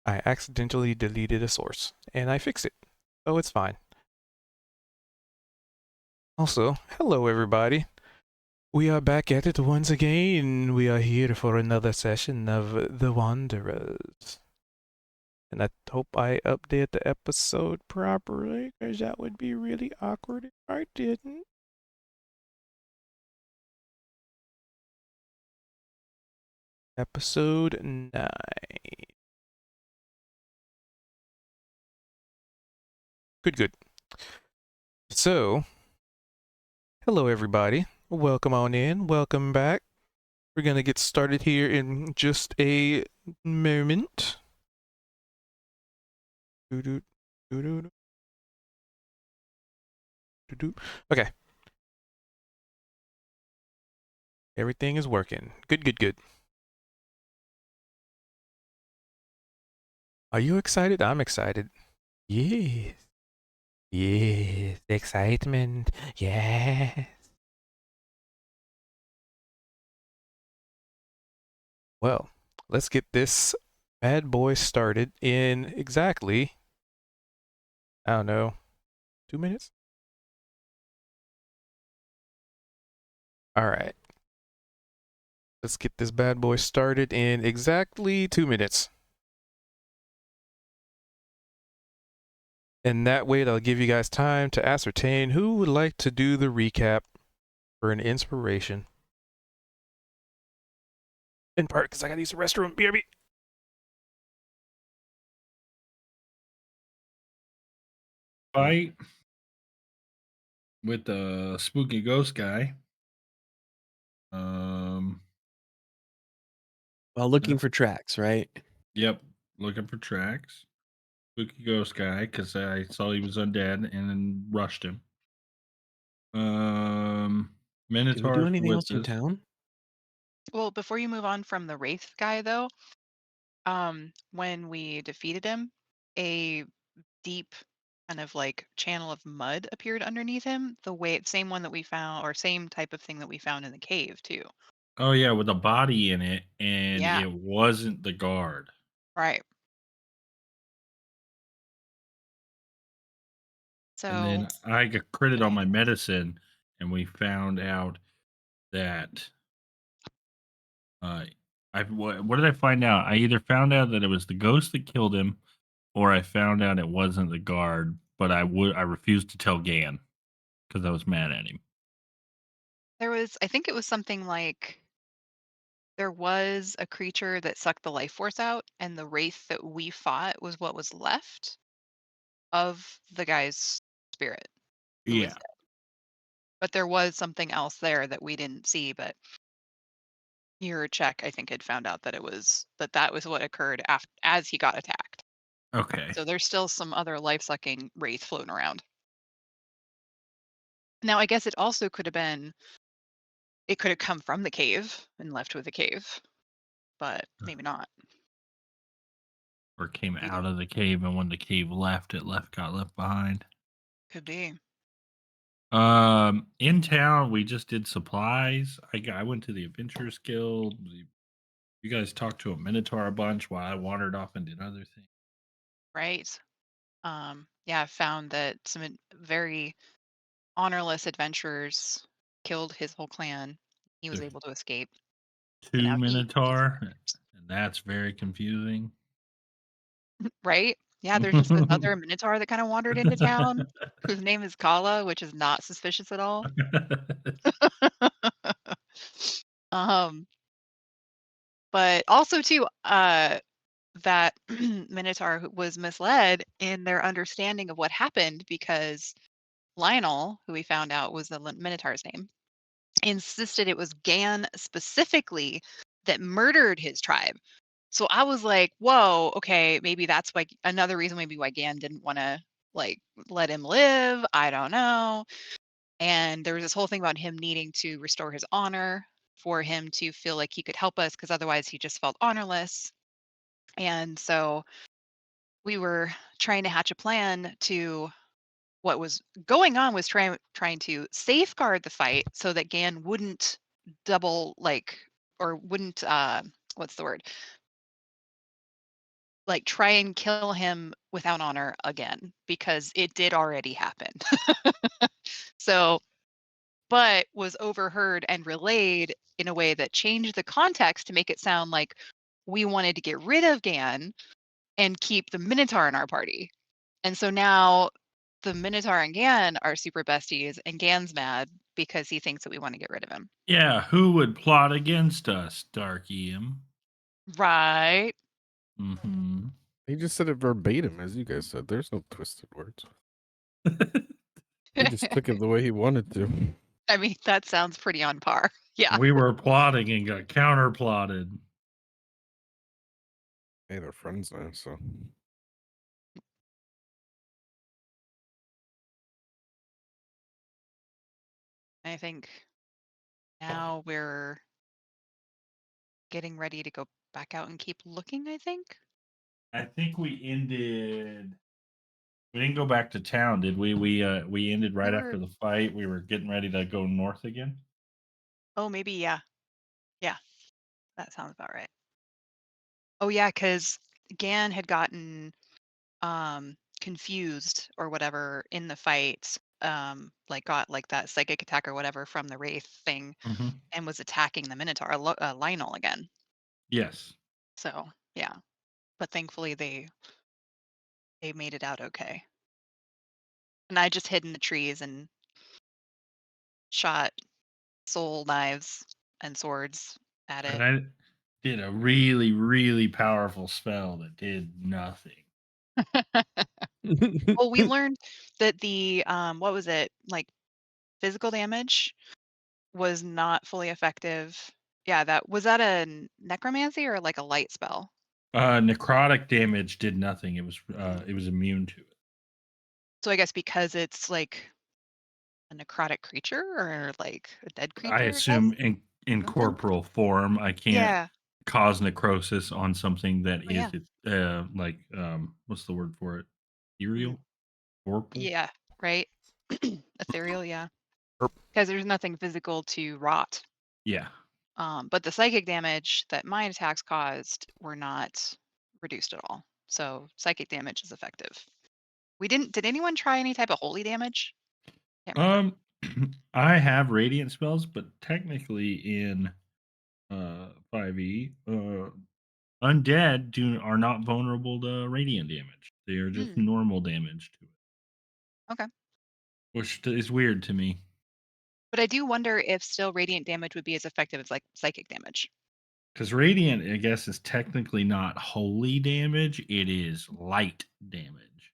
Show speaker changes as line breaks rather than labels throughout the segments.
I accidentally deleted a source, and I fixed it, so it's fine. Also, hello everybody. We are back at it once again. We are here for another session of The Wanderers. And I hope I update the episode properly, because that would be really awkward if I didn't. Episode 9. Good. So, hello everybody. Welcome on in. Welcome back. We're going to get started here in just a moment. Okay. Everything is working. Good. Are you excited? I'm excited. Yes. Yes. Excitement. Yes. Well, let's get this bad boy started in exactly, I don't know, 2 minutes? All right. Let's get this bad boy started in exactly 2 minutes. And that way, that'll give you guys time to ascertain who would like to do the recap for an inspiration. In part because I gotta use the restroom. BRB.
Fight with the spooky ghost guy. Um,
Well, looking for tracks, right?
yep, looking for tracks. Spooky ghost guy because I saw he was undead and then rushed him.
Did we do
Minotaurs
anything
with
else in
us.
town?
Well, before you move on from the Wraith guy, though, when we defeated him, a deep kind of like channel of mud appeared underneath him. The way same one that we found, or same type of thing that we found in the cave too.
Oh yeah, with a body in it, and
Yeah,
it wasn't the guard.
right.
And then
So
I got critted on
okay,
my medicine, and we found out that uh, what did I find out? I either found out that it was the ghost that killed him, or I found out it wasn't the guard. But I refused to tell Gan because I was mad at him.
there was, I think it was something like there was a creature that sucked the life force out, and the Wraith that we fought was what was left of the guy's spirit who was
Yeah.
dead. But there was something else there that we didn't see, but your check, I think, had found out that that was what occurred as he got attacked.
Okay.
So there's still some other life-sucking wraith floating around. Now, I guess it also could have been it could have come from the cave and left with the cave, but maybe not.
Or came
Either
out of the cave, and when the cave left, it got left behind.
could be.
In town, we just did supplies. I went to the Adventurers Guild. You guys talked to a Minotaur a bunch while I wandered off and did other things.
Right. Yeah, I found that very honorless adventurers killed his whole clan. He was
There's
able to escape. So
two
now he's
Minotaur, and that's very confusing.
right? Yeah, there's just another minotaur that kind of wandered into town whose name is Kala, which is not suspicious at all. Um, but also too, that Minotaur was misled in their understanding of what happened because Lionel, who we found out was the Minotaur's name, insisted it was Gan specifically that murdered his tribe. So I was like, "Whoa, okay, maybe that's why another reason maybe why Gan didn't want to like let him live. I don't know." And there was this whole thing about him needing to restore his honor for him to feel like he could help us because otherwise he just felt honorless. And so we were trying to hatch a plan to what was going on was trying to safeguard the fight so that Gan wouldn't double like or wouldn't what's the word? like try and kill him without honor again because it did already happen. So, but was overheard and relayed in a way that changed the context to make it sound like we wanted to get rid of Gan and keep the Minotaur in our party. And so now the Minotaur and Gan are super besties, and Gan's mad because he thinks that we want to get rid of him.
Yeah, who would plot against us, Dark Ian?
Right.
Mm-hmm.
He just said it verbatim, as you guys said. There's no twisted words. He just took it the way he wanted to.
I mean, that sounds pretty on par. Yeah.
We were plotting and got counter plotted.
Hey, they're friends now, so.
I think now we're getting ready to go back out and keep looking, I think.
I think we ended. We didn't go back to town, did we? We ended right after the fight. We were getting ready to go north again.
Oh, maybe, yeah. Yeah. That sounds about right. Oh yeah, because Gan had gotten confused or whatever in the fight, like got like that psychic attack or whatever from the Wraith thing
Mm-hmm.
and was attacking the Minotaur, Lionel again.
Yes.
So yeah. But thankfully they made it out okay. And I just hid in the trees and shot soul knives and swords at it.
And I did a really, really powerful spell that did nothing.
Well, we learned that the what was it? Like physical damage was not fully effective. Yeah, that was that a necromancy or like a light spell?
Necrotic damage did nothing. It was immune to it.
So I guess because it's like a necrotic creature or like a dead creature.
I
it
assume
does?
in
Something?
corporal form, I can't
Yeah.
cause necrosis on something that
Oh, yeah.
is like what's the word for it? Ethereal? Corporal?
Yeah, right. Ethereal, yeah.
Erp.
Because there's nothing physical to rot.
Yeah.
But the psychic damage that my attacks caused were not reduced at all. So psychic damage is effective. We didn't. Did anyone try any type of holy damage? Can't remember.
I have radiant spells, but technically in 5e, undead are not vulnerable to radiant damage. They are just normal damage to it.
Okay.
Which is weird to me.
But I do wonder if still radiant damage would be as effective as like psychic damage.
Because radiant, I guess, is technically not holy damage; it is light damage.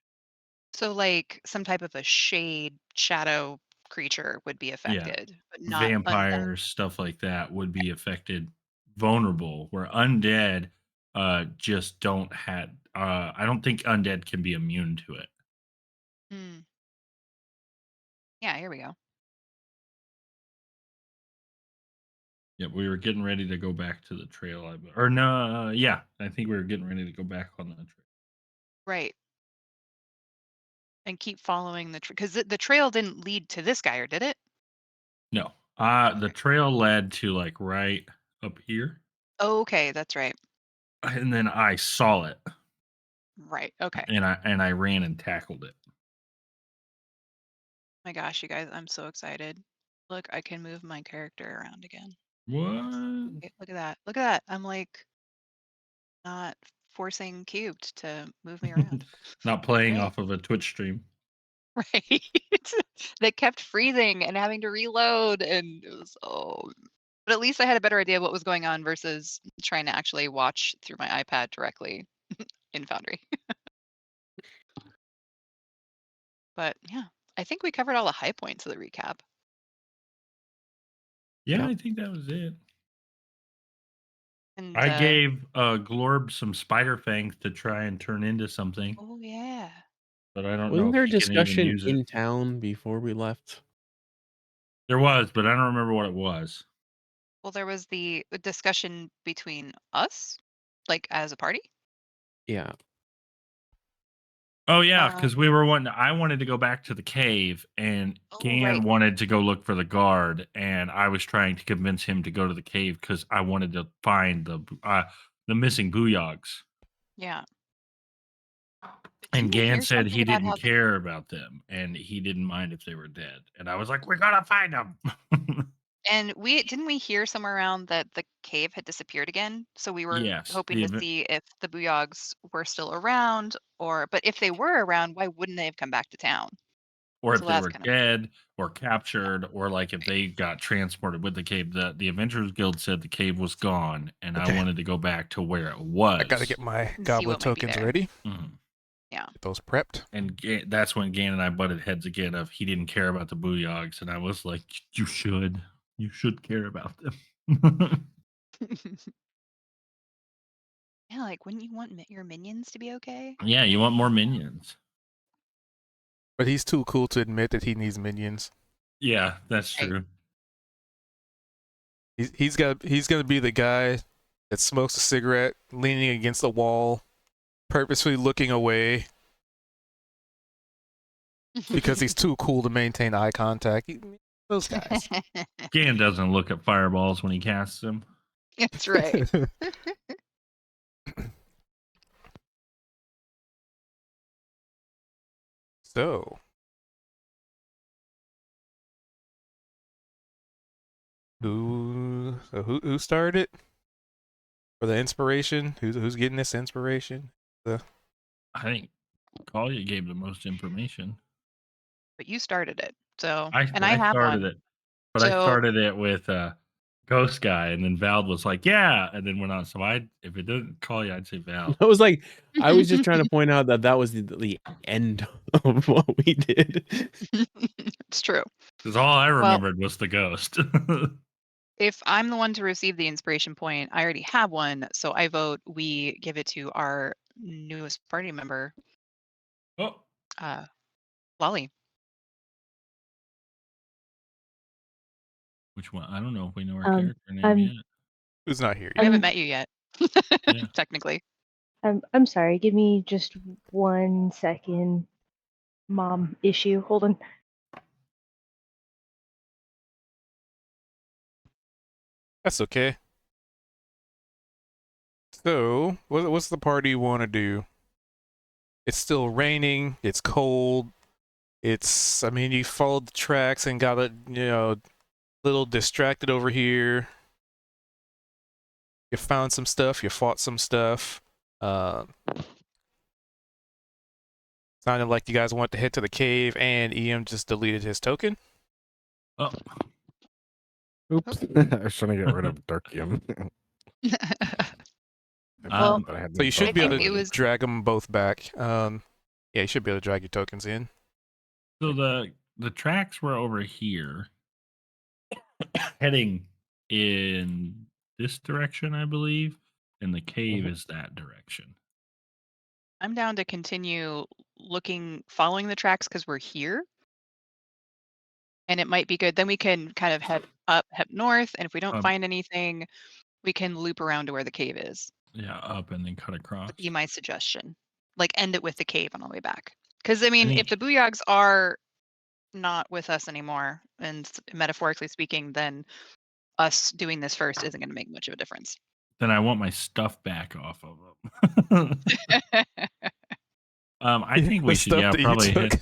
So like some type of a shadow creature would be affected, but not undead.
Vampires, stuff like that, would be affected, vulnerable. Where undead, just don't have. I don't think undead can be immune to it.
Hmm. Yeah, here we go.
Yeah, we were getting ready to go back to the trail. Or no, yeah, I think we were getting ready to go back on the trail.
Right. And keep following the because the trail didn't lead to this guy, or did it?
No, the trail led to like right up here,
Oh, okay, that's right.
and then I saw it,
Right. Okay.
and I ran and tackled it.
My gosh, you guys, I'm so excited. Look, I can move my character around again.
What?
Okay, look at that. Look at that. I'm like not forcing Cubed to move me around.
Not playing
Great.
off of a Twitch stream.
Right. That kept freezing and having to reload and it was but at least I had a better idea of what was going on versus trying to actually watch through my iPad directly in Foundry. But yeah, I think we covered all the high points of the recap.
Yeah,
Yep.
I think that was it.
And
I gave Glorb some spider fangs to try and turn into something,
oh yeah.
but I don't know
Wasn't
if
there a
he can even
discussion
use it.
in town before we left?
There was, but I don't remember what it was.
Well, there was the discussion between us, like as a party.
Yeah.
Oh yeah, because we were wanting. I wanted to go back to the cave, and Gan
right.
wanted to go look for the guard, and I was trying to convince him to go to the cave because I wanted to find the missing booyogs.
Yeah.
And
Didn't we hear
Gan said he
something about
didn't
how
care about them, and he didn't mind if they were dead. And I was like, "We gotta find them."
and didn't we hear somewhere around that the cave had disappeared again? So we were
Yes,
hoping to see if the Booyogs were still around, but if they were around, why wouldn't they have come back to town?
or if
So
they
that's
were
kind of
dead or captured, or like if they got transported with the cave. The Adventurers Guild said the cave was gone, and I
Okay.
wanted to go back to where it was.
I gotta get my
see
goblin
what might be
tokens
there.
ready.
Mhm.
Get those prepped.
And that's when Gan and I butted heads again. Of he didn't care about the Booyogs, and I was like, you should care about them."
Yeah, like wouldn't you want your minions to be okay?
Yeah, you want more minions.
But he's too cool to admit that he needs minions.
Yeah, that's
Right.
true.
He's gonna be the guy that smokes a cigarette, leaning against the wall, purposefully looking away because he's too cool to maintain eye contact. Those guys.
Gan doesn't look at fireballs when he casts them.
That's right.
So, who started for the inspiration? Who's getting this inspiration?
I think Kalia gave the most information.
But you started it, so
I
and I have
started
one.
it, but I
So
started it with Ghost Guy, and then Val was like, "Yeah," and then went on. So if it didn't call you, I'd say Val.
I was like, I was just trying to point out that was the end of what we did.
it's true.
Because all I remembered was the ghost.
If I'm the one to receive the inspiration point, I already have one, so I vote we give it to our newest party member,
Oh,
Lolly.
which one? I don't know if we know her
Um,
character name
I'm-
yet.
Who's not here
I
yet?
haven't met you yet,
Yeah.
technically.
I'm sorry. Give me just 1 second. Mom issue. Hold on.
That's okay. So, what's the party you want to do? It's still raining. It's cold. I mean, you followed the tracks and got a little distracted over here. You found some stuff. You fought some stuff. Sounded like you guys want to head to the cave, and EM just deleted his token.
Oh,
Oops. I was trying to get rid of Darkium.
Well,
But I had
So you should be able
think
to
it was-
drag them both back. Yeah, you should be able to drag your tokens in.
so the tracks were over here, heading in this direction, I believe, and the cave is that direction.
I'm down to continue following the tracks because we're here. And it might be good. Then we can kind of head north, and if we don't find anything, we can loop around to where the cave is.
Yeah, up and then cut across.
Would be my suggestion. Like end it with the cave on the way back. Because I mean,
think-
if the Booyogs are not with us anymore, and metaphorically speaking, then us doing this first isn't going to make much of a difference.
Then I want my stuff back off of them. I think we
The
should,
stuff
yeah,
that you
probably
took.
hit.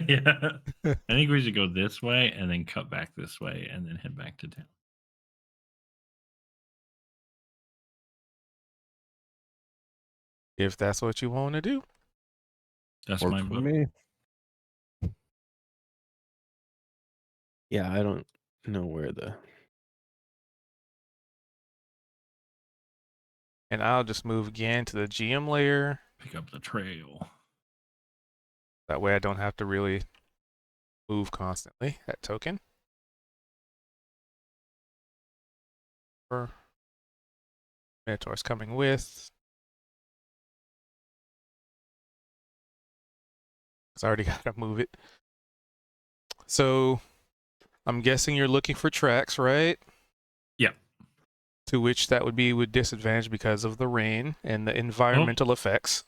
Yeah, I think we should go this way and then cut back this way and then head back to town.
If that's what you want to do.
That's
Works
my
for
vote.
me.
Yeah, I don't know where the.
And I'll just move again to the GM layer.
Pick up the trail.
That way I don't have to really move constantly. That token. Minotaur's coming with. Because I already got to move it. So, I'm guessing you're looking for tracks, right?
Yeah.
To which that would be with disadvantage because of the rain and the environmental effects.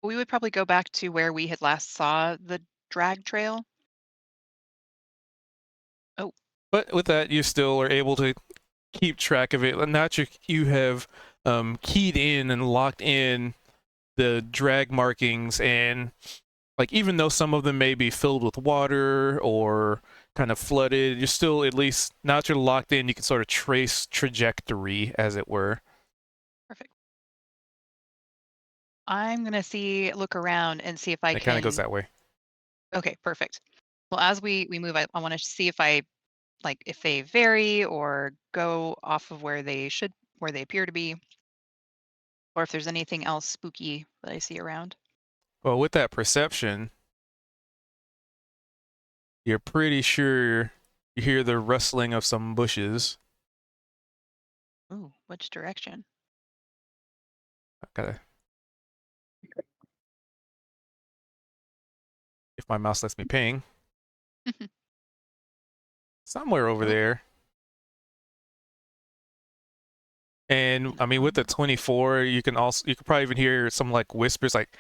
We would probably go back to where we had last saw the drag trail.
But with that, you still are able to keep track of it. Now that you have keyed in and locked in the drag markings, and like even though some of them may be filled with water or kind of flooded, you're still, at least now that you're locked in, you can sort of trace trajectory, as it were.
Perfect. I'm gonna look around and see if I
It kind of goes
can.
that way.
Okay, perfect. Well, as we move, I want to see if if they vary or go off of where they appear to be, or if there's anything else spooky that I see around.
Well, with that perception, you're pretty sure you hear the rustling of some bushes.
Ooh, which direction?
I gotta, if my mouse lets me ping. Somewhere over
Oh.
there. And I mean, with the 24, you can probably even hear some like whispers, like.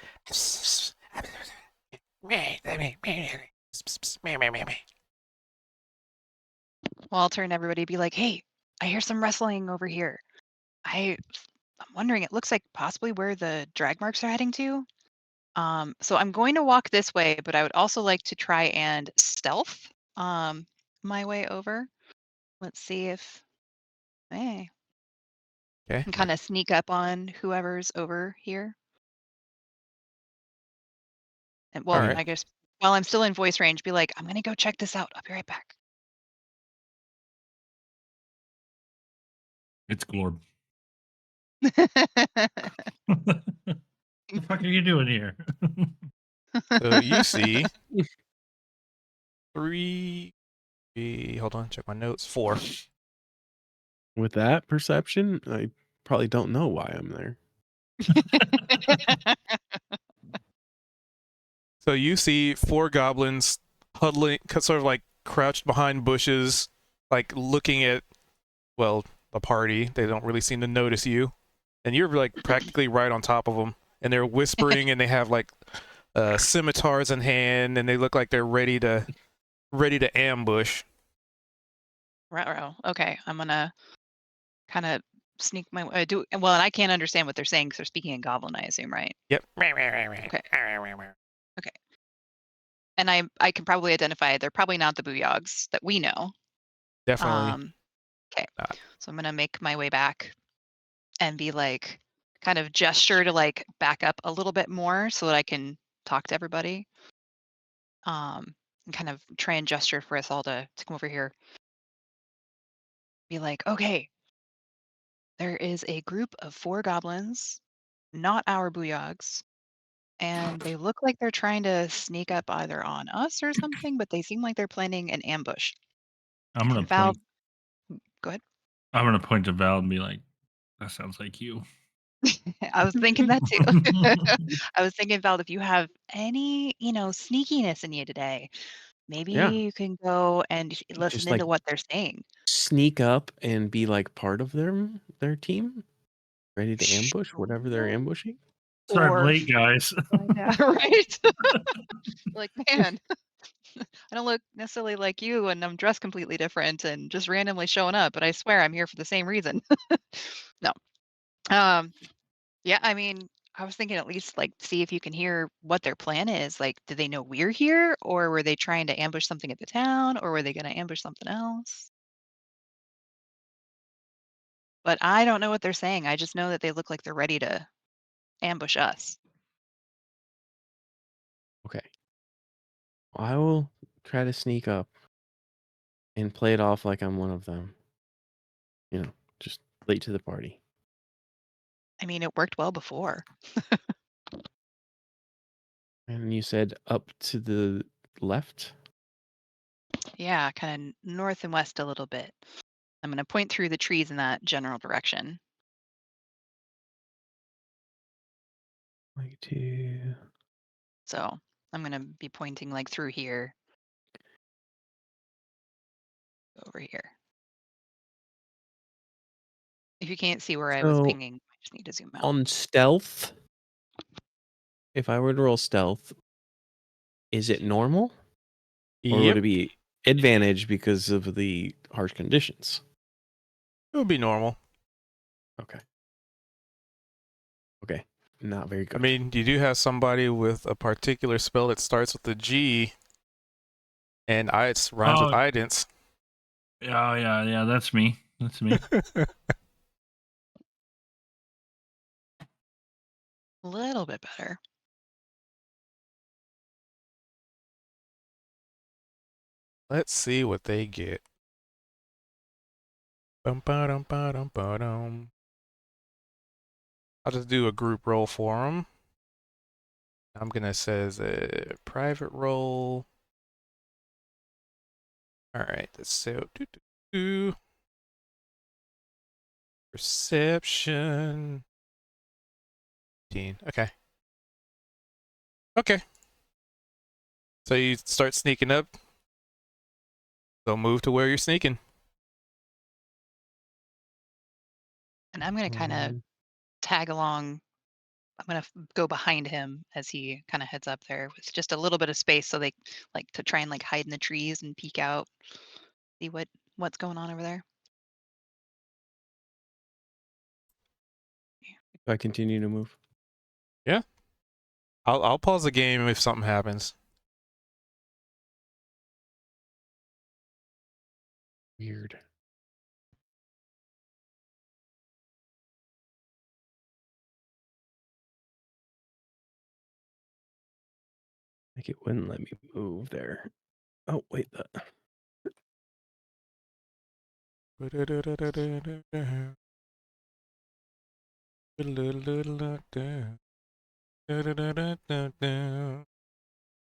Well, I'll turn to everybody, be like, "Hey, I hear some rustling over here. I'm wondering. It looks like possibly where the drag marks are heading to. So I'm going to walk this way, but I would also like to try and stealth my way over. Let's see if hey,
Okay.
can kind of sneak up on whoever's over here. And well,
Alright.
I guess while I'm still in voice range, be like, I'm gonna go check this out. I'll be right back.
It's Glorb. What the fuck are you doing here?
So you see 3. Hold on, check my notes. 4.
With that perception, I probably don't know why I'm there.
So you see 4 goblins huddling, sort of like crouched behind bushes, like looking at, well, the party. They don't really seem to notice you, and you're like practically right on top of them. And they're whispering, and they have like scimitars in hand, and they look like they're ready to ambush.
Ruh-roh. Okay, I'm gonna kind of sneak my way. Well, and I can't understand what they're saying because they're speaking in Goblin, I assume, right?
Yep.
Okay. And I can probably identify they're probably not the Booyogs that we know.
Definitely.
Okay.
not.
So I'm gonna make my way back and be like, kind of gesture to like back up a little bit more so that I can talk to everybody. And kind of try and gesture for us all to come over here. Be like, okay, there is a group of 4 goblins, not our Booyogs, and they look like they're trying to sneak up either on us or something, but they seem like they're planning an ambush.
I'm gonna
And Val,
point.
go ahead.
I'm gonna point to Val and be like, "That sounds like you."
I was thinking that too. I was thinking, Val, if you have any, sneakiness in you today, maybe
Yeah.
you can go and listen
Just,
into
like,
what they're saying.
sneak up and be like part of their team, ready to ambush whatever they're
Sure.
ambushing.
Sorry, I'm
Or
late, guys.
find out, right? Like, man, I don't look necessarily like you, and I'm dressed completely different and just randomly showing up, but I swear I'm here for the same reason. No. Um, yeah, I mean, I was thinking at least like see if you can hear what their plan is. Like, do they know we're here, or were they trying to ambush something at the town, or were they going to ambush something else? But I don't know what they're saying. I just know that they look like they're ready to ambush us.
Okay. Well, I will try to sneak up and play it off like I'm one of them. Just late to the party.
I mean, it worked well before.
And you said up to the left?
Yeah, kind of north and west a little bit. I'm going to point through the trees in that general direction.
Like two.
So I'm going to be pointing like through here, over here. If you can't see where I was
So
pinging, I just need to zoom out.
on stealth, if I were to roll stealth, is it normal? Or would
Yep.
it be advantage because of the harsh conditions?
It would be normal.
Okay. Okay. Not very
I
good.
mean, you do have somebody with a particular spell that starts with a G, and it rhymes with
Oh.
idents.
Yeah. That's me. That's me.
A little bit better.
Let's see what they get. Bum-ba-dum-ba-dum-ba-dum. I'll just do a group roll for them. I'm gonna say as a private roll. All right, so perception. 15. Okay. Okay. So you start sneaking up. So move to where you're sneaking.
And I'm going to kind of tag along. I'm going to go behind him as he kind of heads up there with just a little bit of space so they like to try and like hide in the trees and peek out, see what's going on over there.
Do I continue to move?
I'll pause the game if something happens.
Weird. Like it wouldn't let me move there. Oh, wait.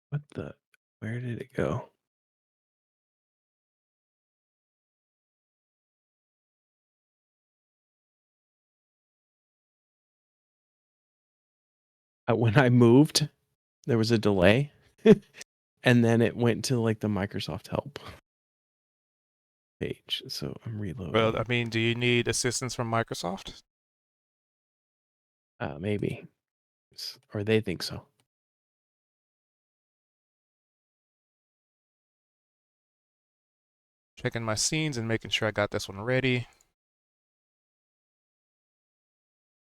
What the? Where did it go? When I moved, there was a delay. And then it went to like the Microsoft help page. So I'm reloading.
Well, I mean, do you need assistance from Microsoft?
Maybe. Or they think so.
Checking my scenes and making sure I got this one ready.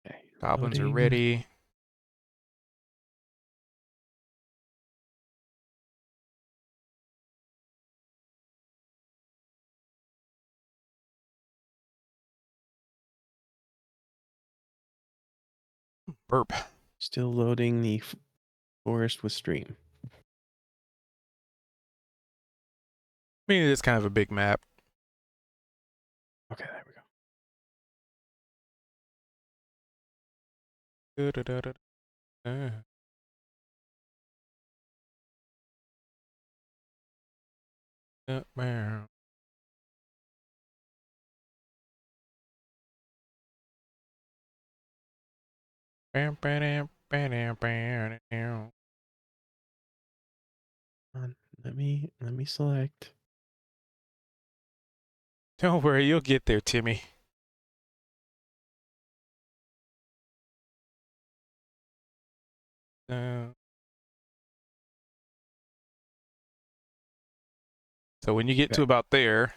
Okay.
Goblins are
Loading.
ready. Burp.
Still loading the forest with stream.
I mean, it is kind of a big map.
Okay, there we go. Let me select.
Don't worry, you'll get there, Timmy. So when you get to
Okay.
about there,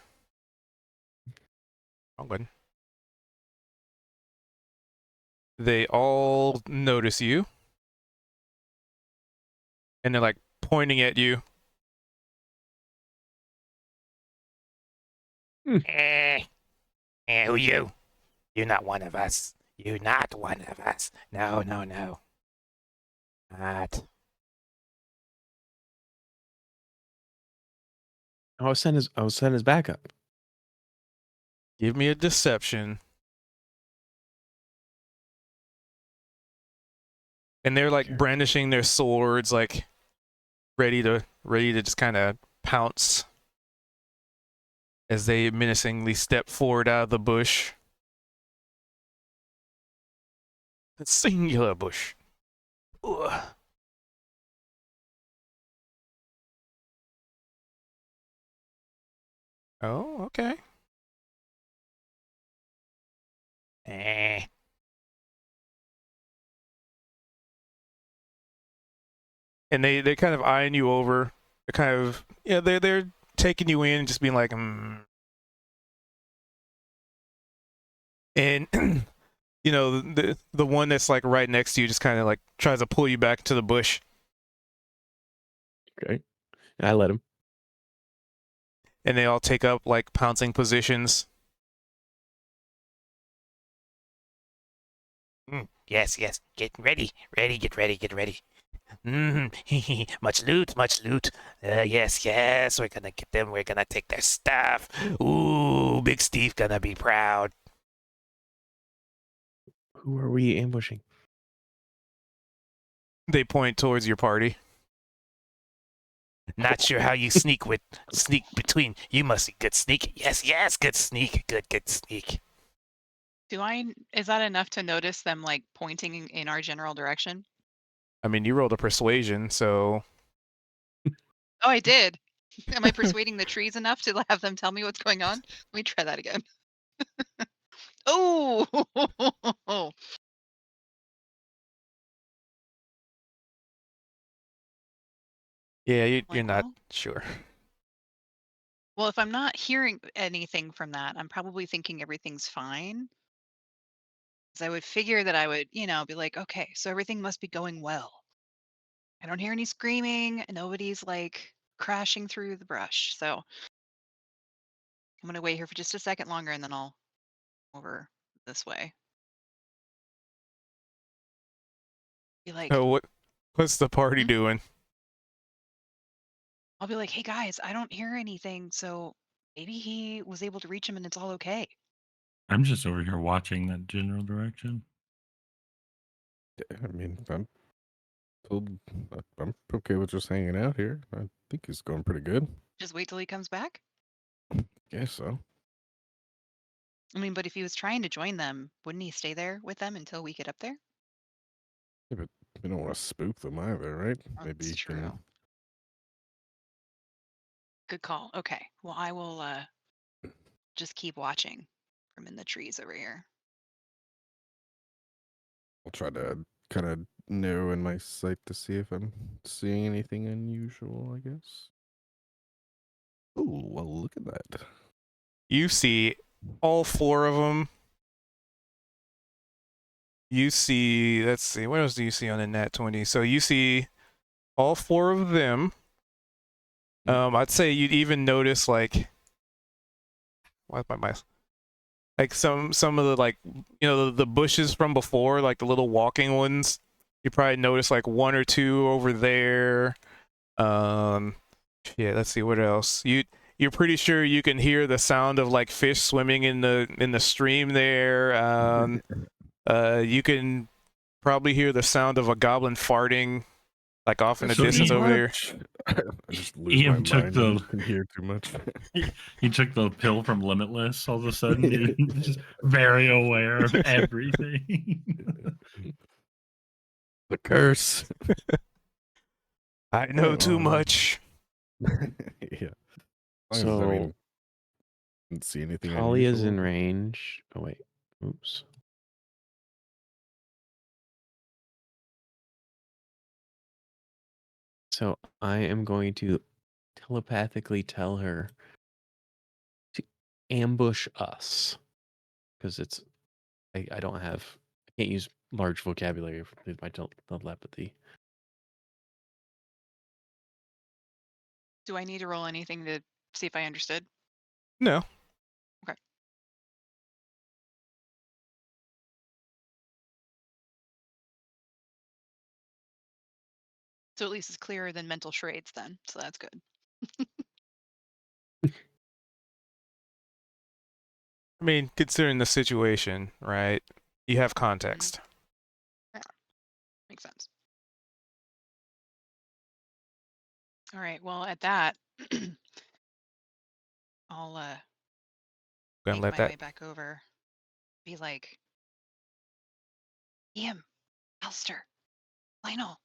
I'm good. They all notice you, and they're like pointing at you. Who you? You're not one of us. You're not one of us. No. Not.
I was sent his backup.
Give me a deception. And they're like
Sure.
brandishing their swords, like ready to just kind of pounce as they menacingly step forward out of the bush. The singular bush. Ugh. Oh, okay. And they kind of eyeing you over. They're kind of they're taking you in and just being like, and you know the one that's like right next to you just kind of like tries to pull you back to the bush,
Okay. I let him.
and they all take up like pouncing positions.
Yes, yes. Get ready. Ready, get ready, get ready. Much loot, much loot. Yes, yes. We're gonna get them. We're gonna take their stuff. Ooh, Big Steve gonna be proud.
Who are we ambushing?
They point towards your party.
Not sure how you sneak between. You must be good sneak. Yes, yes, good sneak. Good sneak.
Is that enough to notice them like pointing in our general direction?
I mean, you rolled a persuasion, so
Oh, I did. Am I persuading the trees enough to have them tell me what's going on? Let me try that again. Oh,
yeah, you're
Like,
not
well?
sure.
well, if I'm not hearing anything from that, I'm probably thinking everything's fine. Because I would figure that I would, be like, okay, so everything must be going well. I don't hear any screaming. Nobody's like crashing through the brush. So I'm gonna wait here for just a second longer, and then I'll over this way. Be like,
So what's the party
Hmm?
doing?
I'll be like, hey guys, I don't hear anything. So maybe he was able to reach him, and it's all okay.
I'm just over here watching that general direction.
I mean, told, I'm okay with just hanging out here. I think it's going pretty good.
Just wait till he comes back.
Guess so.
I mean, but if he was trying to join them, wouldn't he stay there with them until we get up there?
Yeah, but we don't want to spook them either, right? Maybe
That's
you
true.
can.
Good call. Okay. Well, I will just keep watching from in the trees over here.
I'll try to kind of narrow in my sight to see if I'm seeing anything unusual, I guess. Oh, well, look at that.
You see all four of them. You see, let's see, what else do you see on the Nat 20? So you see all four of them. I'd say you'd even notice like, why my mouse? Like some of the like, the bushes from before, like the little walking ones. You probably notice like one or two over there. Yeah, let's see what else. You're pretty sure you can hear the sound of like fish swimming in the stream there. You can probably hear the sound of a goblin farting, like off in the
So
distance over there.
I just lose
Ian
my
took
mind
the-
when you can hear too much.
He took the pill from Limitless all of a sudden. He's just very aware of everything.
The curse.
I know too
Oh.
much.
Yeah. As long as, I mean, didn't see anything
Holly is in
unusual.
range. Oh wait. Oops. So I am going to telepathically tell her to ambush us. Because I don't have, I can't use large vocabulary with my telepathy.
Do I need to roll anything to see if I understood?
No.
So at least it's clearer than mental charades then. So that's good.
I mean, considering the situation, right? You have context.
Makes sense. All right. Well, at that, I'll
Gonna
make
let
my
that.
way back over. Be like, Ian, Alistair, Lionel.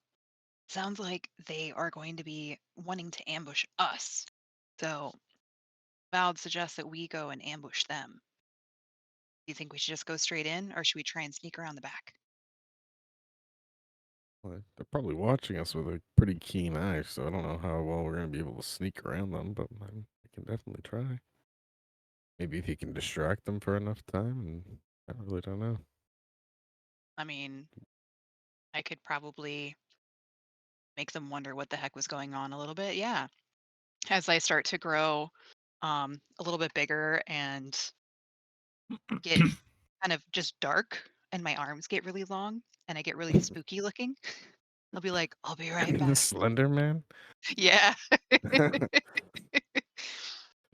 Sounds like they are going to be wanting to ambush us. So Val suggests that we go and ambush them. Do you think we should just go straight in, or should we try and sneak around the back?
Well, they're probably watching us with a pretty keen eye, so I don't know how well we're going to be able to sneak around them, but we can definitely try. Maybe if you can distract them for enough time and I really don't know.
I mean, I could probably make them wonder what the heck was going on a little bit. Yeah. As I start to grow a little bit bigger and get kind of just dark and my arms get really long and I get really spooky looking, I'll be like, I'll be right back.
Slender Man.
Yeah.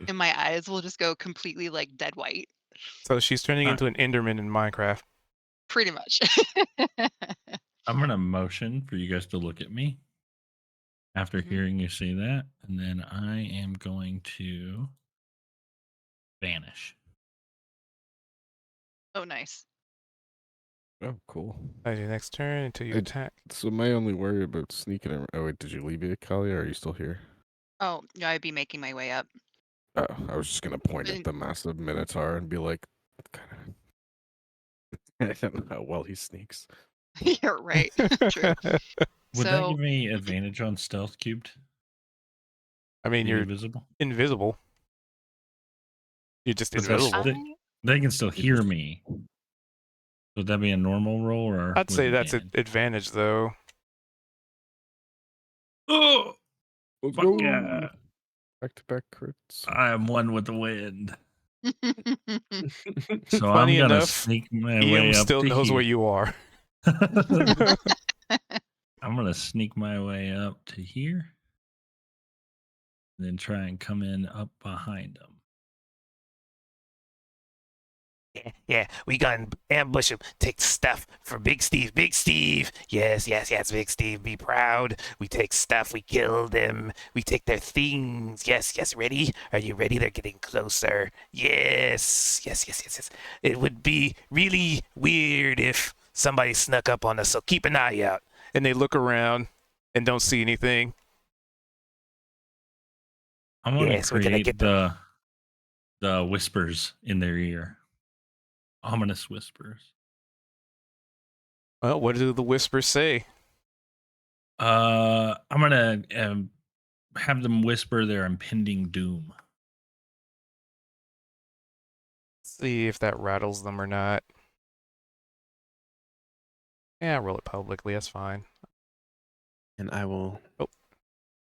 And my eyes will just go completely like dead white.
So she's turning
Uh,
into an Enderman in Minecraft.
Pretty much.
I'm gonna motion for you guys to look at me after
Mhm.
hearing you say that, and then I am going to vanish.
Oh, nice.
Oh, cool.
That's your next turn until you
I-
attack.
So my only worry about sneaking. Oh wait, did you leave it, Kalia? Or are you still here?
Oh, yeah, I'd be making my way up.
Oh, I was just gonna point
But
at the massive Minotaur and be like, kind of. I don't know how well he sneaks.
You're right. True.
Would that
So
give me advantage on stealth cubed?
I mean,
Being
you're
invisible.
invisible. You're just
But that's
invisible.
the- They can still hear me. Would that be a normal roll or?
I'd
with
say that's an
advantage?
advantage, though.
Oh,
Let's
fuck
go.
yeah!
Back-to-back crits.
I am one with the wind. So I'm
Funny
gonna
enough,
sneak my
Ian
way up
still
to
knows
here.
where you are.
I'm gonna sneak my way up to here, and then try and come in up behind them.
Yeah, we gonna ambush him. Take stuff for Big Steve. Big Steve. Yes, Big Steve. Be proud. We take stuff. We kill them. We take their things. Yes. Ready? Are you ready? They're getting closer. Yes. It would be really weird if somebody snuck up on us, so keep an eye out.
And they look around and don't see anything.
I want to
Yes, we're gonna
create
get
the whispers in their ear, ominous whispers.
Well, what do the whispers say?
I'm gonna have them whisper their impending doom.
See if that rattles them or not. Yeah, roll it publicly. That's fine.
And I will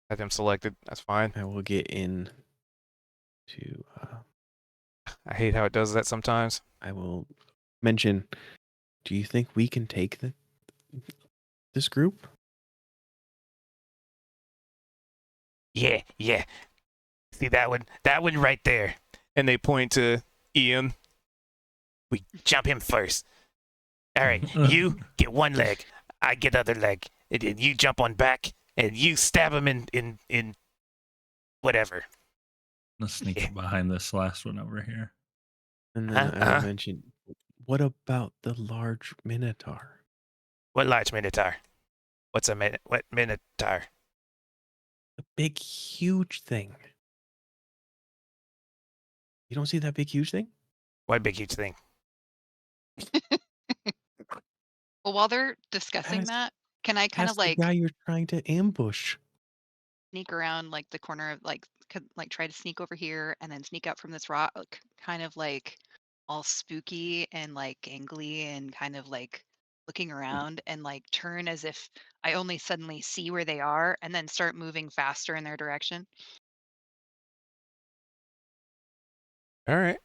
Have them selected. That's fine.
get in to
I hate how it does that sometimes.
I will mention, do you think we can take this group?
Yeah. See that one? That one right there.
And they point to Ian.
We jump him first. All right, you get one leg. I get other leg. And then you jump on back and you stab him in whatever.
Let's sneak
Yeah.
up behind this last one over here.
And then I
Uh-huh.
will mention, what about the large Minotaur?
What large minotaur? What's a what minotaur?
The big, huge thing. You don't see that big, huge thing?
What big huge thing?
well, while they're discussing
That's-
that, can I kind
That's
of like
the guy you're trying to ambush.
sneak around like the corner of like try to sneak over here and then sneak out from this rock, kind of like all spooky and like gangly and kind of like looking around and like turn as if I only suddenly see where they are and then start moving faster in their direction,
All right.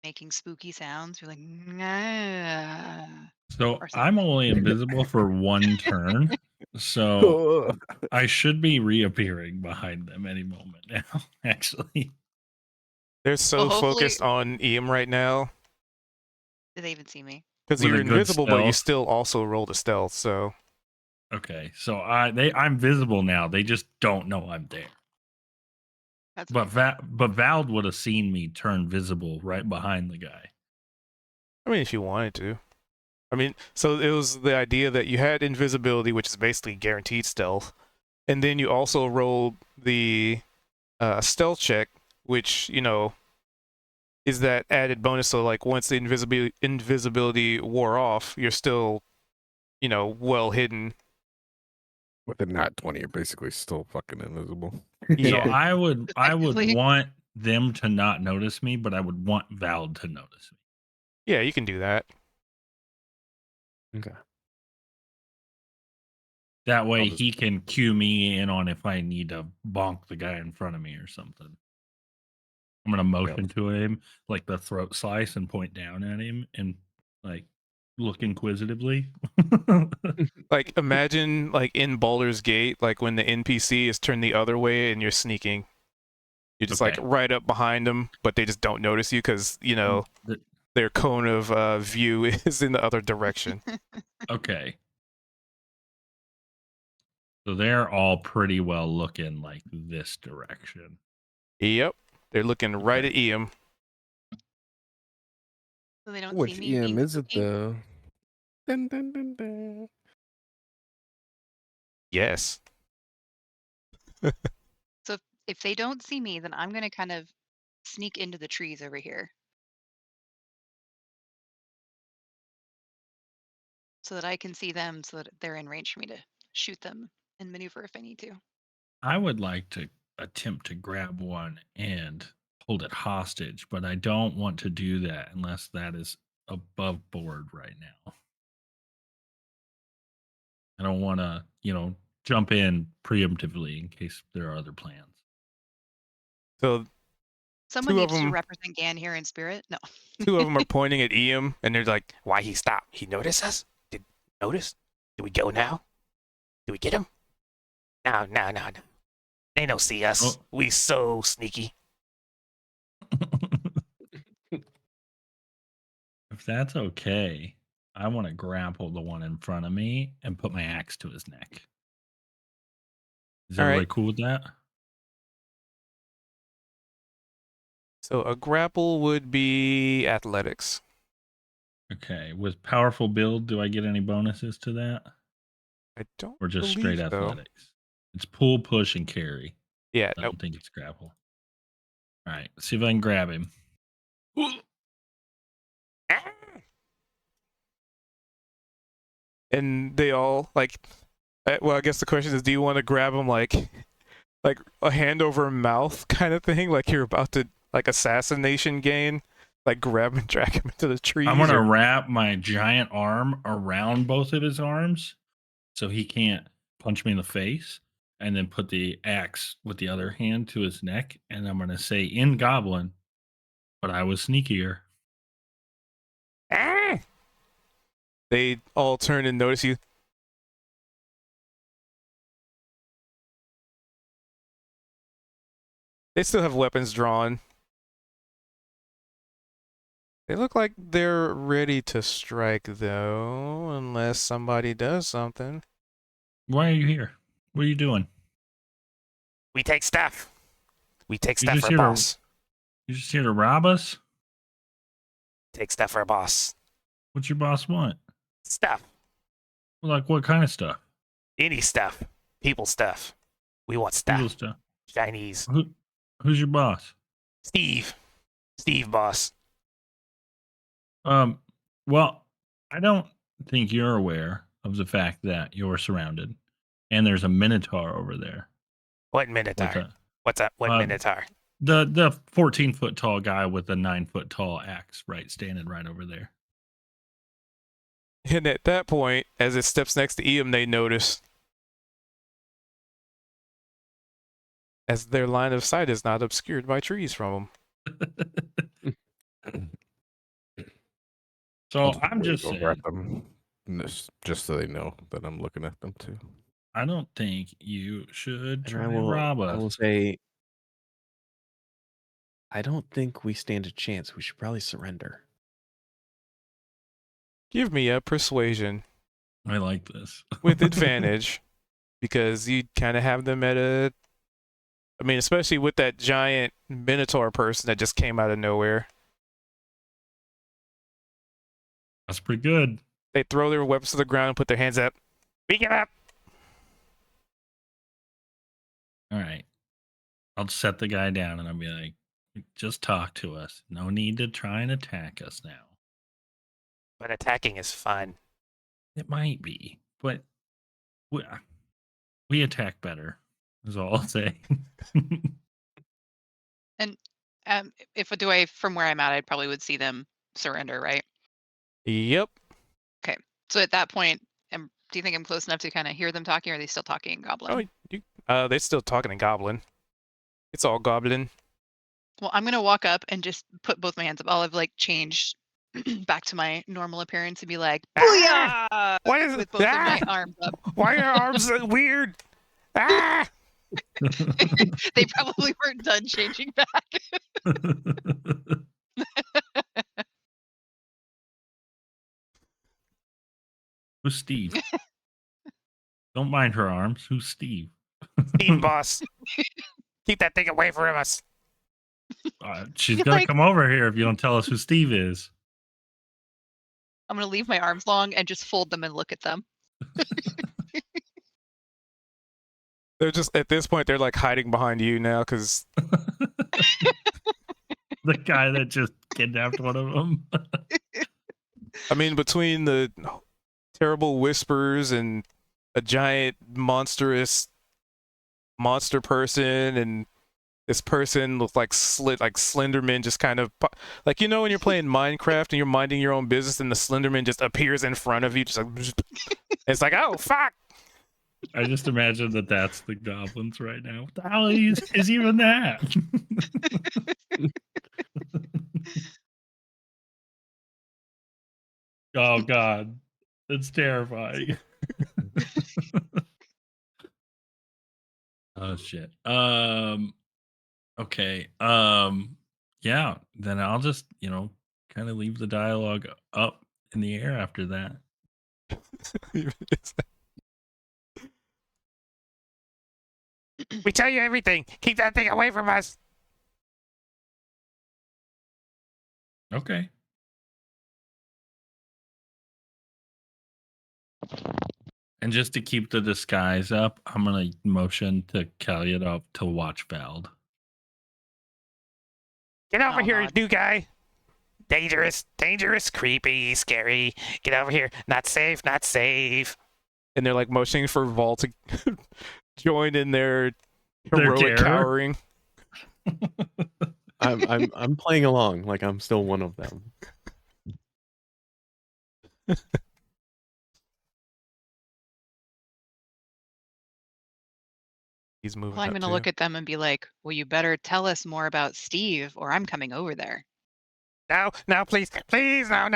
making spooky sounds. You're like, "Nah."
So
Or
I'm only invisible for one turn. So I should be reappearing behind them any moment now, actually.
They're so
Well, hopefully-
focused on Ian right now
Did they even see me?
because
With
you're
a good
invisible, but you
stealth.
still also rolled a stealth. So
Okay. So I'm visible now. They just don't know I'm there.
That's
But
fine.
Vald would have seen me turn visible right behind the guy.
I mean, if you wanted to. I mean, so it was the idea that you had invisibility, which is basically guaranteed stealth, and then you also rolled the stealth check, which is that added bonus. So like once the invisibility wore off, you're still well hidden.
With a nat 20, you're basically still fucking invisible.
So
Yeah.
I would
Effectively.
want them to not notice me, but I would want Vald to notice me.
Yeah, you can do that.
Okay.
That way
just-
he can cue me in on if I need to bonk the guy in front of me or something. I'm gonna motion to him like the throat slice and point down at him and like look inquisitively.
Like imagine like in Baldur's Gate, like when the NPC is turned the other way and you're sneaking. You're just like
Okay.
right up behind them, but they just don't notice you because
The-
their cone of view is in the other direction.
okay. So they're all pretty well looking like this direction.
Yep, they're looking right
Okay.
at Iam.
So they don't
Which
see me.
EM
being
is it
spooky.
though? Dun, dun, dun, dun.
Yes.
So if they don't see me, then I'm gonna kind of sneak into the trees over here. So that I can see them so that they're in range for me to shoot them and maneuver if I need to.
I would like to attempt to grab one and hold it hostage, but I don't want to do that unless that is above board right now. I don't want to, jump in preemptively in case there are other plans.
So
Someone
Two of
needs to
them-
represent Gan here in spirit. No.
two of them are pointing at Iam, and they're like,
Why he stopped? He noticed us? Did notice? Do we go now? Do we get him? No. They don't see us.
Oh.
We so sneaky.
If that's okay, I want to grapple the one in front of me and put my axe to his neck. Is
All right.
everybody cool with that?
so a grapple would be athletics.
Okay. With powerful build, do I get any bonuses to that?
I don't
Or just
believe
straight
so.
athletics? It's pull, push, and carry.
Yeah,
I
nope.
don't think it's grapple. All right. See if I can grab him.
Ah!
And they all like. Well, I guess the question is, do you want to grab them like a hand over mouth kind of thing, like you're about to like assassination game, like grab and drag him into the trees?
I'm going to
or-
wrap my giant arm around both of his arms so he can't punch me in the face, and then put the axe with the other hand to his neck. And I'm going to say in Goblin, but I was sneakier.
Ah!
They all turn and notice you. They still have weapons drawn. They look like they're ready to strike, though, unless somebody does something.
Why are you here? What are you doing?
We take stuff. We take
You
stuff
just
for a
hear a-
boss.
You just here to rob us?
Take stuff for a boss.
What's your boss want?
Stuff.
Like what kind of stuff?
Any stuff. People stuff. We want stuff.
Legal stuff.
Chinese.
Who's your boss?
Steve. Steve, boss.
Well, I don't think you're aware of the fact that you're surrounded, and there's a minotaur over there.
What
With
minotaur? What's up? What
um,
minotaur?
the 14-foot tall guy with the 9-foot tall axe, standing right over there.
And at that point, as it steps next to Iam, they notice, as their line of sight is not obscured by trees from them.
So
I'll
I'm
wave
just
over
saying,
at them, just so they know that I'm looking at them too.
I don't think you should
And
try
I
and
will,
rob
I will
us.
say, I don't think we stand a chance. We should probably surrender.
Give me a persuasion
I like this.
with advantage, because you kind of have them at a. I mean, especially with that giant minotaur person that just came out of nowhere.
That's pretty good.
They throw their weapons to the ground and put their hands up.
We give up.
All right. I'll set the guy down and I'll be like, just talk to us. No need to try and attack us now.
But attacking is fun.
It might be, but we attack better, is all I'll say.
If from where I'm at, I probably would see them surrender, right?
Yep.
So at that point, do you think I'm close enough to kind of hear them talking, or are they still talking in Goblin?
They're still talking in Goblin. It's all Goblin.
Well, I'm gonna walk up and just put both my hands up. I'll have like changed back to my normal appearance and be like, "Booyah!"
What is
with both of my
ah!
arms up.
Why are your arms so weird? Ah!
They probably weren't done changing back.
Who's Steve? Don't mind her arms. Who's Steve?
Steve, boss. Keep that thing away from us.
She's
He's
gonna
like-
come over here if you don't tell us who Steve is.
I'm gonna leave my arms long and just fold them and look at them.
They're just at this point they're like hiding behind you now because
The guy that just kidnapped one of them.
I mean between the terrible whispers and a giant monstrous monster person and this person looks like Slenderman just kind of like when you're playing Minecraft and you're minding your own business and the Slenderman just appears in front of you just like it's like oh fuck.
I just imagine that that's the goblins right now. What the hell is even that? Oh God, it's terrifying. Oh shit. Okay. Yeah. Then I'll just kind of leave the dialogue up in the air after that.
We tell you everything. Keep that thing away from us.
Okay. And just to keep the disguise up, I'm gonna motion to Kalyadov to watch Vald.
Get over
Oh,
here,
God.
new guy. Dangerous, dangerous, creepy, scary. Get over here. Not safe, not safe.
And they're like motioning for Vol to join in their
Their
heroic
terror?
cowering.
I'm playing along like I'm still one of them.
He's moving
Well, I'm
up
gonna
too.
look at them and be like, "Well, you better tell us more about Steve, or I'm coming over there."
No, please, please, no.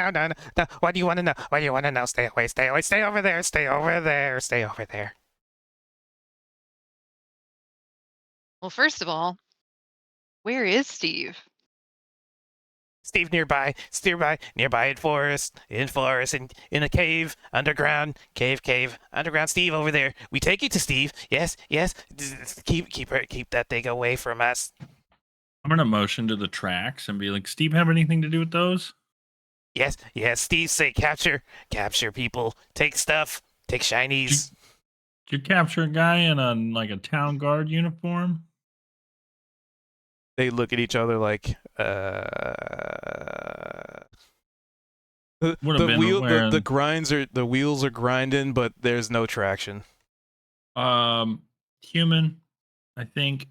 What do you want to know? What do you want to know? Stay away, stay away, stay over there, stay over there, stay over there.
Well, first of all, where is Steve?
Steve nearby, nearby in forest, in a cave, underground, cave, underground. Steve over there. We take you to Steve. Yes. Keep that thing away from us.
I'm gonna motion to the tracks and be like, Steve have anything to do with those?
Yes. Steve say capture people, take stuff, take shinies.
Did you capture a guy in a town guard uniform?
They look at each other like
Would have been wearing-
the wheels are grinding, but there's no traction.
Human, I think,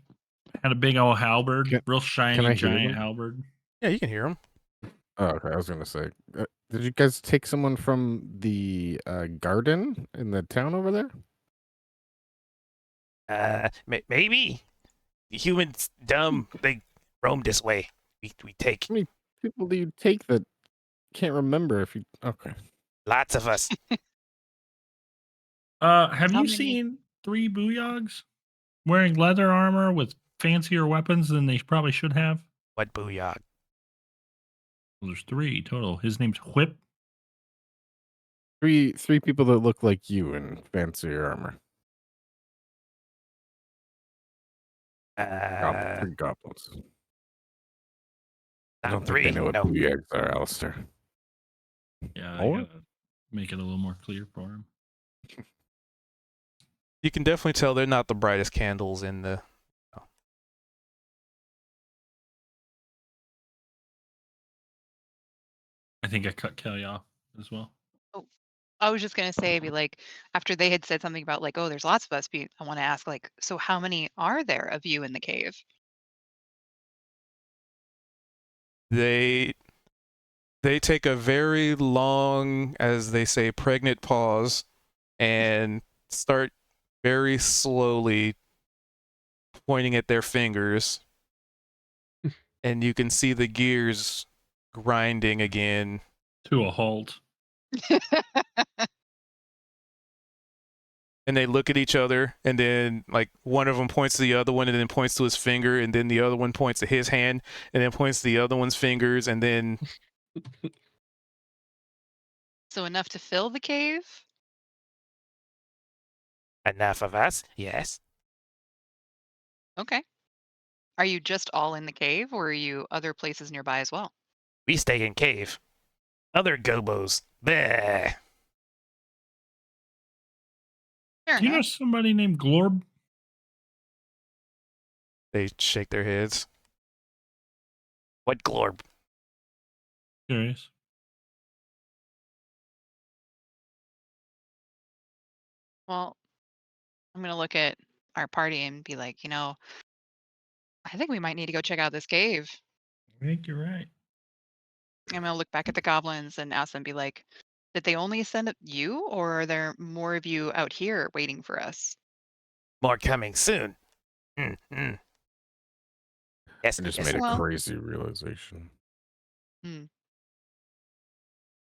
had a big old halberd, real shiny,
I hear
giant
them?
halberd.
Yeah, you can hear them.
Oh, okay. I was gonna say, did you guys take someone from the garden in the town over there?
Maybe. The humans dumb. They roam this way. We take
People do you take that can't remember if you? Okay.
lots of us.
Have
How
you
many?
seen 3 Booyogs wearing leather armor with fancier weapons than they probably should have?
What booyah?
Well, there's 3 total. His name's Whip.
Three people that look like you in fancier armor. Three goblins. I
Not
don't
three.
think they know what
No.
booyags are, Alistair.
Yeah,
More?
I gotta make it a little more clear for him.
You can definitely tell they're not the brightest candles in the.
I think I cut Kelly off as well.
I was just gonna say, be like, after they had said something about like, "Oh, there's lots of us," I want to ask, like, so how many are there of you in the cave?
They They take a very long, as they say, pregnant pause and start very slowly pointing at their fingers. And you can see the gears grinding again.
To a halt.
And they look at each other, and then like one of them points to the other one and then points to his finger, and then the other one points to his hand and then points to the other one's fingers, and then
So enough to fill the cave?
Enough of us? Yes.
Okay. Are you just all in the cave, or are you other places nearby as well?
We stay in cave. Other gobos. Bleh.
Fair
Do you know
enough.
somebody named Glorb?
they shake their heads.
What glorb?
Curious.
Well, I'm gonna look at our party and be like, I think we might need to go check out this cave.
I think you're right.
I'm gonna look back at the goblins and ask them, be like, did they only send you, or are there more of you out here waiting for us?
More coming soon. Mm. Yes,
I just
yes.
made a
Well-
crazy realization.
Hmm.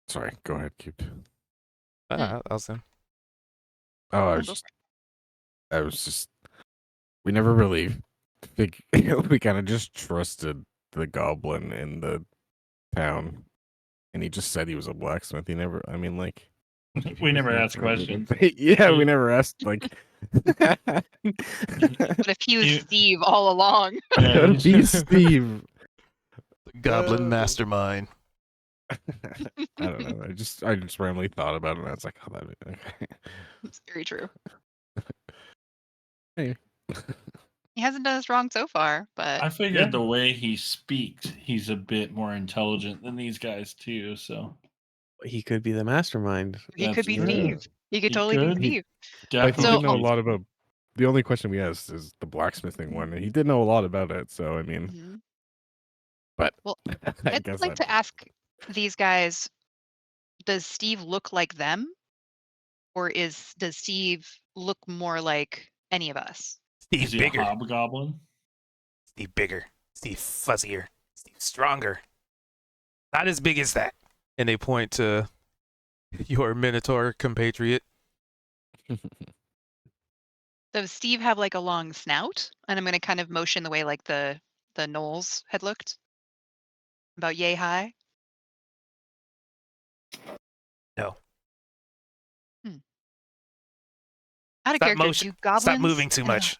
Sorry, go ahead, keep.
Awesome.
Oh,
No, go
I was just. We never really. We kind of just trusted the goblin in the town, and he just said he was a blacksmith. He never. I mean, like.
We never asked questions.
Yeah, we never asked. Like.
But if he was
You-
Steve all along,
Yeah,
Be Steve.
Goblin mastermind.
I don't know. I just randomly thought about it, and I was like, "Oh, that." Okay.
it's very true.
Hey.
He hasn't done us wrong so far, but
I figured the way he speaks, he's a bit more intelligent than these guys too. So
He could be the mastermind.
he could be
That's true.
Steve. He could
He
totally
could.
be Steve.
Like he
So-
did know a lot about. The only question we asked is the blacksmithing one, and he did know a lot about it. So I mean,
Mhm.
but
Well,
I
I'd
guess
like to ask these guys, does Steve look like them? Or does Steve look more like any of us?
Steve
is he
bigger.
a hobgoblin?
Steve bigger. Steve fuzzier. Steve stronger. Not as big as that.
And they point to your Minotaur compatriot.
Does Steve have like a long snout? And I'm gonna kind of motion the way like the gnolls had looked. About yay high.
No.
Out of
Stop
character,
motion-
do goblins
Stop moving too much.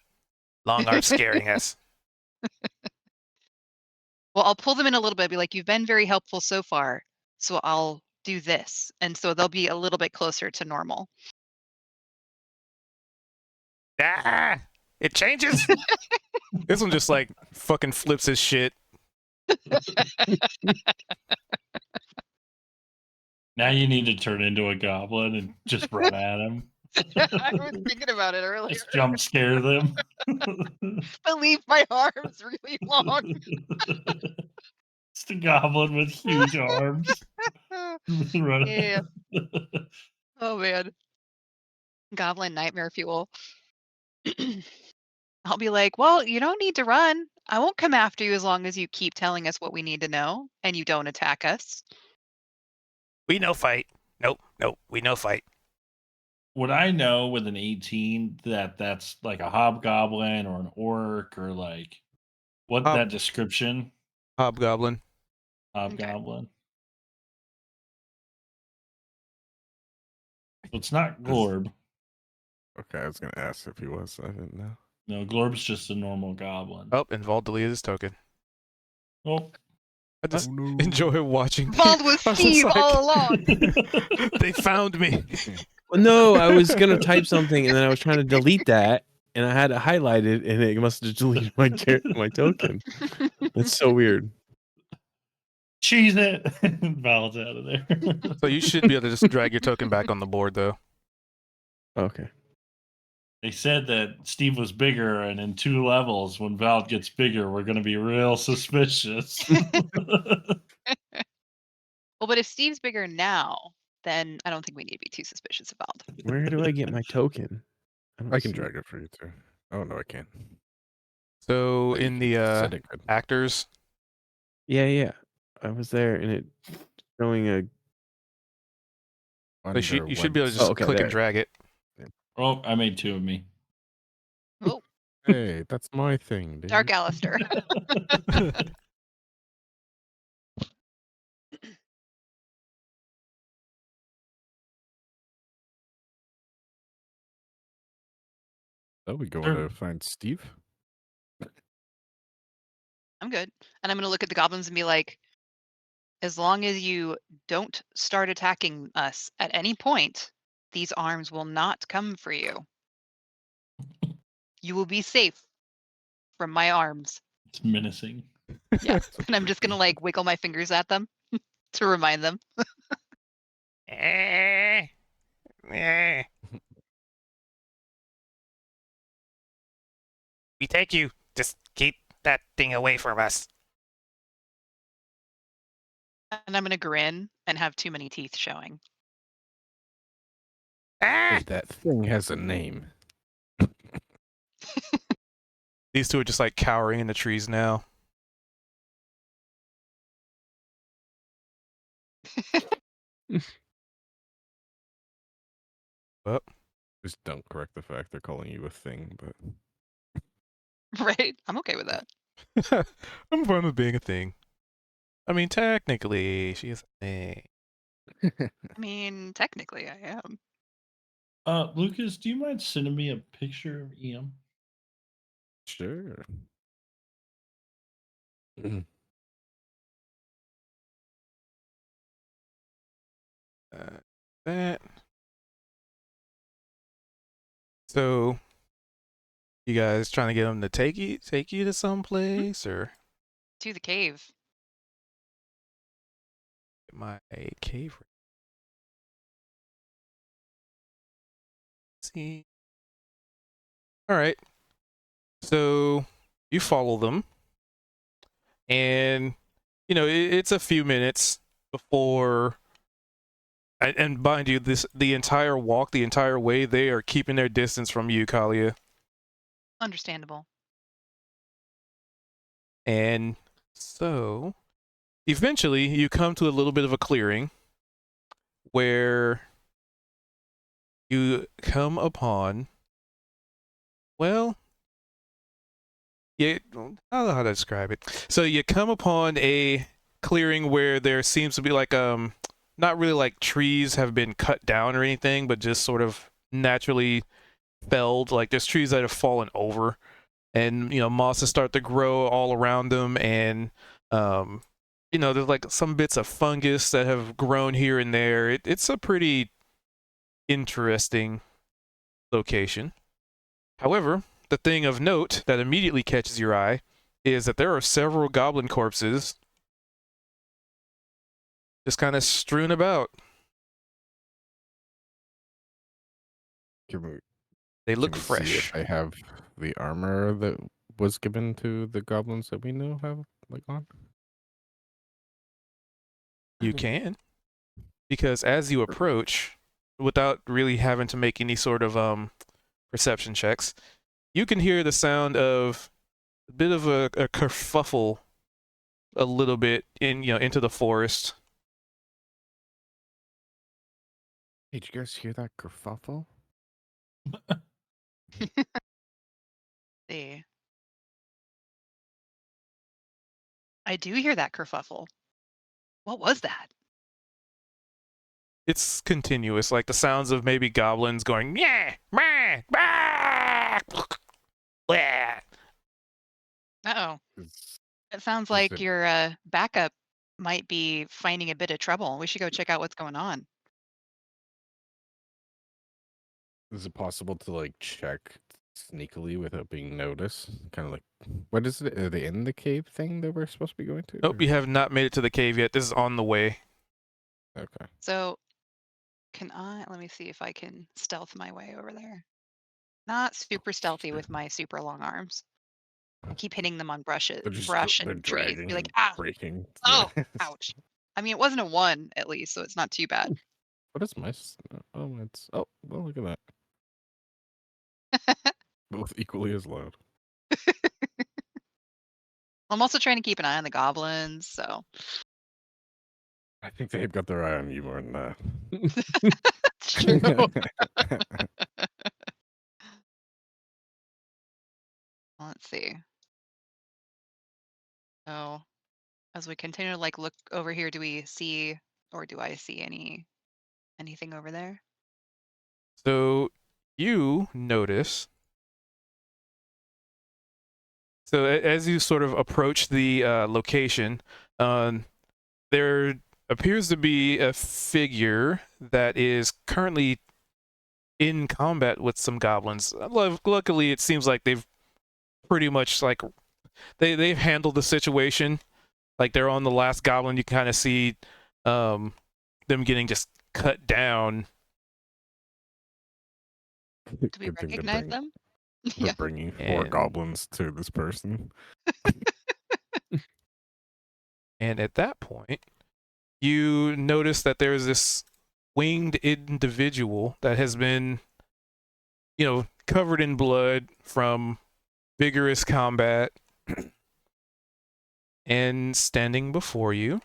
Long arms scaring us.
Well, I'll pull them in a little bit, be like, you've been very helpful so far, so I'll do this. And so they'll be a little bit closer to normal.
Ah! It changes?
This one just like fucking flips his shit.
Now you need to turn into a goblin and just run at him.
I was thinking about it earlier.
Just jump scare them.
But leave my arms really long.
It's a goblin with huge arms. Run.
Yeah. Oh man. Goblin nightmare fuel. I'll be like, well, you don't need to run. I won't come after you as long as you keep telling us what we need to know and you don't attack us.
We no fight. Nope. We no fight.
Would I know with an 18 that that's like a hobgoblin or an orc or like what
Hob-
that description?
Hobgoblin.
Hobgoblin. It's not Glorb.
Okay, I was gonna ask if he was. I didn't know.
No, Glorb's just a normal goblin.
Oh, and Vault deleted his token.
Oh.
I just
no.
enjoy watching.
Bald was
I was
Steve
like-
all along.
They found me.
Well, no, I was gonna type something and then I was trying to delete that, and I had it highlighted, and it must have deleted my my token. It's so weird.
Cheese it. Val's out of there.
So you should be able to just drag your token back on the board, though.
Okay.
They said that Steve was bigger, and in 2 levels, when Val gets bigger, we're going to be real suspicious.
Well, Well, but if Steve's bigger now, then I don't think we need to be too suspicious of Ald.
Where do I get my token? don't
I can
see
drag it for you too. Oh no, I can't.
So
But you
in
can
the
set it good.
actors,
Yeah. I was there and it showing a.
you should
Under
be able to just
okay,
click
there.
and drag it.
Oh, I made 2 of me.
Oh,
Hey, that's my thing, dude.
Dark Alistair.
So we going
Sure.
to find Steve?
I'm good. And I'm going to look at the goblins and be like, as long as you don't start attacking us at any point, these arms will not come for you. You will be safe from my arms.
It's menacing.
Yeah. And I'm just going to like wiggle my fingers at them to remind them.
Eh, eh. We take you. Just keep that thing away from us.
And I'm going to grin and have too many teeth showing.
Ah!
Hey, that thing has a name.
These two are just like cowering in the trees now. Well,
Just don't correct the fact they're calling you a thing, but
Right? I'm okay with that.
I'm fine with being a thing. I mean, technically, she is a thing.
I mean, technically I am.
Lucas, do you mind sending me a picture of EM?
sure.
That. So, you guys trying to get them to take you to some place, or
To the cave.
my cave? See. All right. So you follow them, and you know it's a few minutes before. And mind you, the entire walk, the entire way, they are keeping their distance from you, Kalia.
Understandable.
And so, eventually, you come to a little bit of a clearing where you come upon, well, yeah, I don't know how to describe it. So you come upon a clearing where there seems to be like not really like trees have been cut down or anything, but just sort of naturally felled. Like there's trees that have fallen over, and you know mosses start to grow all around them, and you know there's like some bits of fungus that have grown here and there. It's a pretty interesting location. However, the thing of note that immediately catches your eye is that there are several goblin corpses just kind of strewn about. They look
Can we
fresh.
See if they have the armor that was given to the goblins that we know have like on.
You can, because as you approach, without really having to make any sort of perception checks, you can hear the sound of a bit of a kerfuffle, a little bit into the forest.
Hey, did you guys hear that kerfuffle?
See. I do hear that kerfuffle. What was that?
It's continuous, like the sounds of maybe goblins going yeah, meh, bah, blah.
Uh-oh.
Is
It sounds
Is
like
it-
your backup might be finding a bit of trouble. We should go check out what's going on.
it possible to like check sneakily without being noticed? Kind of like, what is it? Are they in the cave thing that we're supposed to be going to?
Nope,
or-
you have not made it to the cave yet. This is on the way.
Okay.
So let me see if I can stealth my way over there. Not super stealthy with my super long arms. I keep hitting them on
They're just
brush
they're
and trees.
dragging
Be like,
and
ah,
breaking.
oh, ouch. I mean, it wasn't a 1 at least, so it's not too bad.
What is my? Oh, it's. Oh, well, look at that. Both equally as loud.
I'm also trying to keep an eye on the goblins, so
I think they've got their eye on you more than that.
it's true. Let's see. So as we continue to like look over here, do we see or do I see anything over there?
So you notice. So as you sort of approach the location, there appears to be a figure that is currently in combat with some goblins. Luckily, it seems like they've pretty much like they've handled the situation. Like they're on the last goblin. You kind of see them getting just cut down.
Do we recognize them?
They're
Yeah.
bringing 4
And-
goblins to this person.
And at that point, you notice that there's this winged individual that has been, covered in blood from vigorous combat and standing before you.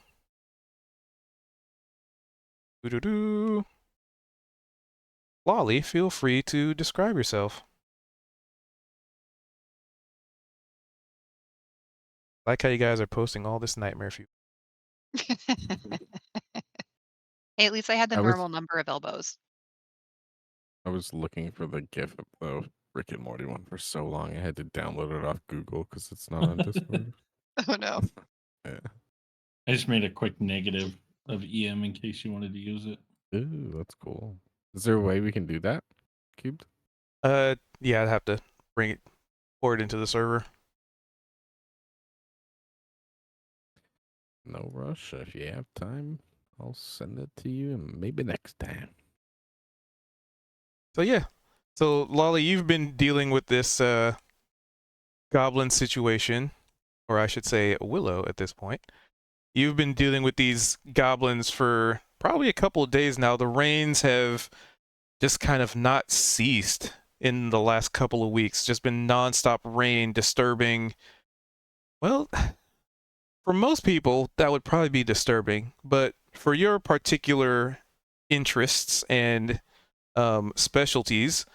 Doo-doo-doo. Lolly, feel free to describe yourself. Like how you guys are posting all this nightmare fuel.
Hey, at least I had the
I was-
normal number of elbows.
I was looking for the GIF of the Rick and Morty one for so long. I had to download it off Google because it's not on Discord.
Oh no.
Yeah.
I just made a quick negative of EM in case you wanted to use it.
Ooh, that's cool. Is there a way we can do that? Cubed?
Yeah, I'd have to pour it into the server.
No rush. If you have time, I'll send it to you and maybe next time.
So yeah. So Lolly, you've been dealing with this goblin situation, or I should say Willow at this point. You've been dealing with these goblins for probably a couple of days now. The rains have just kind of not ceased in the last couple of weeks. Just been nonstop rain disturbing. Well, for most people, that would probably be disturbing, but for your particular interests and specialties,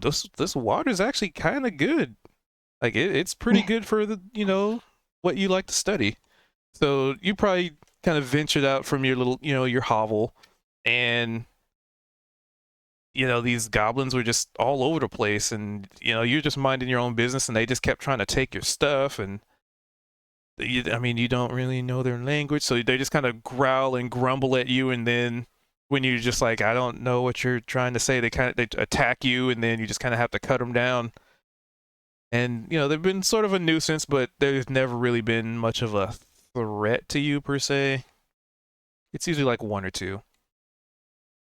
this water is actually kind of good. Like it's pretty good for the what you like to study. So you probably kind of ventured out from your little your hovel, and these goblins were just all over the place, and you're just minding your own business, and they just kept trying to take your stuff, and you don't really know their language, so they just kind of growl and grumble at you, and then when you're just like, I don't know what you're trying to say, they attack you, and then you just kind of have to cut them down. And they've been sort of a nuisance, but there's never really been much of a threat to you per se. It's usually like 1 or 2.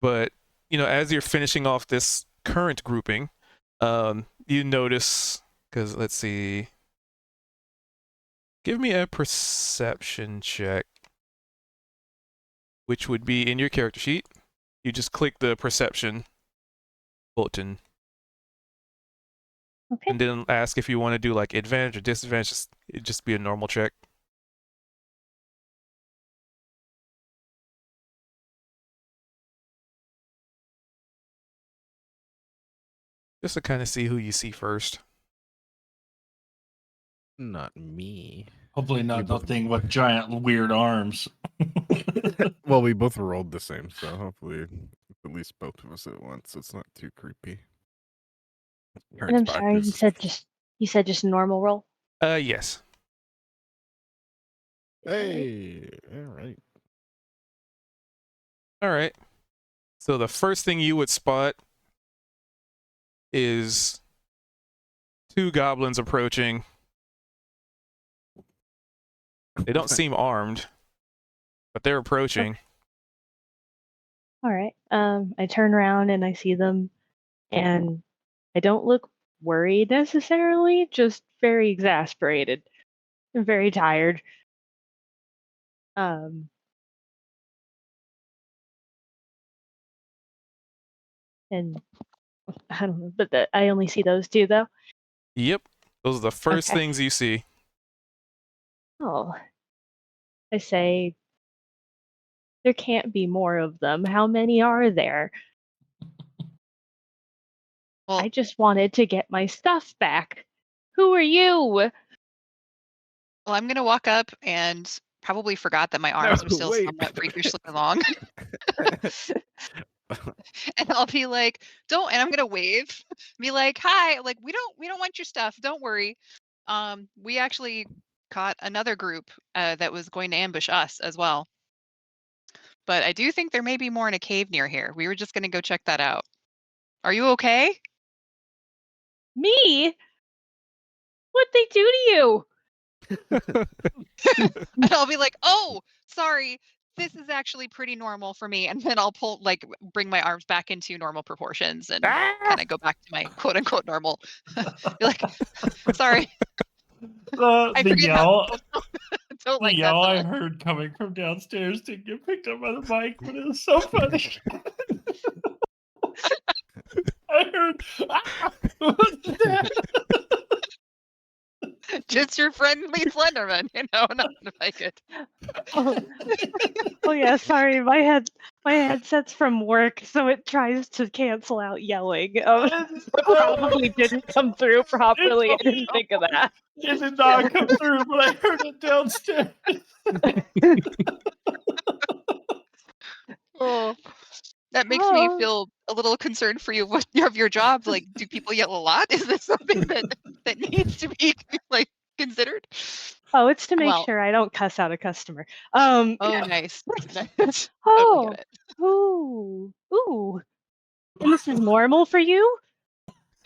But as you're finishing off this current grouping, you notice, because let's see, give me a perception check, which would be in your character sheet. You just click the perception button,
Okay.
and then ask if you want to do like advantage or disadvantage. It'd just be a normal check. Just to kind of see who you see first.
Not me.
Hopefully
We
not
both-
nothing with giant weird arms.
Well, we both rolled the same, so hopefully at least both of us at once. It's not too creepy.
And I'm sorry, you said just normal roll.
Yes.
Hey, all right.
All right. So the first thing you would spot is 2 goblins approaching. They don't seem armed, but they're approaching.
All right. I turn around and I see them, and I don't look worried necessarily, just very exasperated and very tired. Um, and I don't know, but I only see those two though.
Yep. Those are the first
Okay.
things you see.
Oh, I say there can't be more of them. How many are there?
Well,
I just wanted to get my stuff back. Who are you?
well, I'm gonna walk up and probably forgot that my arms were still
wait.
somewhat freakishly long. And I'll be like, don't, and I'm gonna wave, be like, hi, like we don't want your stuff, don't worry. We actually caught another group that was going to ambush us as well. But I do think there may be more in a cave near here. We were just gonna go check that out. Are you okay?
Me? What'd they do to you?
And I'll be like, oh, sorry, this is actually pretty normal for me. And then I'll bring my arms back into normal proportions and kind of go back to my quote unquote normal. Be like, sorry, I
The
forget how
yell,
people don't
the
like that
yell
so
I
much.
heard coming from downstairs didn't get picked up by the mic, but it was so funny. I heard, what's that?
Just your friendly Slenderman, not like it.
Oh yeah, sorry. My headset's from work, so it tries to cancel out yelling. Probably didn't come through properly. I didn't think of that.
It did not come through, but I heard it downstairs.
Oh, that makes me
Oh.
feel a little concerned for you of your job. Like, do people yell a lot? Is this something that needs to be like considered?
Oh, it's to make
Well,
sure I don't cuss out a customer.
oh, nice. Nice.
Oh,
Okay, get it.
ooh. And this is normal for you?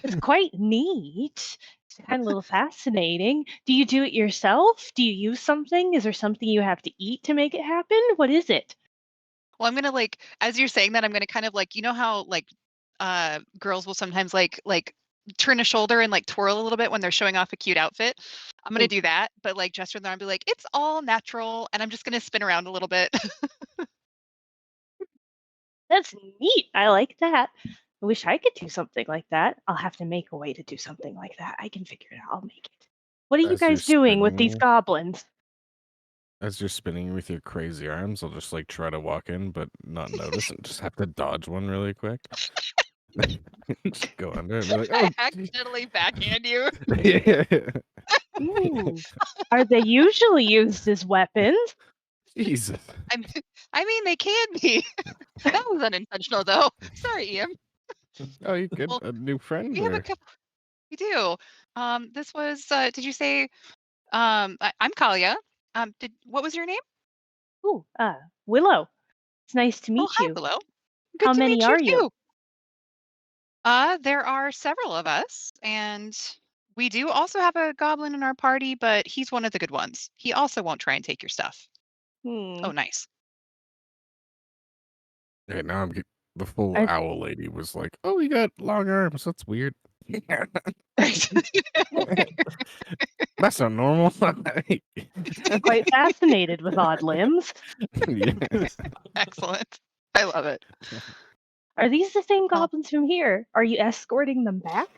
It's quite neat. It's kind of a little fascinating. Do you do it yourself? Do you use something? Is there something you have to eat to make it happen? What is it?
Well, I'm gonna as you're saying that, I'm gonna kind of how girls will sometimes turn a shoulder and twirl a little bit when they're showing off a cute outfit. I'm gonna
Ooh.
do that, but gesture their arm and be like, it's all natural, and I'm just gonna spin around a little bit.
That's neat. I like that. I wish I could do something like that. I'll have to make a way to do something like that. I can figure it out. I'll make it. What are you
As you're
guys doing with these
spinning,
goblins?
as you're spinning with your crazy arms, I'll just like try to walk in, but not notice, and just have to dodge one really quick. Just go under and be like,
I
oh,
accidentally backhand you.
yeah.
Ooh. Are they usually used as weapons?
Jesus.
I mean, they can be. That was unintentional, though. Sorry, Ian.
Oh, you good?
Well,
A new friend?
We have a
Or?
couple. We do. This was. Did you say? I'm Kalia. What was your name?
Ooh, Willow. It's nice to
Oh,
meet
hi,
you.
Willow. Good
How
to
many
meet you
are you?
too. There are several of us, and we do also have a goblin in our party, but he's one of the good ones. He also won't try and take your stuff. Oh, nice.
Okay, now the full
Are-
owl lady was like, "Oh, you got long arms. That's weird. That's not normal."
I'm quite fascinated with odd limbs.
Yeah.
Excellent. I love it.
Are these the same
Well,
goblins from here? Are you escorting them back?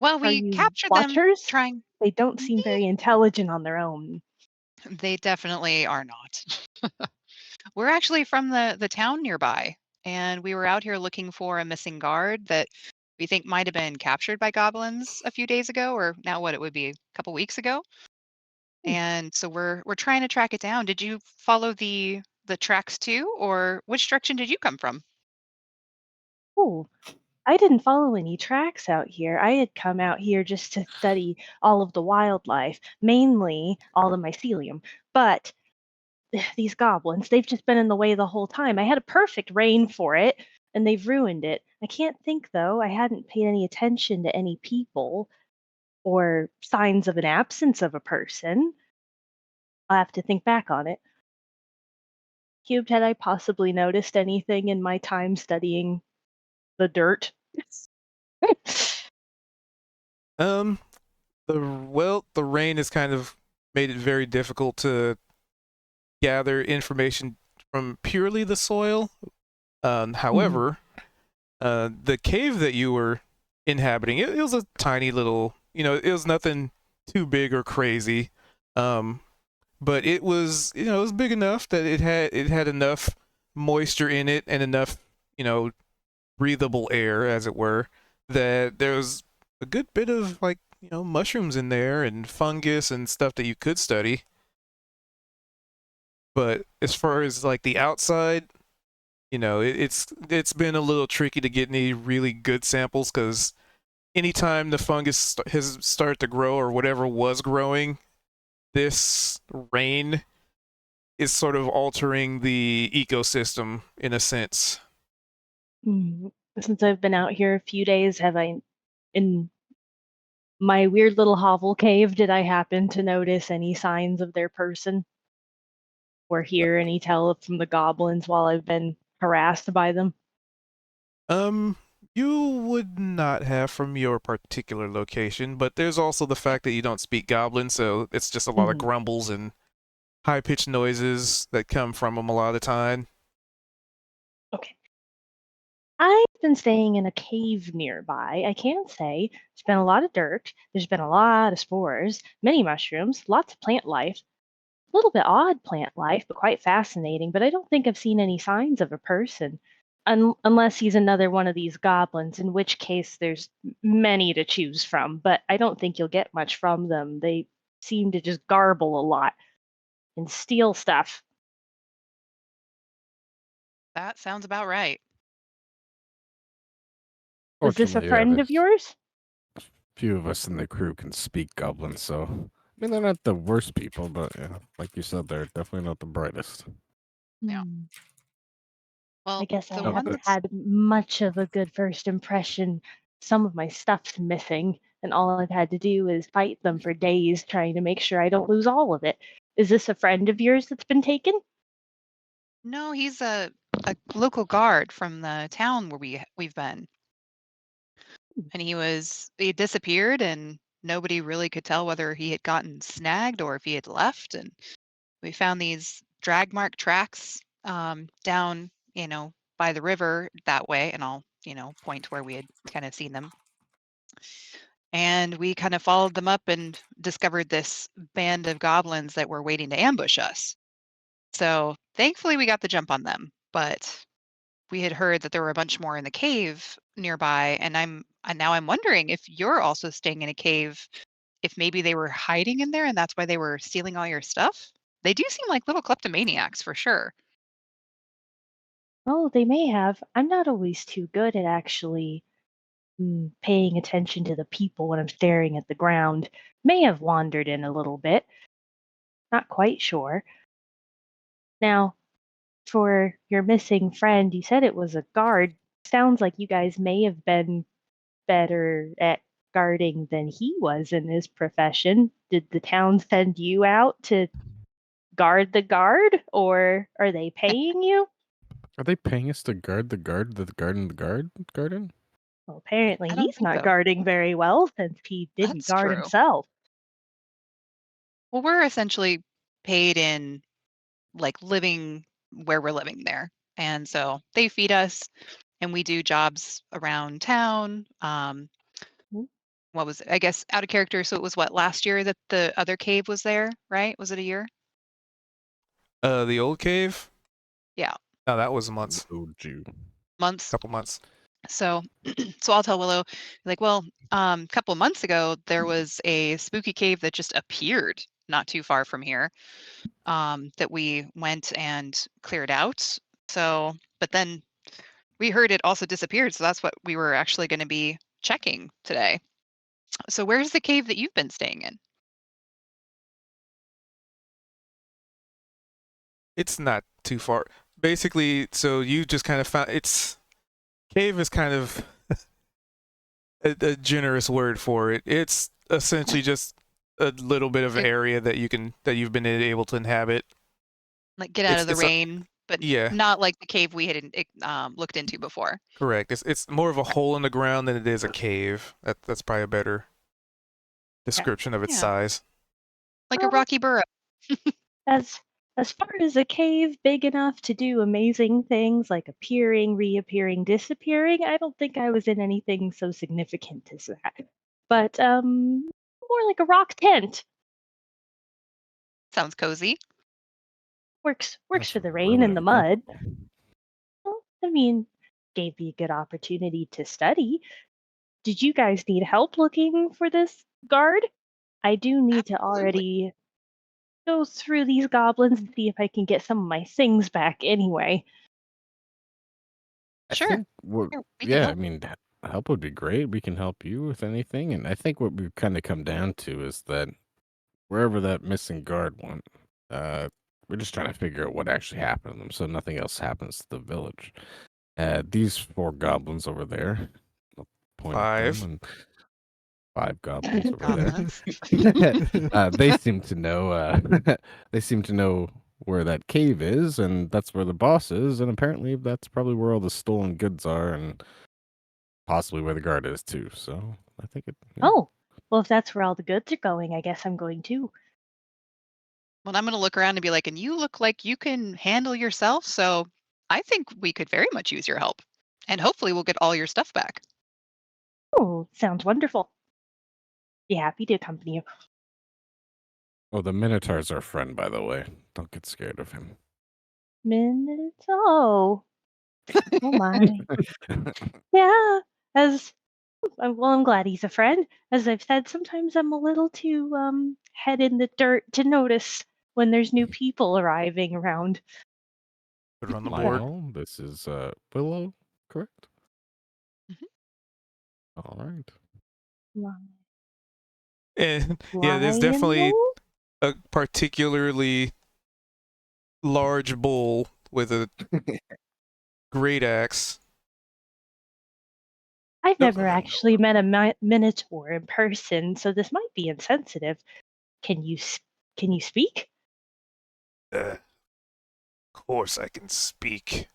well,
Are
we
you
captured them
watchers?
trying.
They don't seem very intelligent on their own.
They definitely are not. We're actually from the town nearby, and we were out here looking for a missing guard that we think might have been captured by goblins a few days ago, or now what it would be a couple weeks ago.
Hmm.
And so we're trying to track it down. Did you follow the tracks too, or which direction did you come from?
Ooh, I didn't follow any tracks out here. I had come out here just to study all of the wildlife, mainly all the mycelium. But these goblins, they've just been in the way the whole time. I had a perfect reign for it, and they've ruined it. I can't think, though. I hadn't paid any attention to any people or signs of an absence of a person. I'll have to think back on it. Cubed, had I possibly noticed anything in my time studying the dirt?
The rain has kind of made it very difficult to gather information from purely the soil. However, the cave that you were inhabiting, it was a tiny little, it was nothing too big or crazy. But it was, it was big enough that it had enough moisture in it and enough, breathable air, as it were, that there was a good bit of like, mushrooms in there and fungus and stuff that you could study. But as far as like the outside, it's been a little tricky to get any really good samples, because anytime the fungus has started to grow, or whatever was growing, this rain is sort of altering the ecosystem in a sense.
Since I've been out here a few days, have I, in my weird little hovel cave, did I happen to notice any signs of their person? Or hear any tell from the goblins while I've been harassed by them?
You would not have from your particular location, but there's also the fact that you don't speak Goblin, so it's just a lot of grumbles and high-pitched noises that come from them a lot of the time.
Okay. I've been staying in a cave nearby. I can say there's been a lot of dirt, there's been a lot of spores, many mushrooms, lots of plant life. A little bit odd plant life, but quite fascinating. But I don't think I've seen any signs of a person. Unless he's another one of these goblins, in which case there's many to choose from, but I don't think you'll get much from them. They seem to just garble a lot and steal stuff.
That sounds about right.
Is this a
Fortunately,
friend of
there's
yours?
few of us in the crew can speak Goblin, so I mean they're not the worst people, but yeah, like you said, they're definitely not the brightest.
Yeah. Well,
I guess
the
I
Oh,
haven't
but-
had much of a good first impression. Some of my stuff's missing, and all I've had to do is fight them for days trying to make sure I don't lose all of it. Is this a friend of yours that's been taken?
No, he's a local guard from the town where we've been. And he disappeared, and nobody really could tell whether he had gotten snagged or if he had left. And we found these drag mark tracks down, by the river that way, and I'll, point to where we had kind of seen them. And we kind of followed them up and discovered this band of goblins that were waiting to ambush us. So thankfully we got the jump on them, but we had heard that there were a bunch more in the cave nearby, and now I'm wondering if you're also staying in a cave, if maybe they were hiding in there and that's why they were stealing all your stuff. They do seem like little kleptomaniacs for sure.
Oh, they may have. I'm not always too good at actually paying attention to the people when I'm staring at the ground. May have wandered in a little bit. Not quite sure. Now, for your missing friend, you said it was a guard. Sounds like you guys may have been better at guarding than he was in his profession. Did the town send you out to guard the guard, or are they paying you?
Are they paying us to guard the guard that's guarding the garden?
Well, apparently
I don't
he's
think
not
so.
guarding very well since he didn't
That's
guard
true.
himself.
Well, we're essentially paid in like living where we're living there. And so they feed us and we do jobs around town. What was it? I guess out of character. So it was what, last year that the other cave was there, right? Was it a year?
The old cave?
Yeah.
Oh, that was months.
Oh, Jew.
Months.
Couple months.
So so I'll tell Willow, like, well, a couple of months ago there was a spooky cave that just appeared not too far from here, that we went and cleared out. So, but then we heard it also disappeared. So that's what we were actually going to be checking today. So where's the cave that you've been staying in?
It's not too far. Basically, so you just kind of found cave is kind of a generous word for it. It's essentially just a little bit of
It-
area that you've been able to inhabit.
Like get out
It's-
of the
it's a-
rain, but
Yeah,
not like the cave we had looked into before.
correct. It's more of a hole in the ground than it is a cave. That's probably a better description of its
Yeah.
size.
Like a
Well-
rocky burrow.
As as far as a cave big enough to do amazing things like appearing, reappearing, disappearing, I don't think I was in anything so significant as that. But more like a rock tent.
Sounds cozy.
Works
That's
for the rain
really
and the mud.
uncomfortable.
Well, I mean, gave me a good opportunity to study. Did you guys need help looking for this guard? I do need to
Absolutely.
already go through these goblins and see if I can get some of my things back anyway.
I
Sure.
think what,
Sure, we can
yeah, I
help.
mean, help would be great. We can help you with anything. And I think what we've kind of come down to is that wherever that missing guard went, we're just trying to figure out what actually happened to them so nothing else happens to the village. These 4 goblins over there, I'll point at
5.
them, and 5 goblins over there.
Goblins.
They seem to know. They seem to know where that cave is, and that's where the boss is. And apparently, that's probably where all the stolen goods are, and possibly where the guard is too. So I think it. Yeah.
Oh, well, if that's where all the goods are going, I guess I'm going too.
Well, I'm going to look around and be like, and you look like you can handle yourself. So I think we could very much use your help. And hopefully we'll get all your stuff back.
Oh, sounds wonderful. Be happy to accompany you.
Oh, the Minotaur's our friend, by the way. Don't get scared of him.
Minutes. Oh, oh my. Yeah, as well, I'm glad he's a friend. As I've said, sometimes I'm a little too head in the dirt to notice when there's new people arriving around.
Put it on the board.
Lionel, this is Willow, correct?
Mhm.
All right.
And yeah, there's definitely
Lionel?
a particularly large bull with a great axe.
I've
No,
never
no, no.
actually met a minotaur in person, so this might be insensitive. Can you speak?
Of course I can speak.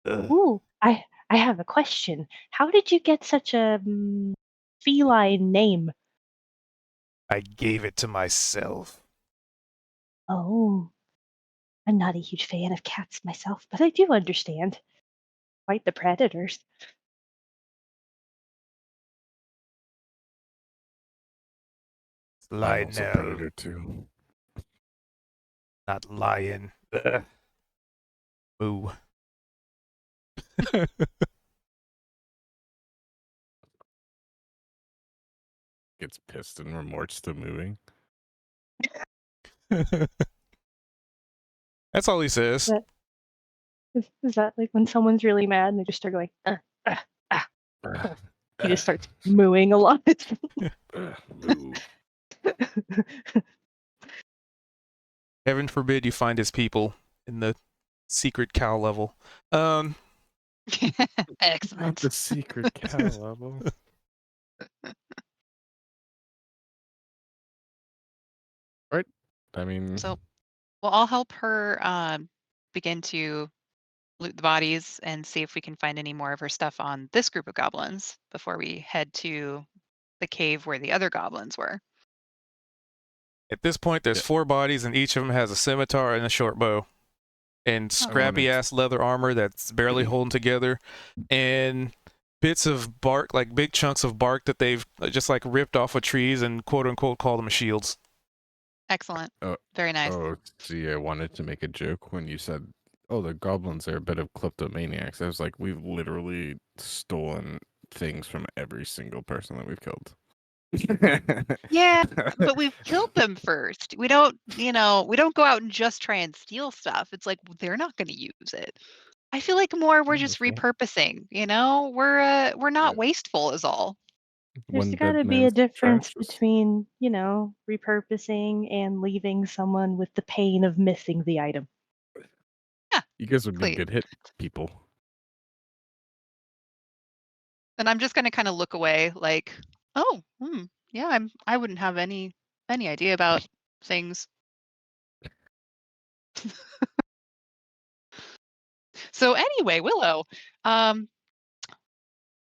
Ooh, I have a question. How did you get such a feline name?
I gave it to myself.
Oh, I'm not a huge fan of cats myself, but I do understand. Quite the predators.
Lionel's a
Lionel,
predator too.
not lion. Moo.
Gets pissed and remorse to moving.
That's all he says.
But- Is that like when someone's really mad and they just start going, he just starts mooing a lot?
Moo.
Heaven forbid you find his people in the secret cow level.
Not
Excellent.
the secret cow level. Right. I mean,
So, well, I'll help her begin to loot the bodies and see if we can find any more of her stuff on this group of goblins before we head to the cave where the other goblins were.
At this point, there's
Yeah.
4 bodies, and each of them has a scimitar and a short bow, and
Oh.
scrappy ass leather armor that's barely holding together, and bits of bark, like big chunks of bark that they've just like ripped off of trees and quote unquote call them shields.
Excellent.
Oh,
Very nice.
Oh, see, I wanted to make a joke when you said, "Oh, the goblins are a bit of kleptomaniacs." I was like, "We've literally stolen things from every single person that we've killed."
Yeah, but we've killed them first. We don't go out and just try and steal stuff. It's like they're not going to use it. I feel like more we're just
Honestly.
repurposing, we're not
Yeah.
wasteful is all.
There's
One
got to
dead
be a
man's
difference
trash is-
between, repurposing and leaving someone with the pain of missing the item.
You guys would be
Please.
good hit people.
And I'm just going to kind of look away like, "Oh, yeah, I wouldn't have any idea about things." So anyway, Willow,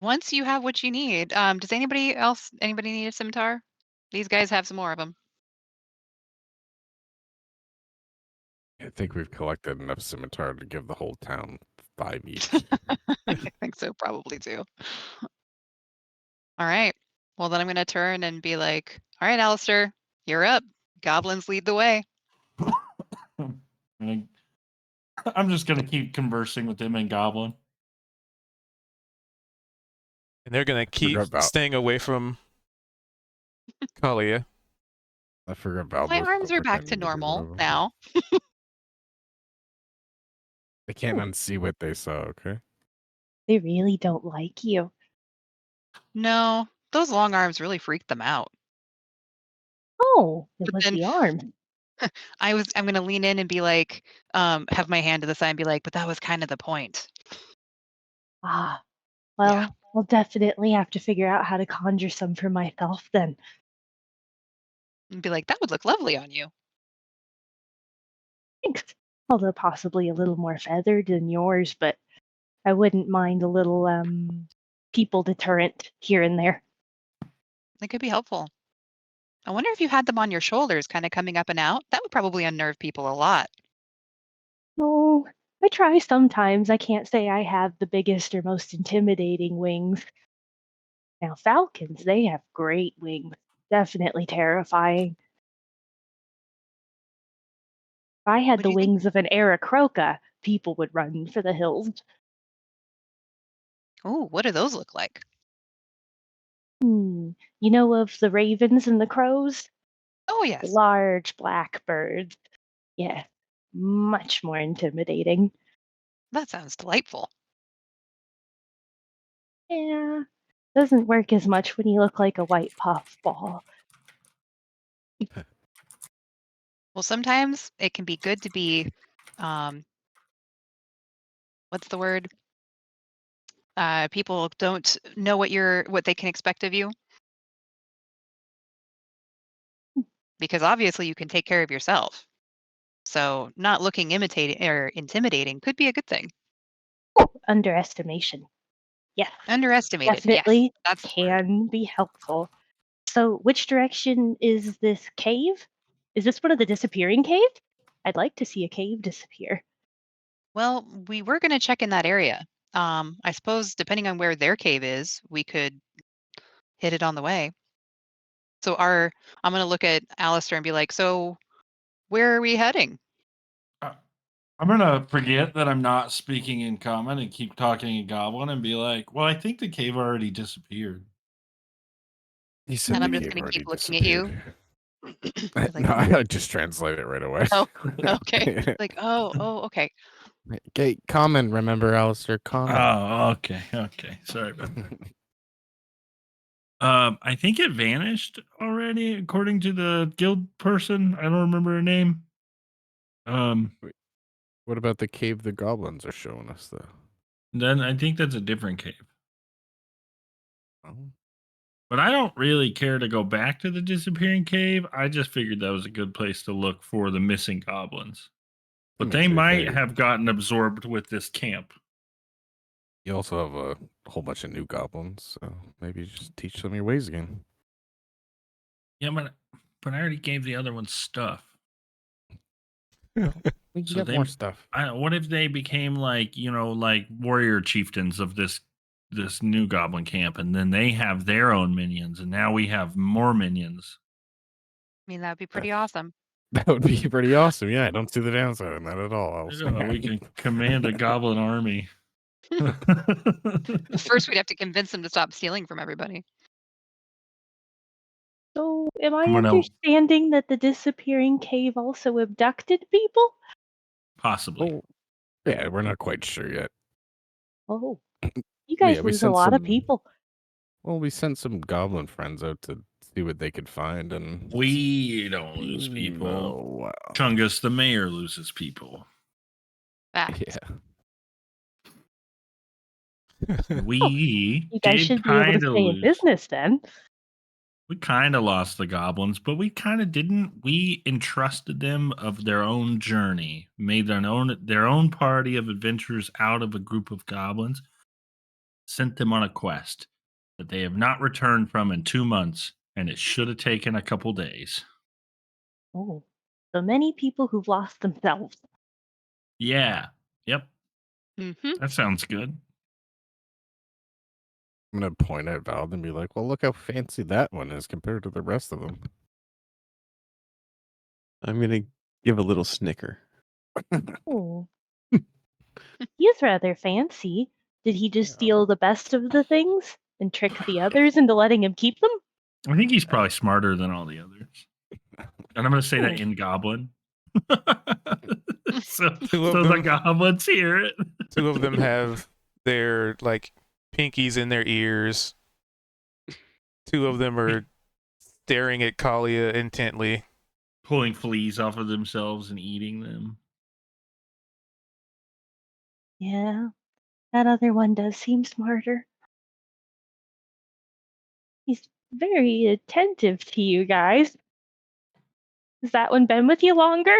once you have what you need, does anybody need a scimitar? These guys have some more of them.
I think we've collected enough scimitar to give the whole town 5 each.
I think so, probably too. All right. Well, then I'm going to turn and be like, all right, Alistair, you're up. Goblins lead the way.
I'm just gonna keep conversing with him in Goblin.
And they're gonna keep
Forgot about-
staying away from Kalia.
I forgot about
My arms are back to normal now.
They can't unsee what they saw, okay?
They really don't like you.
No, those long arms really freaked them out.
Oh, it
But
was
then-
the arm.
I'm going to lean in and be like, have my hand to the side and be like, but that was kind of the point.
Ah, well,
Yeah.
I'll definitely have to figure out how to conjure some for myself then.
And be like, that would look lovely on you.
Thanks. Although possibly a little more feathered than yours, but I wouldn't mind a little people deterrent here and there.
They could be helpful. I wonder if you had them on your shoulders, kind of coming up and out. That would probably unnerve people a lot.
Oh, I try sometimes. I can't say I have the biggest or most intimidating wings. Now, falcons, they have great wings. Definitely terrifying. If I had
What
the
do you think?
wings of an Aarakocra, people would run for the hills.
Oh, what do those look like?
You know of the ravens and the crows?
Oh, yes.
Large black birds. Yeah, much more intimidating.
That sounds delightful.
Yeah, doesn't work as much when you look like a white puffball.
Well, sometimes it can be good to be, what's the word? People don't know what they can expect of you. Because obviously you can take care of yourself. So not looking imitating or intimidating could be a good thing.
Underestimation. Yes,
Underestimated.
definitely
Yes, that's the word.
can be helpful. So, which direction is this cave? Is this one of the disappearing caves? I'd like to see a cave disappear.
Well, we were going to check in that area. I suppose depending on where their cave is, we could hit it on the way. So I'm going to look at Alistair and be like, so where are we heading?
I'm gonna forget that I'm not speaking in common and keep talking in Goblin and be like, "Well, I think the cave already disappeared."
He said
And I'm
the
just
cave
gonna
already
keep looking at you.
disappeared.
Like,
No, I just translate it right away.
Oh, okay. Like, oh, okay.
Okay, common, remember, Alistair, common.
Oh, okay. Sorry about that. I think it vanished already, according to the guild person. I don't remember her name.
What about the cave the goblins are showing us, though?
Then I think that's a different cave.
Oh.
But I don't really care to go back to the disappearing cave. I just figured that was a good place to look for the missing goblins. But
mean,
they
to be
might
fair-
have gotten absorbed with this camp.
You also have a whole bunch of new goblins, so maybe just teach them your ways again.
Yeah, but I already gave the other ones stuff.
We can
So
get
they-
more stuff.
What if they became like warrior chieftains of this new goblin camp, and then they have their own minions, and now we have more minions.
I mean, that'd be pretty
That's-
awesome.
That would be pretty awesome. Yeah, I don't see the downside in that at all. Alistair.
We can command a goblin army.
First, we'd have to convince them to stop stealing from everybody.
So, am I
Someone else.
understanding that the disappearing cave also abducted people?
Possibly.
Oh, yeah, we're not quite sure yet.
Oh, you guys
Yeah, we
lose a
sent
lot of
some-
people.
Well, we sent some goblin friends out to see what they could find, and
We don't lose people.
Oh, wow.
Chungus, the mayor, loses people.
Fact.
Yeah.
We
You guys
did
should be able to
kind
stay
of
in
lose.
business then.
We kind of lost the goblins, but we kind of didn't. We entrusted them of their own journey, made their own party of adventurers out of a group of goblins, sent them on a quest that they have not returned from in 2 months, and it should have taken a couple days.
Oh, So many people who've lost themselves.
Yeah. Yep.
Mm-hmm.
That sounds good.
I'm gonna point at Val and be like, "Well, look how fancy that one is compared to the rest of them."
I'm gonna give a little snicker.
Oh. He's rather fancy. Did he just
Yeah.
steal the best of the things and trick the others into letting him keep them?
I think he's probably smarter than all the others. And I'm going to say that
Oh.
in Goblin. so
Two of
so the
them-
goblins hear it.
Two of them have their like pinkies in their ears. Two of them are staring at Kalia intently.
Pulling fleas off of themselves and eating them.
Yeah, that other one does seem smarter. He's very attentive to you guys. Has that one been with you longer?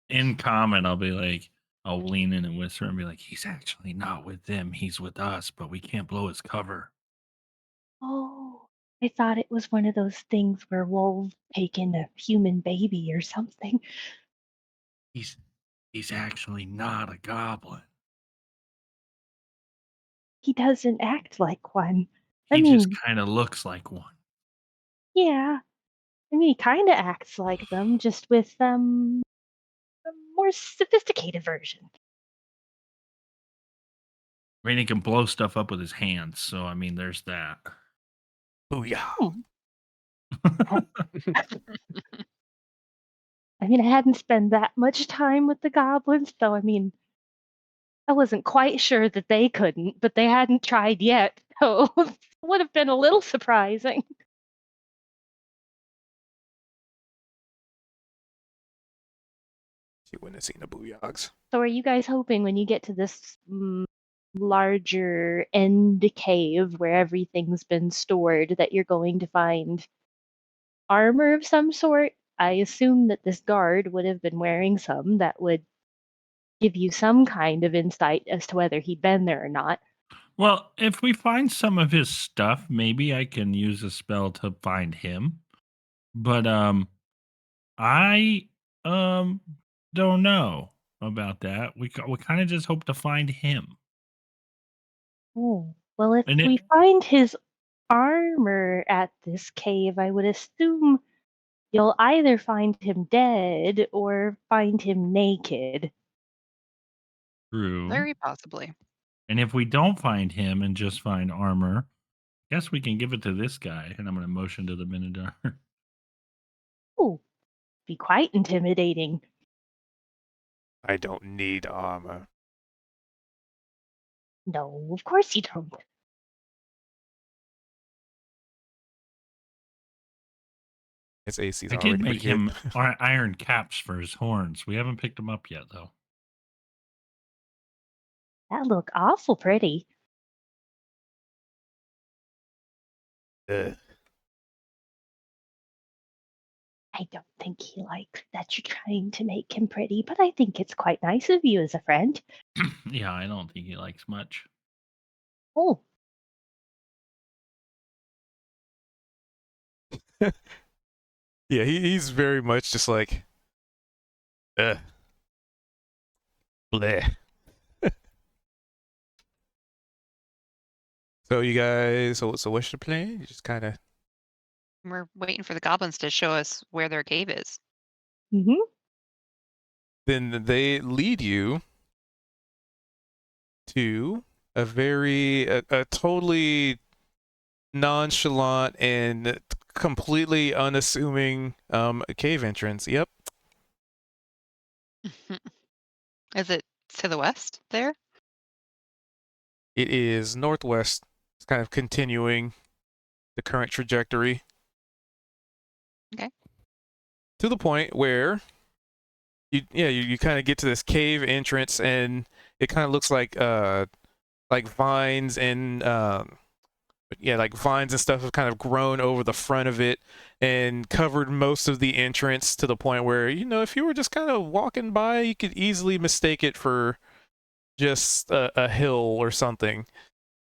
In comment, I'll be like, I'll lean in and whisper and be like, he's actually not with them. He's with us, but we can't blow his cover.
Oh, I thought it was one of those things where wolves take in a human baby or something.
He's actually not a goblin.
He doesn't act like one.
He
I
just
mean,
kind of looks like one.
yeah. I mean, he kind of acts like them, just with a more sophisticated version.
I mean, he can blow stuff up with his hands. So, I mean, there's that.
Booyah.
I mean, I hadn't spent that much time with the goblins, so I mean, I wasn't quite sure that they couldn't, but they hadn't tried yet, so it would have been a little surprising.
She wouldn't have seen the booyags.
So, are you guys hoping when you get to this larger end cave where everything's been stored that you're going to find armor of some sort? I assume that this guard would have been wearing some that would give you some kind of insight as to whether he'd been there or not.
Well, if we find some of his stuff, maybe I can use a spell to find him. But I don't know about that. We kind of just hope to find him.
Oh, well, if
And
we find his armor at this cave, I would assume you'll either find him dead or find him naked.
True.
Very possibly.
And if we don't find him and just find armor, I guess we can give it to this guy. And I'm going to motion to the Minotaur.
Oh, be quite intimidating.
I don't need armor.
No, of course you don't.
His AC's
I
already
did make
pretty good.
him iron caps for his horns. We haven't picked him up yet, though.
That look awful pretty.
Ugh.
I don't think he likes that you're trying to make him pretty, but I think it's quite nice of you as a friend.
Yeah, I don't think he likes much.
Oh,
Yeah, he's very much just like, bleh. So you guys, so what's your plan? You just kind of
We're waiting for the goblins to show us where their cave is.
mm-hmm.
then they lead you to a very a totally nonchalant and completely unassuming cave entrance. Yep.
Is it to the west there?
It is northwest. It's kind of continuing the current trajectory.
Okay.
To the point where you kind of get to this cave entrance and it kind of looks like vines and like vines and stuff have kind of grown over the front of it and covered most of the entrance to the point where, if you were just kind of walking by, you could easily mistake it for just a hill or something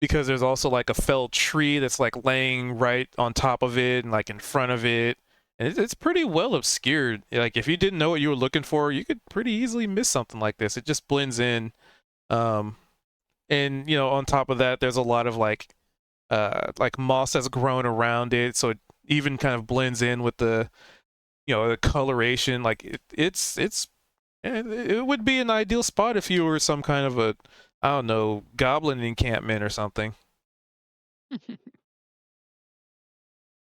because there's also like a felled tree that's like laying right on top of it and like in front of it. And it's pretty well obscured. Like if you didn't know what you were looking for, you could pretty easily miss something like this. It just blends in. And you know, on top of that, there's a lot of like moss that's grown around it, so it even kind of blends in with the, you know, the coloration. Like it would be an ideal spot if you were some kind of a, I don't know, goblin encampment or something.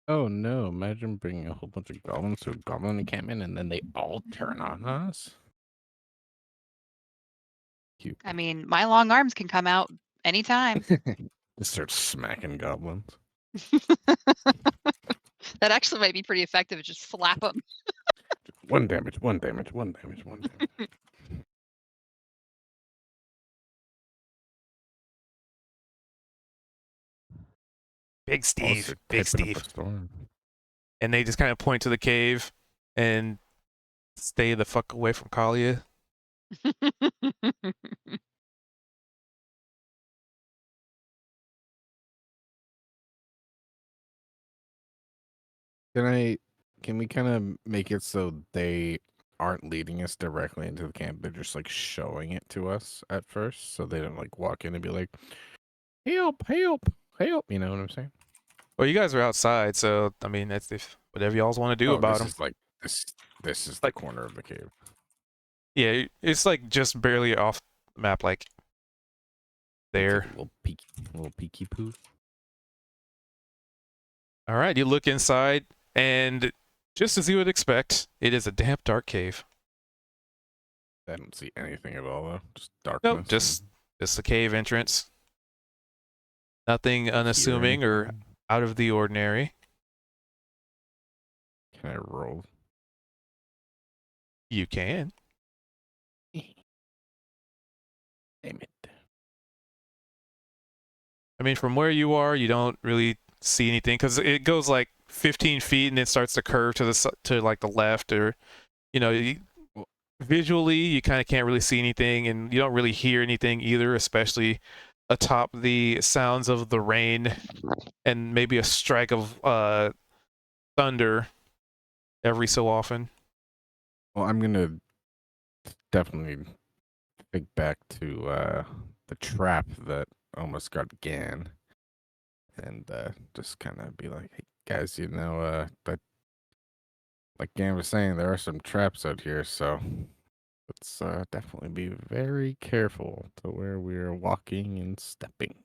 Oh no! Imagine bringing a whole bunch of goblins to a goblin encampment, and then they all turn on us. Cute.
I mean, my long arms can come out anytime.
Just start smacking goblins.
That actually might be pretty effective. Just slap them.
One damage. One damage. One damage. One damage.
Big Steve.
Also
Big
typing up
Steve.
a storm.
And they just kind of point to the cave and stay the fuck away from Kalia.
Can we kind of make it so they aren't leading us directly into the camp? They're just like showing it to us at first, so they don't like walk in and be like, "Help! Help! Help!" You know what I'm saying?
Well, you guys are outside, so I mean, that's if whatever y'all's want to do
Oh,
about
this
them.
is like this is
Like-
the corner of the cave.
Yeah, it's like just barely off the map, like there.
Take a little peeky poo.
All right, you look inside, and just as you would expect, it is a damp, dark cave.
I don't see anything at all though. Just darkness.
Nope, just the cave entrance. Nothing unassuming or out of the ordinary.
Can I roll?
You can.
Damn it.
I mean, from where you are, you don't really see anything because it goes like 15 feet and it starts to curve to to like the left, or you know, visually you kind of can't really see anything, and you don't really hear anything either, especially atop the sounds of the rain and maybe a strike of thunder every so often.
Well, I'm gonna definitely think back to the trap that almost got Gan, and just kind of be like, "Hey guys, you know, that like Gan was saying, there are some traps out here, so let's definitely be very careful to where we're walking and stepping."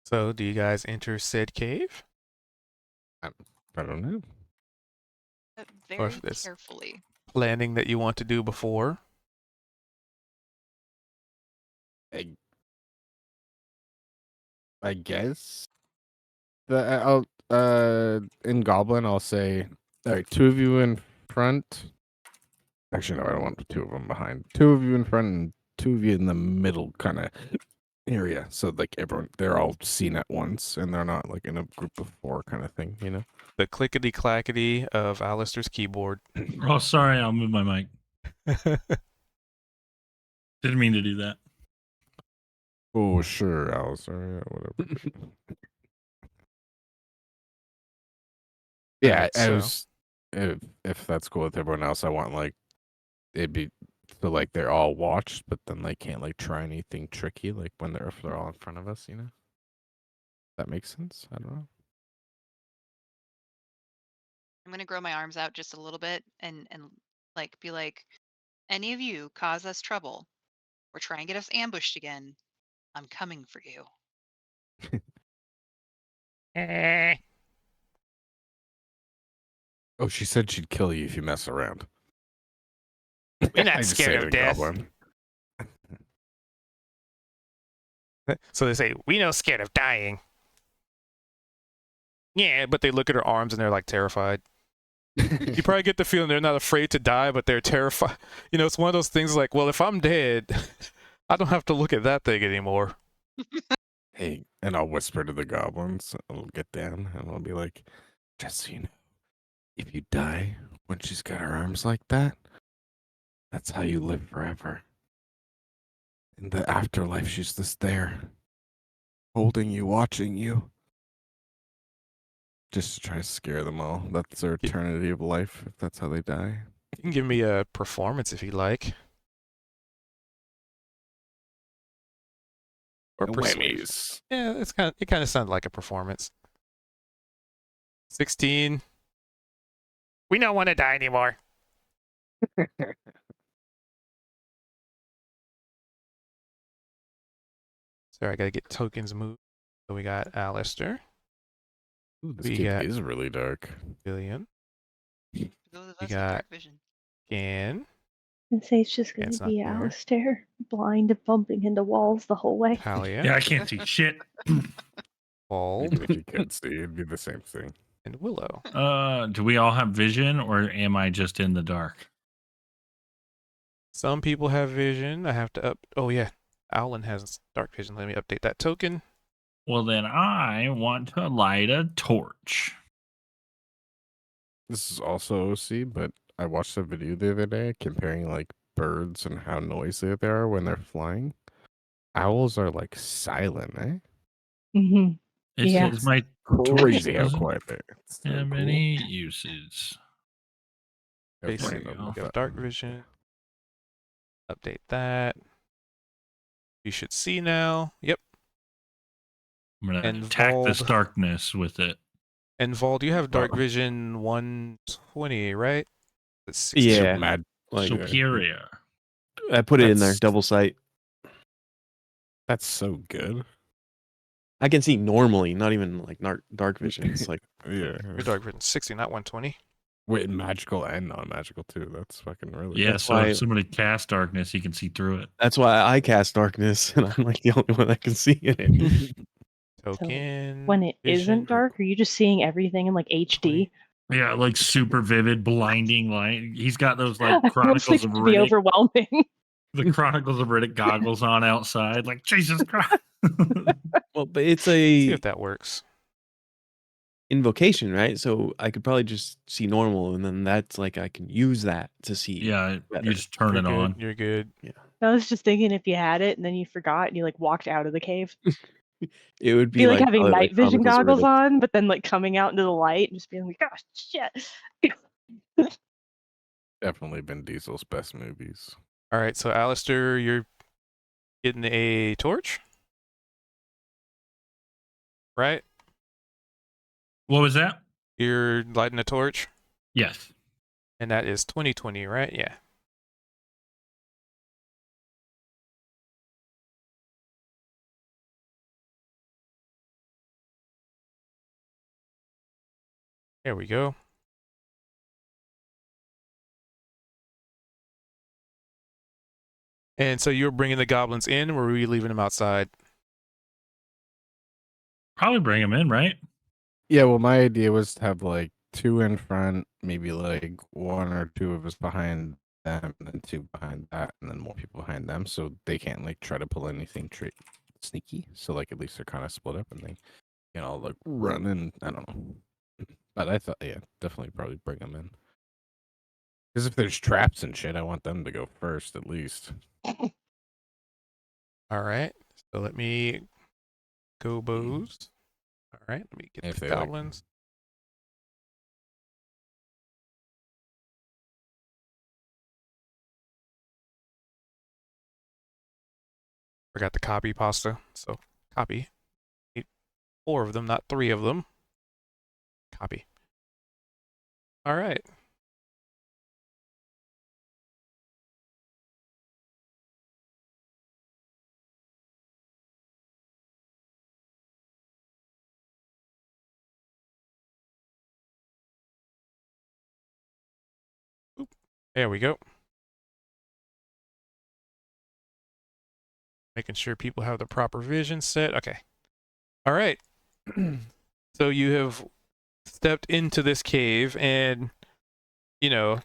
So, do you guys enter said cave?
I don't know.
Very
if this-
carefully.
Planning that you want to do before?
I guess I'll in Goblin I'll say, all right, two of you in front. Actually, no, I don't want the two of them behind. Two of you in front and two of you in the middle kind of area. So like they're all seen at once and they're not like in a group of four kind of thing, you know?
The clickety clackety of Alistair's keyboard.
Oh, sorry, I'll move my mic. Didn't mean to do that.
Oh, sure, Alistair, yeah, whatever. Yeah,
Alright,
I
so-
was if that's cool with everyone else, I want like it'd be so like they're all watched, but then they can't like try anything tricky like when if they're all in front of us, you know? That makes sense? I don't know.
I'm gonna grow my arms out just a little bit and like be like, any of you cause us trouble or try and get us ambushed again, I'm coming for you.
Oh, she said she'd kill you if you mess around.
We're not
I just
scared
say
of
it in
death.
Goblin.
So they say, we no scared of dying. Yeah, but they look at her arms and they're like terrified. You probably get the feeling they're not afraid to die, but they're terrified. You know, it's one of those things like, well, if I'm dead, I don't have to look at that thing anymore.
Hey, and I'll whisper to the goblins. I'll get down and I'll be like, just so you know, if you die when she's got her arms like that, That's how you live forever. In the afterlife, she's just there, holding you, watching you. Just to try to scare them all. That's their
Yeah.
eternity of life, if that's how they die.
You can give me a performance if you like. Or
No
persuasion.
whammies.
Yeah, it kind of sounded like a performance. 16.
We don't want to die anymore.
Sorry, I gotta get tokens moved. So we got Alistair,
Ooh, this
We
kid
got-
is really dark.
Billion,
Those of
We
us with
got-
dark vision.
Gan,
And say it's just going
It's
to
not
be
there.
Alistair, blind and bumping into walls the whole way.
Talia,
Yeah, I can't see shit.
Bald,
Even if you could see, it'd be the same thing.
and Willow.
Do we all have vision, or am I just in the dark?
Some people have vision. I have to up. Oh yeah, Owlin has dark vision. Let me update that token.
Well, then I want to light a torch.
This is also OC, but I watched a video the other day comparing like birds and how noisy they are when they're flying. Owls are like silent, eh?
Mm-hmm.
It
Yeah.
says my
Crazy how
doesn't
quiet they are. It's so
have
cool.
any uses.
Basically,
There you
we
go.
have dark vision. Update that. You should see now. Yep.
I'm gonna
And
attack this
Vald-
darkness with it.
And Vald, you have dark
Wow.
vision 120, right? That's 60.
Yeah.
Mad.
Like,
Superior.
I put it in there,
That's-
double sight.
That's so good.
I can see normally, not even like dark vision. It's like
Yeah.
Your dark vision 60, not 120.
Wait, magical and non-magical too. That's fucking really.
Yeah,
That's
so
why-
if somebody casts darkness, he can see through it.
that's why I cast darkness, and I'm like the only one that can see in it.
Token.
When it
vision,
not dark, are you just seeing everything in like HD?
Yeah, like super vivid, blinding light. He's got those like
I almost
Chronicles
think
of
it'd be
Riddick,
overwhelming.
the Chronicles of Riddick goggles on outside. Like Jesus Christ.
Well, but it's
See
a
if that works.
invocation, right? So I could probably just see normal, and then that's like I can use that to see.
Yeah,
better.
you just turn
You're
it
good.
on.
You're good.
I was just thinking if you had it and then you forgot and you like walked out of the cave,
It would
be like having
probably,
night vision
Chronicles of
goggles
Riddick.
on, but then like coming out into the light and just being like, "Gosh, shit."
Definitely Vin Diesel's best movies.
All right, so Alistair, you're getting a torch, right?
What was that?
You're lighting a torch,
Yes.
and that is 2020, right? Yeah. There we go. And so you're bringing the goblins in, or were we leaving them outside?
Probably bring him in, right?
Yeah, well, my idea was to have like two in front, maybe like one or two of us behind them, and then two behind that, and then more people behind them, so they can't like try to pull anything sneaky. So like at least they're kind of split up and they can all like run and I don't know. But I thought, yeah, definitely probably bring them in. Because if there's traps and shit, I want them to go first at least.
All right. So let me go bows. All right. Let me get
If
the
they like-
goblins. Forgot the copy pasta. So copy. Need 4 of them, not 3 of them. Copy. All right. Oop. There we go. Making sure people have the proper vision set. Okay. All right. So you have stepped into this cave and you know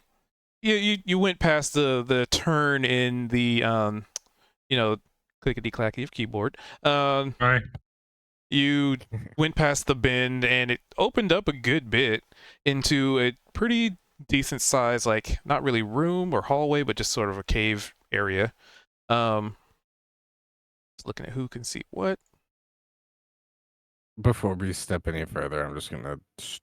you went past the turn in the clickety clacky of keyboard.
All right.
You went past the bend and it opened up a good bit into a pretty decent size, like not really room or hallway, but just sort of a cave area. Just looking at who can see what.
Before we step any further, I'm just gonna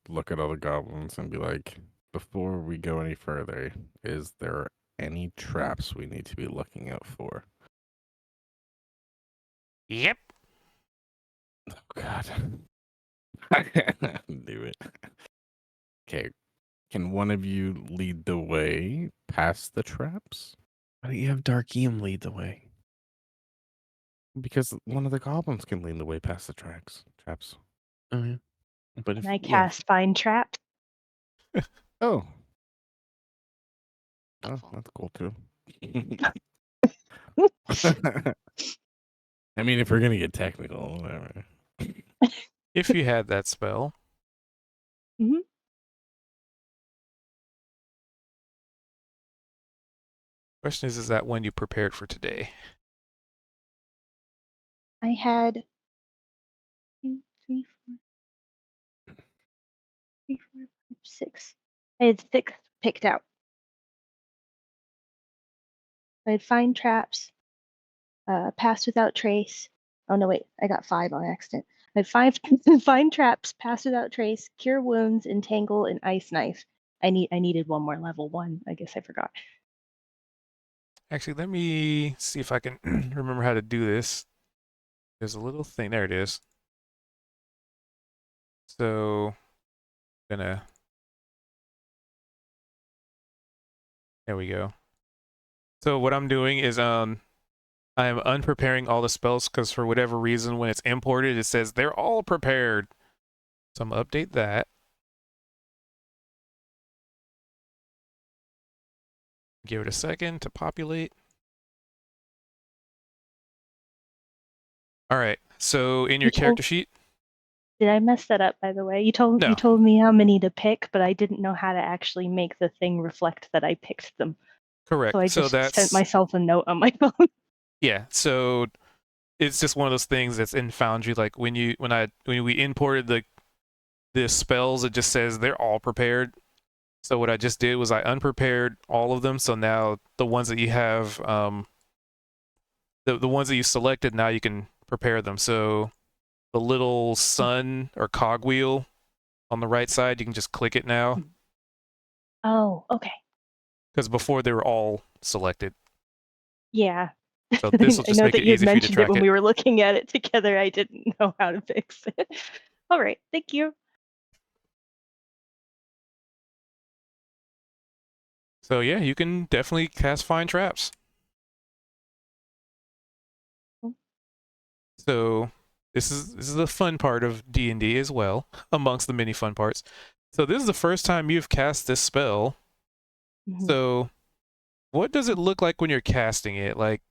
look at all the goblins and be like, before we go any further, is there any traps we need to be looking out for?
Yep.
Oh God. I knew it. Okay. Can one of you lead the way past the traps?
Why don't you have Darkium lead the way?
Because one of the goblins can lead the way past the traps.
Oh yeah. But if
Can I
yeah,
cast Find Traps?
Oh. Oh,
Helpful.
that's cool too. I mean, if we're gonna get technical, whatever.
If you had that spell.
Mhm.
Question is that one you prepared for today?
I had 2, 3, 4, 3, 4, 5, 6. I had 6 picked out. I had Find Traps, Pass Without Trace. Oh no, wait, I got 5 on accident. I had 5 Find Traps, Pass Without Trace, Cure Wounds, Entangle, and Ice Knife. I needed one more level 1. I guess I forgot.
Actually, let me see if I can remember how to do this. There's a little thing. There it is. So, gonna. There we go. So what I'm doing is I am unpreparing all the spells because for whatever reason when it's imported it says they're all prepared. So I'm gonna update that. Give it a second to populate. All right. So in your character sheet.
Did I mess that up, by the way? You told
No.
me how many to pick, but I didn't know how to actually make the thing reflect that I picked them.
Correct.
So I just
that's
sent myself a note on my phone.
Yeah. So it's just one of those things that's in Foundry. Like when we imported the spells, it just says they're all prepared. So what I just did was I unprepared all of them. So now the ones that you have, the ones that you selected, now you can prepare them. So the little sun or cogwheel on the right side, you can just click it now.
Oh, okay.
Because before they were all selected.
Yeah.
So this will
I
just
know
make
that
it
you
easy
had
for you to
mentioned it
track
when
it.
we were looking at it together. I didn't know how to fix it. All right, thank you.
So yeah, you can definitely cast Find Traps.
Cool.
So this is the fun part of D&D as well, amongst the many fun parts. So this is the first time you've cast this spell.
Mhm.
So what does it look like when you're casting it? Like,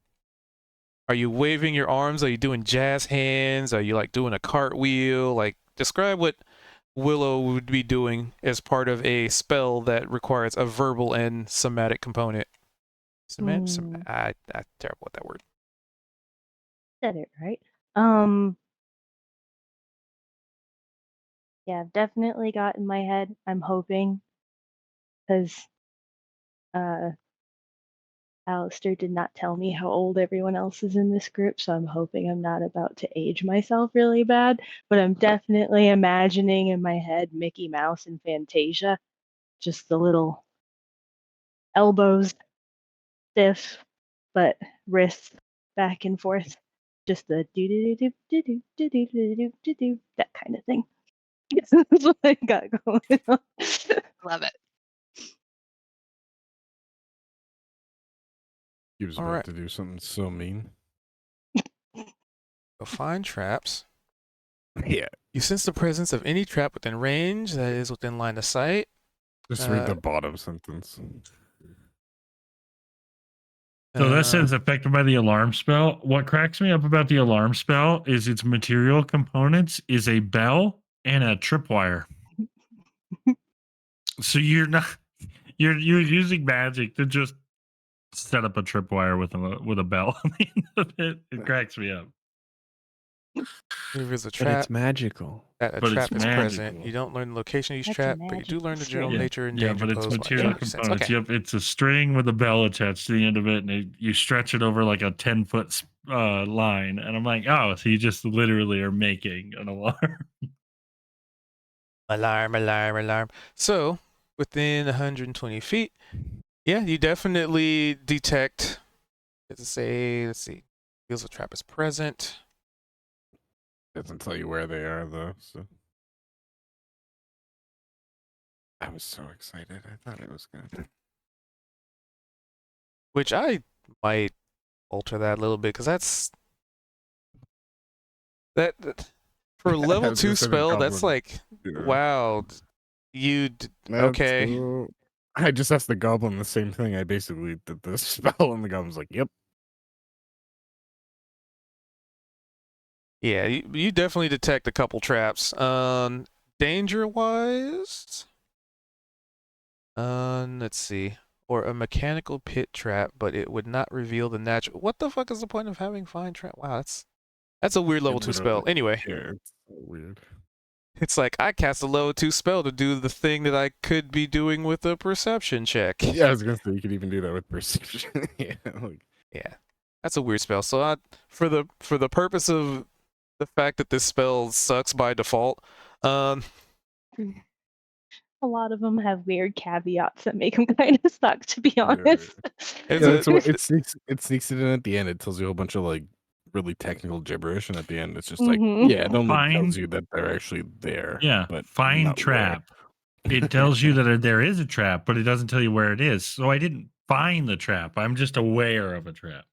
are you waving your arms? Are you doing jazz hands? Are you like doing a cartwheel? Like, describe what Willow would be doing as part of a spell that requires a verbal and somatic component. I'm terrible at that word.
Said it right. Yeah, I've definitely got in my head. I'm hoping, because Alistair did not tell me how old everyone else is in this group, so I'm hoping I'm not about to age myself really bad. But I'm definitely imagining in my head Mickey Mouse and Fantasia, just the little elbows stiff, but wrists back and forth, just the do do do do do do do do do do do, that kind of thing. That's what I got going on.
Love it.
He was
All
about
right.
to do something so mean.
So Find Traps.
Yeah.
You sense the presence of any trap within range that is within line of sight.
Just read the bottom sentence.
So that says affected by the alarm spell. What cracks me up about the alarm spell is its material components is a bell and a tripwire. So you're using magic to just set up a tripwire with a bell on the end of it. It cracks me up.
If there's a
But
trap,
it's magical.
that a
But it's
trap is present.
magical.
You don't learn the location of each
That's a
trap, but you do
magical
learn the general
string.
nature and
Yeah,
danger
but it's
posed.
material
Makes sense.
components.
Okay.
Yep, it's a string with a bell attached to the end of it, and you stretch it over like a 10-foot line. And I'm like, oh, so you just literally are making an alarm.
Alarm, alarm, alarm. So, within 120 feet, yeah, you definitely detect. Let's see, feels a trap is present.
Doesn't tell you where they are though. So I was so excited. I thought it was gonna.
Which I might alter that a little bit because that for a
I
level
was
2
gonna say the
spell, that's
goblin.
like,
Yeah.
wow,
That's
okay.
cool. I just asked the goblin the same thing. I basically did this spell, and the goblin's like, "Yep."
Yeah, you definitely detect a couple traps. Danger wise, let's see, or a mechanical pit trap, but it would not reveal the natural. What the fuck is the point of having fine trap? Wow, that's a weird level 2 spell.
Literally-
Anyway,
Yeah, it's so weird.
it's like I cast a level 2 spell to do the thing that I could be doing with a perception check.
Yeah, I was gonna say you could even do that with perception. Yeah, like,
Yeah, that's a weird spell. So for the purpose of the fact that this spell sucks by default,
A lot of them have weird caveats that make them kind of suck, to be honest.
Is
yeah,
it-
so it sneaks it in at the end. It tells you a whole bunch of like really technical gibberish, and at the end, it's just like,
Mhm.
yeah, it only
Fine.
tells you that they're actually there.
Yeah,
but
fine
not where.
trap. It tells you that there is a trap, but it doesn't tell you where it is. So I didn't find the trap. I'm just aware of a trap.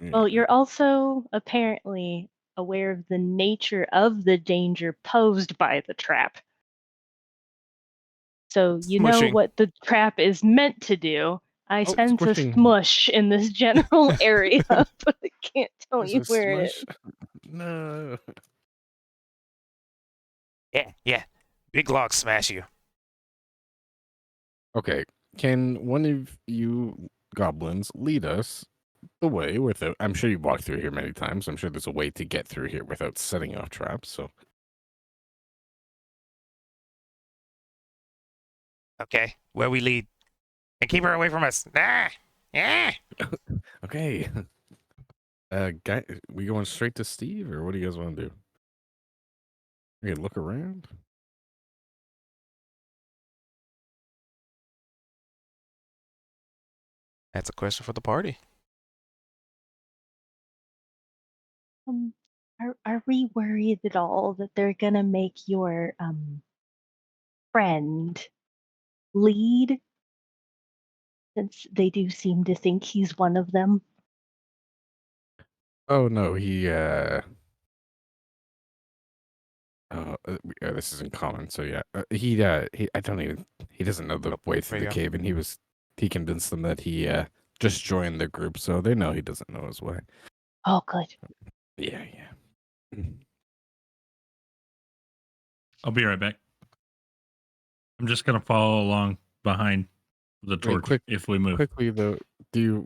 Well, you're also apparently aware of the nature of the danger posed by the trap. So you know
Smushing.
what the trap is meant to do. I
Oh,
sense
smushing.
a smush in this general area, but I can't tell
There's
you
a
where it
smush.
is.
No.
Yeah. Big log smash you.
Okay, can one of you goblins lead us the way without? I'm sure you've walked through here many times. I'm sure there's a way to get through here without setting off traps. So
Okay, where we lead. And keep her away from us. Ah! Yeah!
okay, guy, we going straight to Steve, or what do you guys want to do? Okay, look around.
That's a question for the party.
Are we worried at all that they're gonna make your friend lead? Since they do seem to think he's one of them.
Oh no, he this is in common, so yeah. He I don't even he doesn't know the way through
There
the
you
cave, and he convinced them that he just joined the group, so they know he doesn't know his way.
Oh, good.
Yeah.
I'll be right back. I'm just gonna follow along behind the torch
quick-
if we move.
Quickly though, do you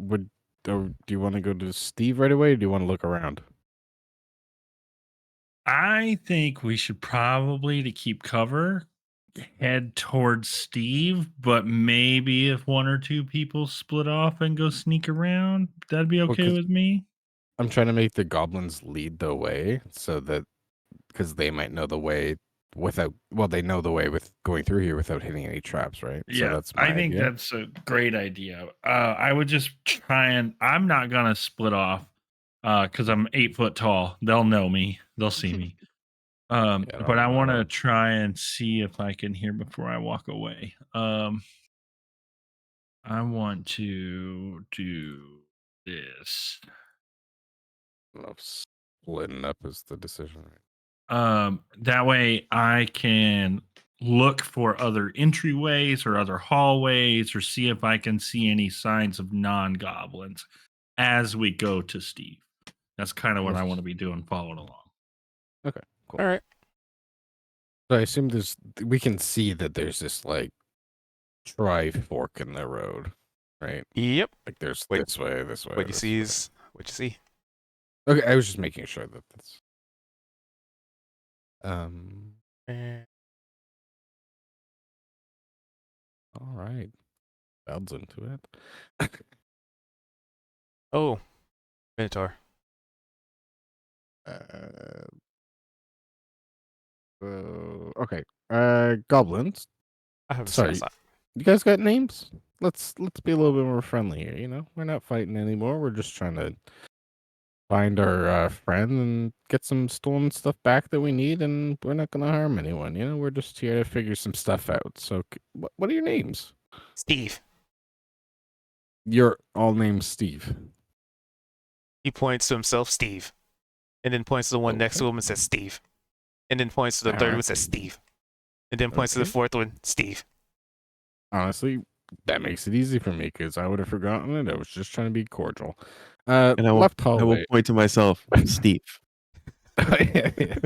want to go to Steve right away, or do you want to look around?
I think we should probably, to keep cover, head towards Steve, but maybe if one or two people split off and go sneak around, that'd be okay
'cause-
with me.
I'm trying to make the goblins lead the way, so that because they might know the way they know the way with going through here without hitting any traps, right? So
Yeah,
that's my
I think
idea.
that's a great idea. I would just try and I'm not gonna split off because I'm 8 foot tall. They'll know me. They'll see me. But I want to try and see if I can hear before I walk away. I want to do this.
Love splitting up is the decision, right?
That way I can look for other entryways or other hallways or see if I can see any signs of non-goblins as we go to Steve. That's kind of what I want to be doing, following along.
Okay, cool.
All right.
So I assume we can see that there's this like tri-fork in the road, right?
Yep.
Like there's
Wait,
this way.
What you
this
see
way.
is what you see.
Okay, I was just making sure that that's
Eh,
All right. Bell's into it.
Oh, Minotaur.
Okay. Goblins.
I have a
Sorry.
sense.
You guys got names? Let's be a little bit more friendly here. You know, we're not fighting anymore. We're just trying to find our friend and get some stolen stuff back that we need, and we're not gonna harm anyone. You know, we're just here to figure some stuff out. So, what are your names?
Steve.
You're all named Steve.
He points to himself, Steve. And then points to the one next to
Okay.
him and says, Steve. And then points to the third one and says, Steve. And then points to the
Okay.
fourth one, Steve.
Honestly, that makes it easy for me because I would have forgotten it. I was just trying to be cordial.
And I will,
Left
I will
hallway.
point to myself, Steve.
Yeah.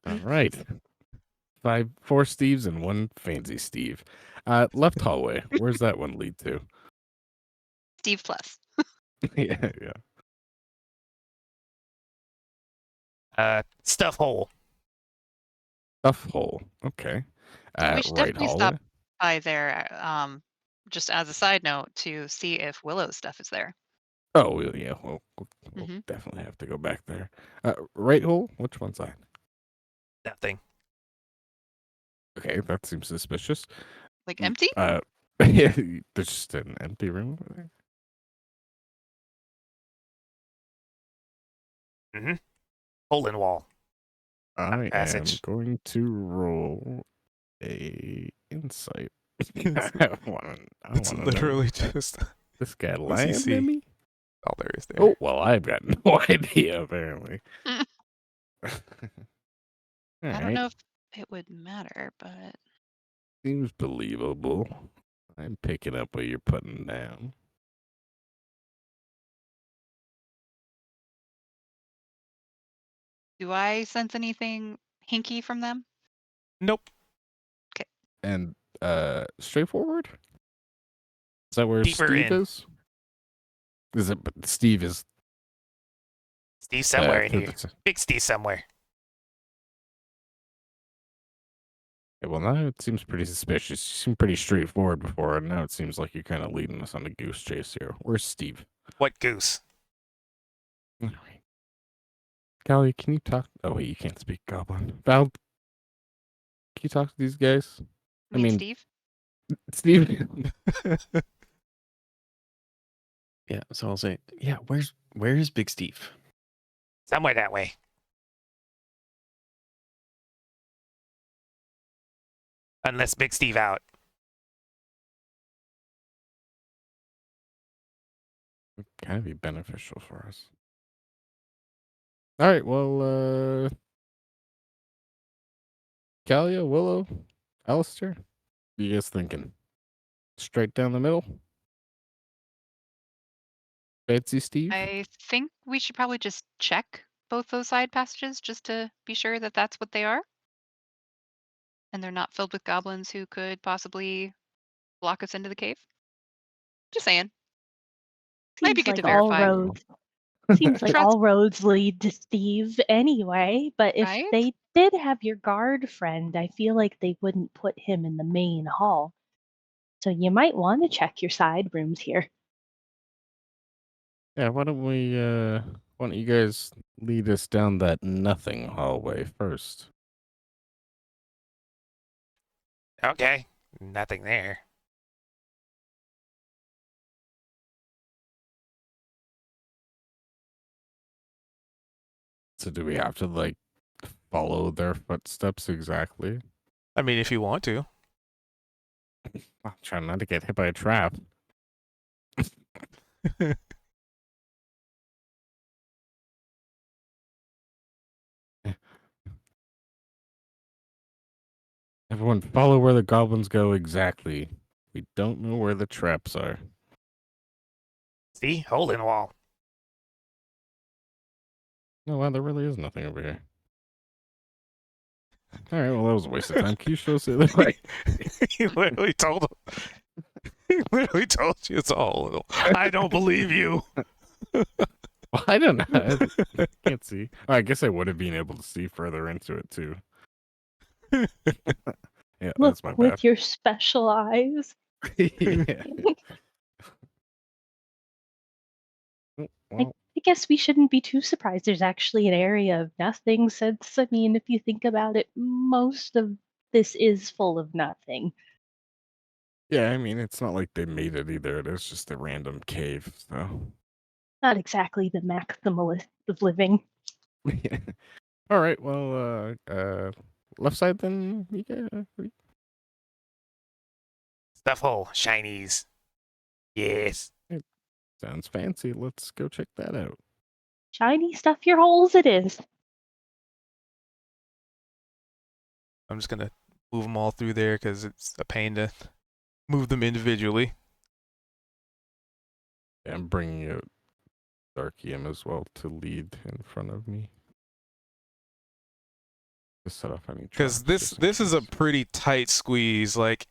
All right. 4 Steves and 1 fancy Steve. Left hallway. Where's that one lead to?
Steve plus.
Yeah.
Stuff hole.
Stuff hole. Okay.
We should
Right
definitely
hallway.
stop by there, just as a side note, to see if Willow's stuff is there.
Oh, yeah. We'll
Mhm.
definitely have to go back there. Right hole? Which one's that?
Nothing.
Okay, that seems suspicious.
Like empty?
Yeah, there's just an empty room over there.
Hole in wall.
I
Passage.
am going to roll a insight. I wanna
It's
know.
literally just.
This guy
What's he
lying
see?
to me?
Oh, there is there.
Oh, well, I've got no idea, apparently.
I don't know if it would matter, but
Seems believable. I'm picking up what you're putting down.
do I sense anything hinky from them?
Nope.
And straightforward? Is that where
Deeper
Steve
in.
is? Is it? But Steve is
Steve somewhere in
through
here.
the-
Big Steve somewhere.
Yeah, well, now it seems pretty suspicious. You seemed pretty straightforward before, and now it seems like you're kind of leading us on a goose chase here. Where's Steve?
What goose?
All right. Callie, can you talk? Oh, wait, you can't speak Goblin. Val, can you talk to these guys? I mean-
Steve?
Steve?
Yeah, so I'll say, yeah, where's Big Steve?
Somewhere that way. Unless Big Steve out.
Would kind of be beneficial for us. All right, well, Callia, Willow, Alistair, what are you guys thinking? Straight down the middle? Fancy Steve?
I think we should probably just check both those side passages just to be sure that that's what they are. And they're not filled with goblins who could possibly block us into the cave. Just saying. Might be
Seems
good to
like all
verify.
roads. Seems like
Trust-
all roads lead to Steve anyway. But if
Right?
they did have your guard friend, I feel like they wouldn't put him in the main hall. So you might want to check your side rooms here.
Yeah, why don't you guys lead us down that nothing hallway first?
Okay. Nothing there.
So do we have to, like, follow their footsteps exactly?
I mean, if you want to.
I'm trying not to get hit by a trap. Everyone follow where the goblins go exactly. We don't know where the traps are.
See? Hole in wall.
No, wow, there really is nothing over here. All right, well, that was a waste of time. Can you show us the other way?
He literally told him. He literally told you it's all. I don't believe you.
Well, I don't know. I can't see. I guess I would have been able to see further into it, too. Yeah,
Look
that's my
with
bad.
your special eyes.
Yeah.
I,
Well,
I guess we shouldn't be too surprised there's actually an area of nothing, since, I mean, if you think about it, most of this is full of nothing.
yeah, I mean, it's not like they made it either. It is just a random cave, so.
Not exactly the maximalist of living.
All right, well, left side then.
Stuff hole, shinies. Yes.
Sounds fancy. Let's go check that out.
Shiny stuff your holes it is.
I'm just gonna move them all through there because it's a pain to move them individually.
Yeah, I'm bringing out Darkium as well to lead in front of me. To set off any
Because
traps,
this
just in
is a
case.
pretty tight squeeze. Like,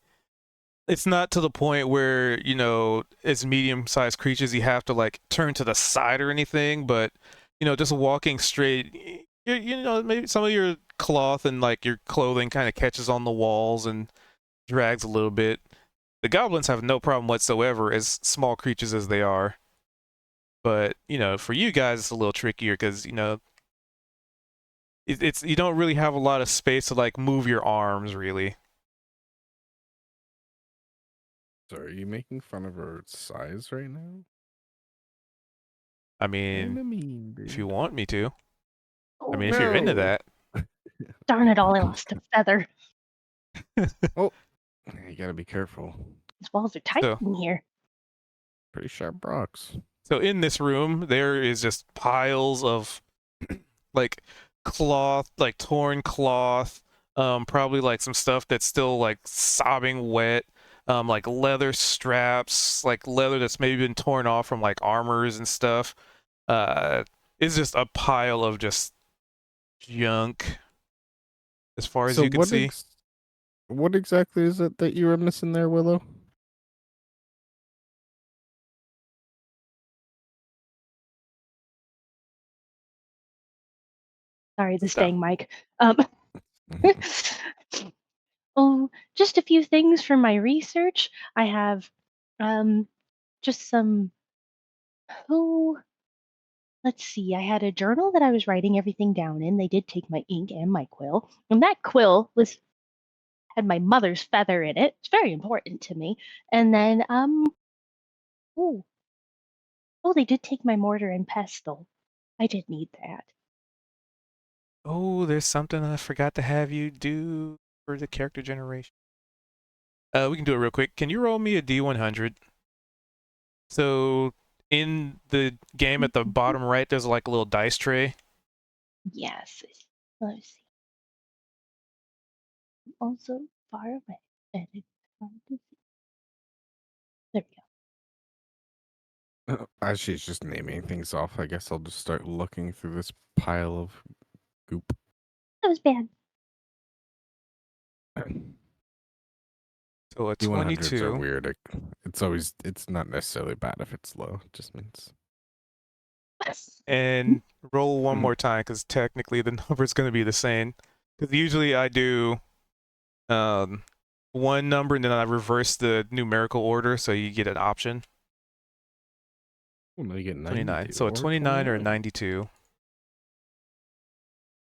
it's not to the point where, you know, as medium-sized creatures you have to like turn to the side or anything, but you know, just walking straight, you know, maybe some of your cloth and like your clothing kind of catches on the walls and drags a little bit. The goblins have no problem whatsoever, as small creatures as they are. But you know, for you guys, it's a little trickier because you know, it's you don't really have a lot of space to like move your arms, really.
So are you making fun of her size right now?
I mean,
Kinda mean, dude.
if you want me to. I
Oh,
mean, if you're into
No.
that.
darn it all, I lost a feather.
Oh, you gotta be careful.
These walls are tight
So-
in here.
Pretty sharp rocks.
So in this room, there is just piles of like cloth, like torn cloth, probably like some stuff that's still like sobbing wet, like leather straps, like leather that's maybe been torn off from like armors and stuff. It's just a pile of just junk as far as
So
you can see.
what exactly is it that you were missing there, Willow?
Sorry, this
Stuff.
dang mic. Oh, just a few things from my research. I have just some oh let's see, I had a journal that I was writing everything down in. They did take my ink and my quill. And that quill had my mother's feather in it. It's very important to me. And then oh they did take my mortar and pestle. I did need that.
Oh, there's something I forgot to have you do for the character generation. We can do it real quick. Can you roll me a D100? So in the game at the bottom right, there's like a little dice tray.
Yes. Let's see. I'm also far away. And it's hard to see. There we go.
As she's just naming things off, I guess I'll just start looking through this pile of goop.
That was bad.
So a
D100s are
22.
weird. It's not necessarily bad if it's low. It just means
And roll one
Mhm.
more time because technically the number's going to be the same. Because usually I do one number and then I reverse the numerical order so you get an option.
well, you get
29.
92
So a
or
29 or a 92.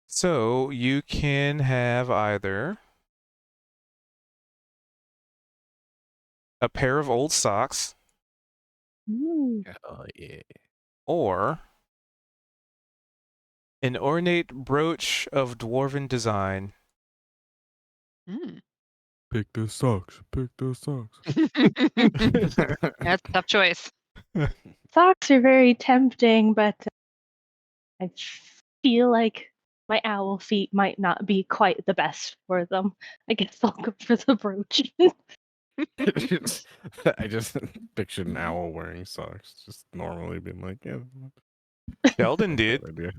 So you can have either a pair of old socks
Ooh.
Oh yeah.
or an ornate brooch of dwarven design.
Mm.
Pick those socks. Pick those socks.
That's a tough choice.
Socks are very tempting, but I feel like my owl feet might not be quite the best for them. I guess I'll go for the brooch.
I just pictured an owl wearing socks. Just normally being like, yeah.
Sheldon
like
did.
that idea.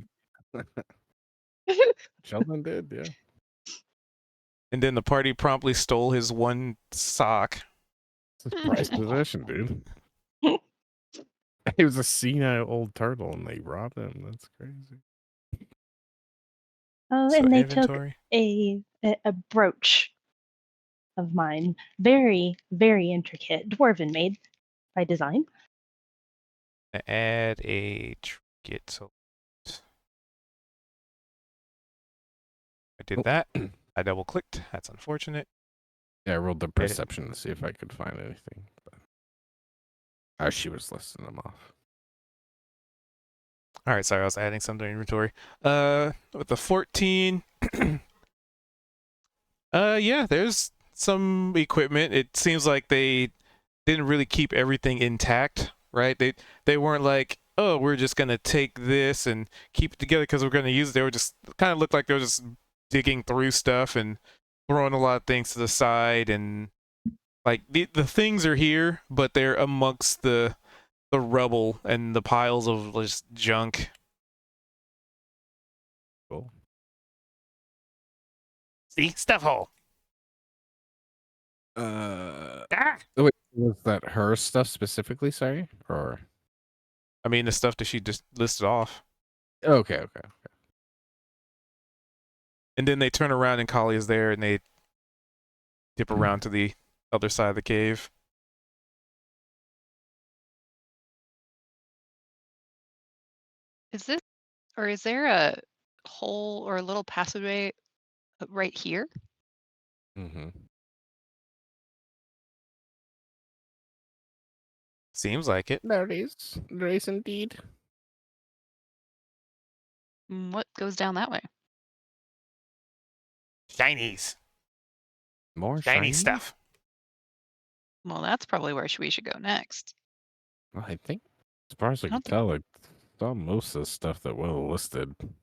Sheldon did, yeah.
And then the party promptly stole his one sock.
It's his prized possession, dude. He was a senile old turtle and they robbed him. That's crazy.
Oh,
So
and they
inventory.
took a a brooch of mine. Very, very intricate. Dwarven made by design.
Add a trinket. So I did that. I double clicked. That's unfortunate.
Yeah, I rolled the
Edit.
perception to see if I could find anything. But... Oh, she was listing them off.
All right, sorry, I was adding some to inventory. With the 14, yeah, there's some equipment. It seems like they didn't really keep everything intact, right? They weren't like, oh, we're just gonna take this and keep it together because we're gonna use it. They were just kind of looked like they were just digging through stuff and throwing a lot of things to the side, and like the things are here, but they're amongst the rubble and the piles of just junk.
Cool.
See? Stuff hole. Ah!
Wait, was that her stuff specifically? Sorry, or
I mean, the stuff that she just listed off.
okay.
And then they turn around and Kali is there and they dip around to the other side of the cave.
Is this, or is there a hole or a little passageway right here?
Mm-hmm.
Seems like it.
There it is. There is indeed.
What goes down that way?
Shinies.
More
Shiny stuff.
Well, that's probably where we should go next.
Well, I think, as far as I
I
can
don't think-
tell, I saw most of the stuff that Will listed. in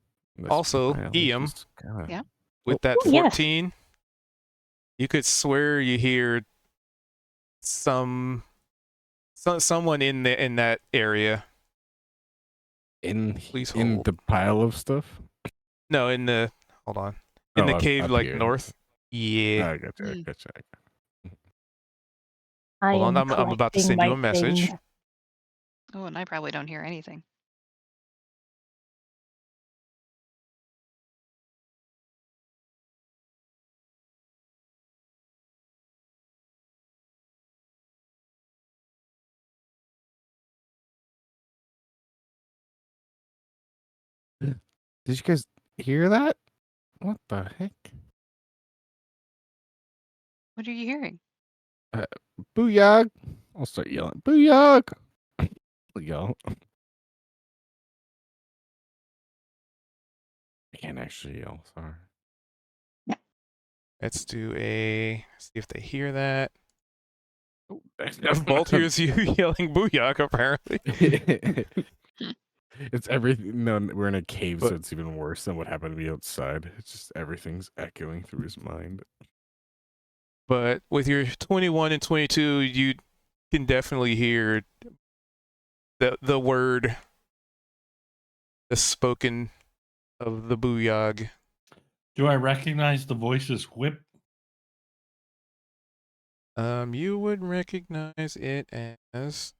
this
Also,
pile.
Iam,
It's just kinda-
Yeah.
with that
Oh, yes.
14, you could swear you hear someone in that area.
in
Please
in
hold.
the pile of stuff.
No, hold on. In
Oh,
the
up-
cave,
up
like
here.
north. Yeah.
I gotcha.
Mm.
Gotcha.
I
Hold on,
am
I'm about to
collecting
send you
my
a message.
things.
Oh, and I probably don't hear anything.
Did you guys hear that? What the heck?
What are you hearing?
Booyah! I'll start yelling. Booyah! Yell. I can't actually yell. Sorry.
Let's see if they hear that.
Oh,
Bolt hears you yelling booyah, apparently.
It's everything. No, we're in a cave, so
But-
it's even worse than what happened to me outside. It's just everything's echoing through his mind.
But with your 21 and 22, you can definitely hear the word, the spoken of the booyah.
Do I recognize the voice as Whip?
You would recognize it as...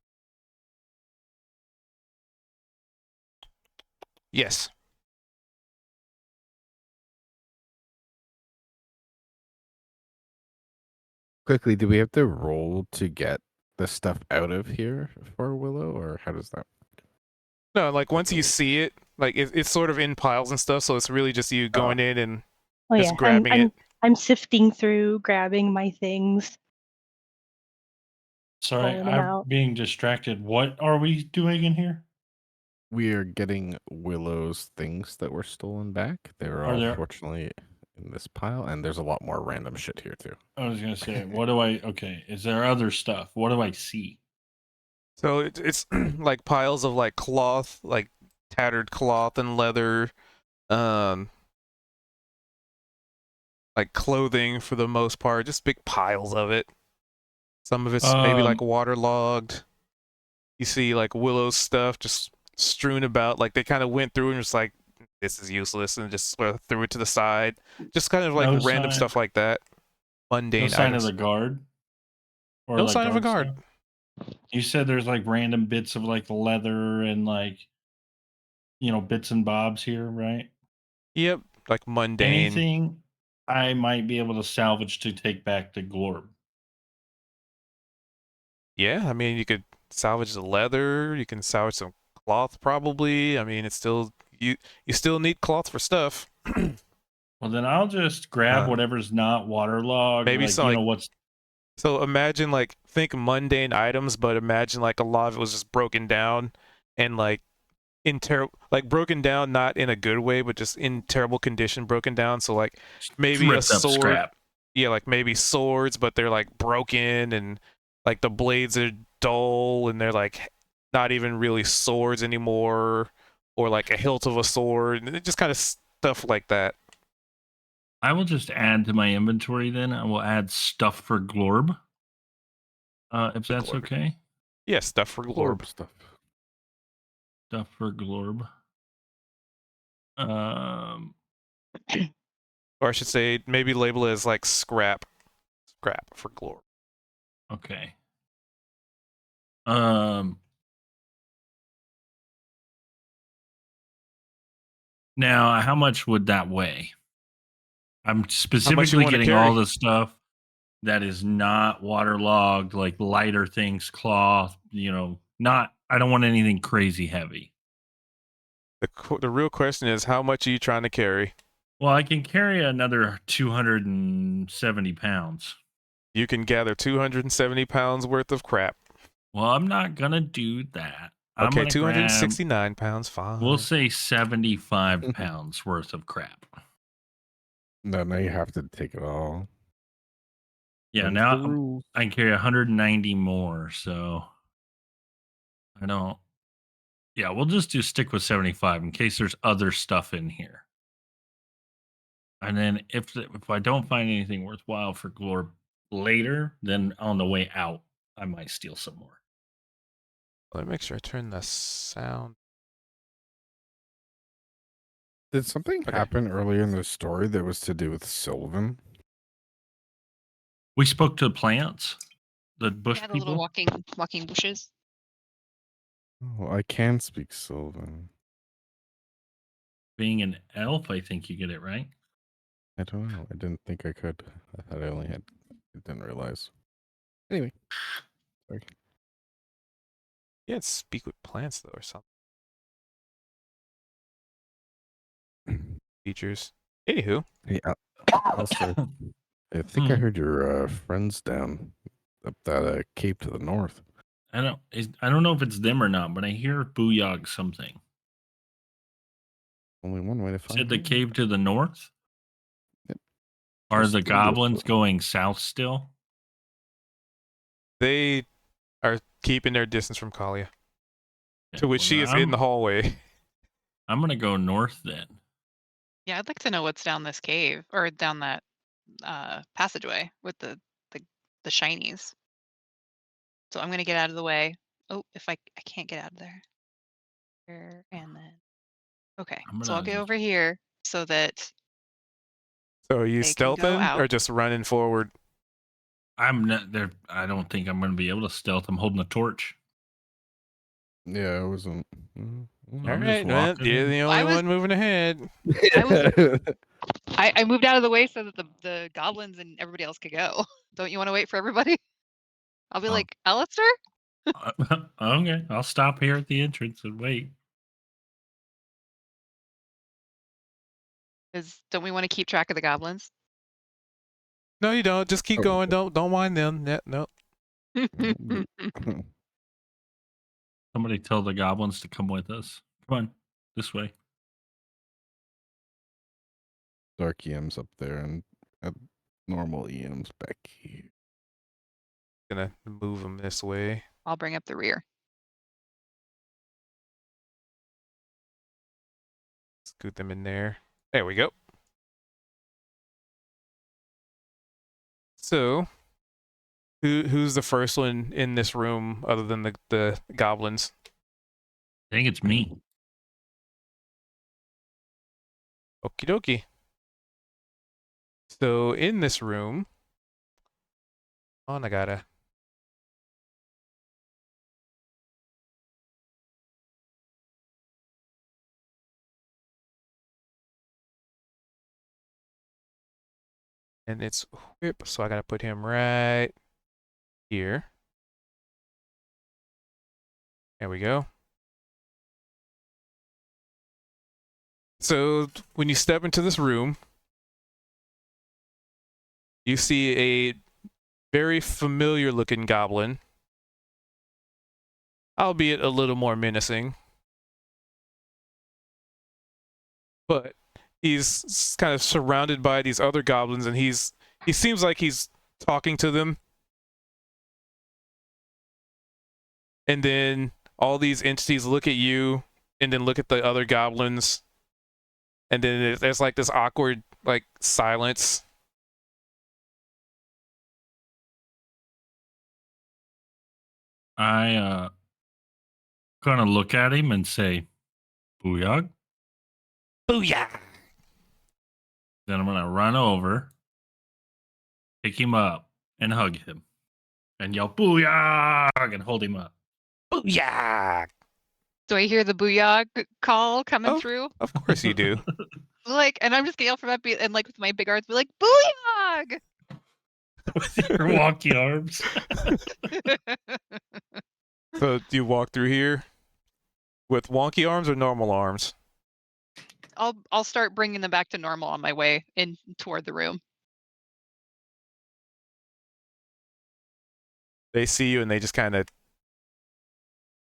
Yes.
Quickly, do we have to roll to get the stuff out of here for Willow, or how does that?
No, like once you see it, like it's sort of in piles and stuff, so it's really just you going in and
Oh
just
yeah,
grabbing it.
I'm sifting through, grabbing my things.
Sorry,
Pulling 'em
I'm
out.
being distracted. What are we doing in here?
We are getting Willow's things that were stolen back. They were
Are
all
there-
fortunately in this pile, and there's a lot more random shit here too.
I was gonna say, what do I? Okay, is there other stuff? What do I see?
So it's like piles of like cloth, like tattered cloth and leather, like clothing for the most part, just big piles of it. Some of it's maybe like waterlogged. You see like Willow's stuff just strewn about, like they kind of went through and just like, this is useless, and just sort of threw it to the side. Just kind of like
No
random
sign-
stuff like that. Mundane
No sign
items.
of the guard. Or
No sign of a guard.
stuff? You said there's like random bits of like leather and like, bits and bobs here, right?
Yep, like mundane.
Anything I might be able to salvage to take back to Glorb.
Yeah, I mean, you could salvage the leather. You can salvage some cloth, probably. I mean, it's still you still need cloth for stuff.
Well, then I'll just grab
Uh,
whatever's not waterlogged.
maybe
Like,
some,
you
like-
know, what's.
So imagine, like, think mundane items, but imagine like a lot of it was just broken down and like broken down, not in a good way, but just in terrible condition, broken down. So like maybe a
ripped up
sword.
scrap.
Yeah, like maybe swords, but they're like broken and like the blades are dull and they're like not even really swords anymore, or like a hilt of a sword, and just kind of stuff like that.
I will just add to my inventory then. I will add stuff for Glorb. If that's
Glorb.
okay.
Yeah, stuff for Glorb.
Glorb stuff.
Stuff for Glorb.
Or I should say maybe label it as like scrap for Glorb.
Okay. Now, how much would that weigh? I'm specifically
wanna
getting all
carry?
the stuff that is not waterlogged, like lighter things, cloth, not, I don't want anything crazy heavy.
The real question is, how much are you trying to carry?
Well, I can carry another 270 pounds.
You can gather 270 pounds worth of crap.
Well, I'm not going to do that. I'm
Okay,
gonna
269 pounds, fine.
We'll say 75 pounds worth of crap.
No, now you have to take it all.
Yeah,
Them's
now
the rules.
I can carry 190 more, so I don't. Yeah, we'll just stick with 75 in case there's other stuff in here. And then if I don't find anything worthwhile for Glorb later, then on the way out, I might steal some more.
Let me make sure I turn the sound.
Did something
Okay.
happen earlier in the story that was to do with Sylvan?
We spoke to plants, the bush
Yeah, the little
people.
walking bushes.
Oh, I can speak Sylvan.
Being an elf, I think you get it right.
I don't know. I didn't think I could. I thought I only had. I didn't realize. Anyway. Sorry.
You can't speak with plants though, or something. Features. Anywho,
Hey, also, I think I heard your friends down up that cave to the north.
I don't know if it's them or not, but I hear booyog something.
Only one way to find
Said the
out.
cave to the north?
Yep.
Are
Just
the
to the north.
goblins going south still?
they are keeping their distance from Kalia,
Okay,
to which
well,
she is in the hallway.
I'm gonna go north then.
Yeah, I'd like to know what's down this cave or down that passageway with the shinies. So I'm gonna get out of the way. Oh, if I can't get out of there. Here and then. Okay,
I'm
so I'll
gonna
get
just-
over here so that
So are you
They can go
stealthing or
out.
just running forward?
I'm not there. I don't think I'm gonna be able to stealth. I'm holding a torch.
Yeah, I wasn't.
I'm
All
just
right, well,
walking
you're
in.
the
I
only
was-
one moving ahead.
I moved out of the way so that the goblins and everybody else could go. Don't you want to wait for everybody? I'll be
Oh.
like, Alistair?
Okay, I'll stop here at the entrance and wait.
Don't we want to keep track of the goblins?
No, you don't. Just keep
Oh.
going. Don't mind them. Yeah, no.
Somebody tell the goblins to come with us. Come on, this way.
Dark EM's up there and normal EM's back here.
Gonna move them this way.
I'll bring up the rear.
Scoot them in there. There we go. So, who's the first one in this room other than the goblins?
I think it's me.
Okie dokie. So in this room, I gotta. And it's whip, so I gotta put him right here. There we go. So when you step into this room, you see a very familiar looking goblin, albeit a little more menacing. But he's kind of surrounded by these other goblins, and he seems like he's talking to them. And then all these entities look at you, and then look at the other goblins, and then there's like this awkward like silence.
I kind of look at him and say, "Booyah."
Booyah!
Then I'm gonna run over, pick him up, and hug him, and yell "Booyah!" and hold him up.
Booyah!
Do I hear the booyah call coming
Oh.
through?
Of course you do.
Like, and I'm just gonna yell from that and like with my big arms, be like, booyah!
With your wonky arms.
So do you walk through here with wonky arms or normal arms?
I'll start bringing them back to normal on my way in toward the room.
They see you and they just kind of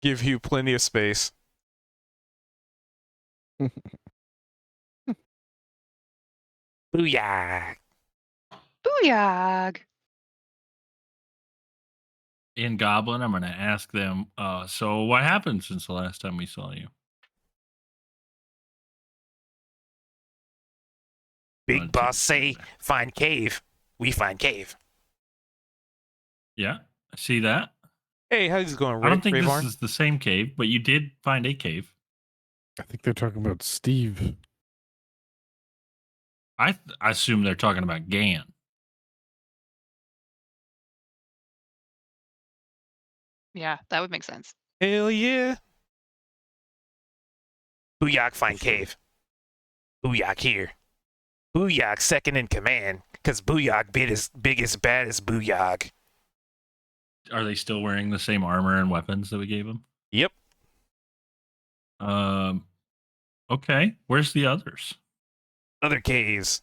give you plenty of space.
Booyah!
Booyah!
In Goblin, I'm gonna ask them. So what happened since the last time we saw you?
Big boss say, find cave. We find cave.
Yeah, I see that.
Hey, how's it going,
I don't think
Ravarn?
this is the same cave, but you did find a cave.
I think they're talking about Steve.
I assume they're talking about Gan.
Yeah, that would make sense.
Hell yeah.
Booyak find cave. Booyak here. Booyak second in command, because Booyak big as bad as Booyak.
Are they still wearing the same armor and weapons that we gave them?
Yep.
Okay. Where's the others?
Other caves.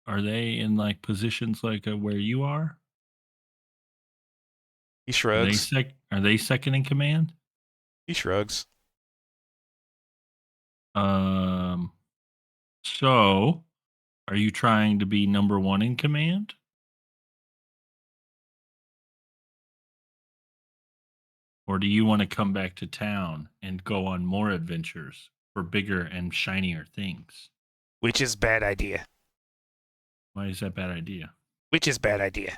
Are they in like positions like where you are?
He
Are they,
shrugs.
are they second in command?
He shrugs.
So are you trying to be number one in command? Or do you want to come back to town and go on more adventures for bigger and shinier things?
Which is bad idea.
Why is that a bad idea?
Which is bad idea.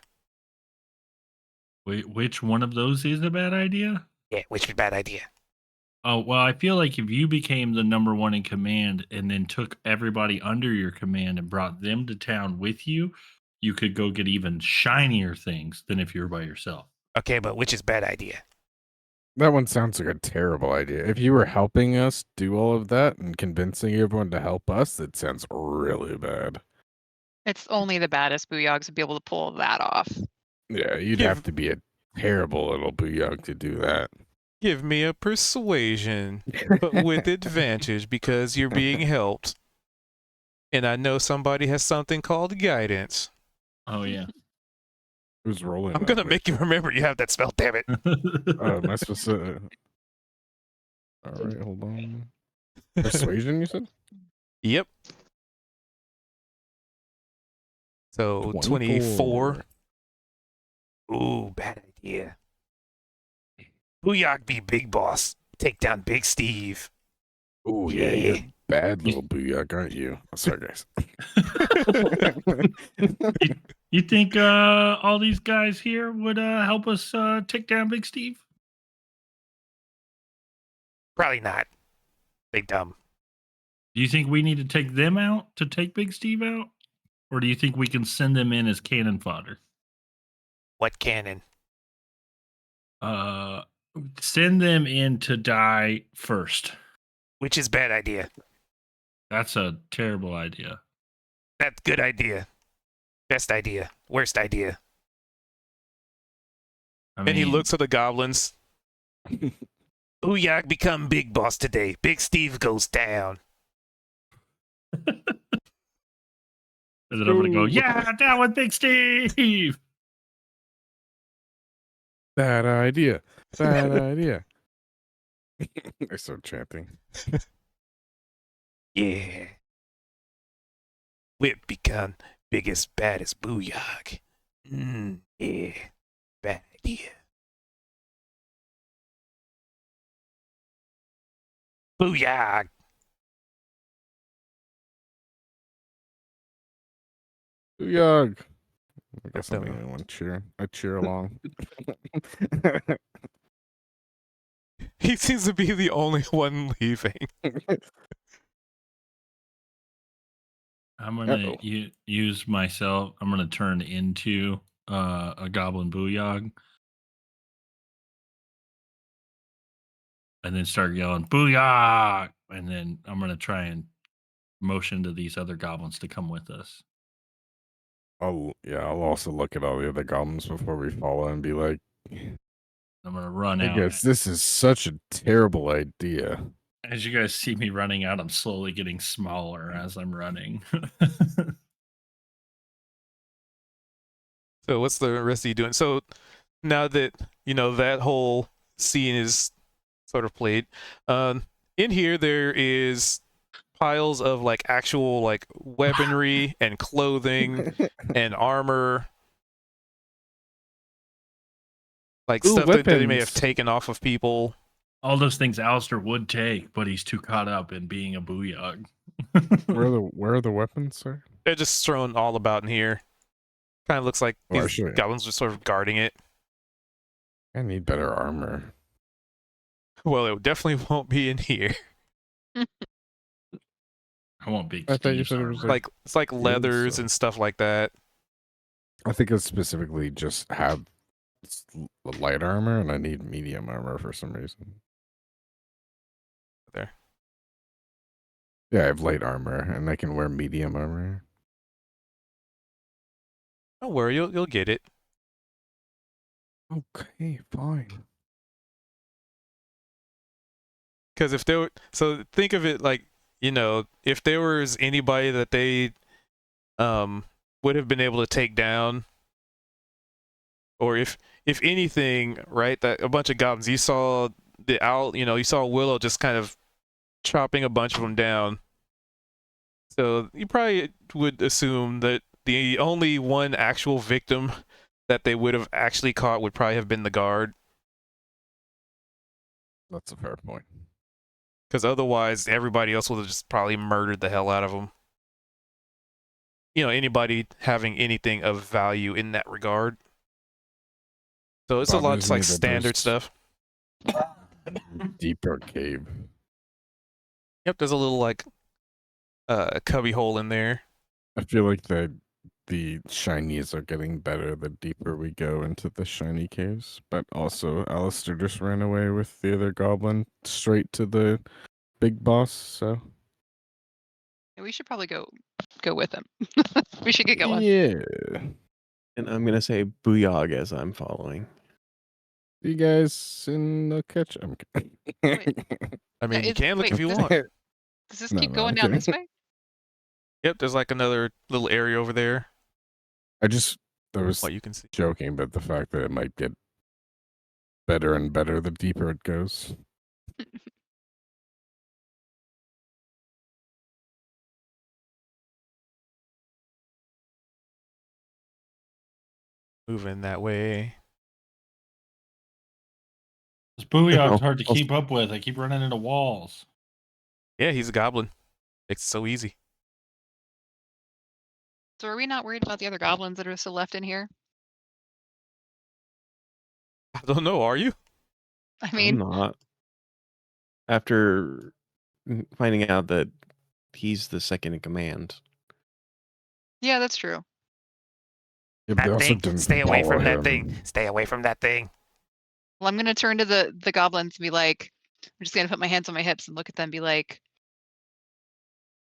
Wait, which one of those is a bad idea?
Yeah, which is bad idea.
Oh, well, I feel like if you became the number one in command and then took everybody under your command and brought them to town with you, you could go get even shinier things than if you were by yourself.
Okay, but which is bad idea?
That one sounds like a terrible idea. If you were helping us do all of that and convincing everyone to help us, it sounds really bad.
It's only the baddest booyags would be able to pull that off.
Yeah, you'd
Give-
have to be a terrible little booyog to do that.
Give me a persuasion, but with advantage because you're being helped. And I know somebody has something called guidance.
Oh, yeah.
Who's rolling?
I'm
that
gonna
way?
make you remember you have that spell, damn it.
Am I supposed to? All right, hold on. Persuasion, you said?
Yep. So 24.
Ooh, bad idea. Booyak be big boss. Take down Big Steve.
Oh yeah, you're a bad little booyog, aren't you? Oh, sorry, guys.
You think all these guys here would help us take down Big Steve?
Probably not. Big dumb.
Do you think we need to take them out to take Big Steve out? Or do you think we can send them in as cannon fodder?
What cannon?
Send them in to die first.
Which is bad idea.
That's a terrible idea.
That's good idea. Best idea. Worst idea.
I
And he
mean,
looks at the goblins.
Booyah become big boss today. Big Steve goes down.
and then I'm gonna go,
Ooh.
yeah, down with Big Steve.
Bad idea. Bad idea. I start chanting.
Yeah. Whip become biggest, baddest booyah. Yeah. Bad idea. Booyah.
Yug. I guess I'm the
no.
only one cheering. I cheer along.
He seems to be the only one leaving.
I'm gonna
Uh-oh.
use myself. I'm gonna turn into a goblin booyah, and then start yelling booyah, and then I'm gonna try and motion to these other goblins to come with us.
I'll also look at all the other goblins before we follow and be like,
I'm gonna run
I
out.
guess this is such a terrible idea.
As you guys see me running out, I'm slowly getting smaller as I'm running.
So what's the rest of you doing? So now that that whole scene is sort of played, in here there is piles of like actual like weaponry and clothing and armor, like
Ooh,
stuff that they may have
weapons.
taken off of people.
All those things Alistair would take, but he's too caught up in being a booyah.
Where are the weapons, sir?
They're just thrown all about in here. Kind of looks like
Oh, I
these
should-
goblins are sort of guarding it.
I need better armor.
Well, it definitely won't be in here.
I want big
I thought you
Steve's
said it was
armor.
Like it's like leathers
so.
and stuff like that.
I think it's specifically just have light armor, and I need medium armor for some reason.
There.
Yeah, I have light armor, and I can wear medium armor.
Don't worry, you'll get it.
Okay, fine.
Because if there were, so think of it like, if there was anybody that they would have been able to take down, or if anything, right, that a bunch of goblins, you saw the owl, you saw Willow just kind of chopping a bunch of them down. So you probably would assume that the only one actual victim that they would have actually caught would probably have been the guard.
That's a fair point.
Because otherwise, everybody else would have just probably murdered the hell out of them. Anybody having anything of value in that regard. So it's a lot
Bothers
just
me
like
that
standard
there's-
stuff.
Deeper cave.
Yep, there's a little like cubby hole in there.
I feel like the shinies are getting better the deeper we go into the shiny caves. But also, Alistair just ran away with the other goblin straight to the big boss. So
We should probably go with him. We should get going.
yeah,
And I'm gonna say booyah as I'm following.
you guys in the catch. I'm kidding.
I mean, you
is-
can look
wait,
if you
does-
want.
Does this
No,
keep
no,
going
I'm
down this
kidding.
way?
Yep, there's like another little area over there.
I was
What you can see.
joking about the fact that it might get better and better the deeper it goes.
Moving that way.
This booyah's
Oh,
hard to
I'll-
keep up with. I keep running into walls.
Yeah, he's a goblin. It's so easy.
So are we not worried about the other goblins that are still left in here?
I don't know, are you?
I
I'm
mean,
not. After finding out that he's the second in command.
yeah, that's true.
Yeah, but they
That
also
thing.
didn't
Stay away
follow
from that
him.
thing. Stay away from that thing.
Well, I'm gonna turn to the goblins and be like, I'm just gonna put my hands on my hips and look at them and be like,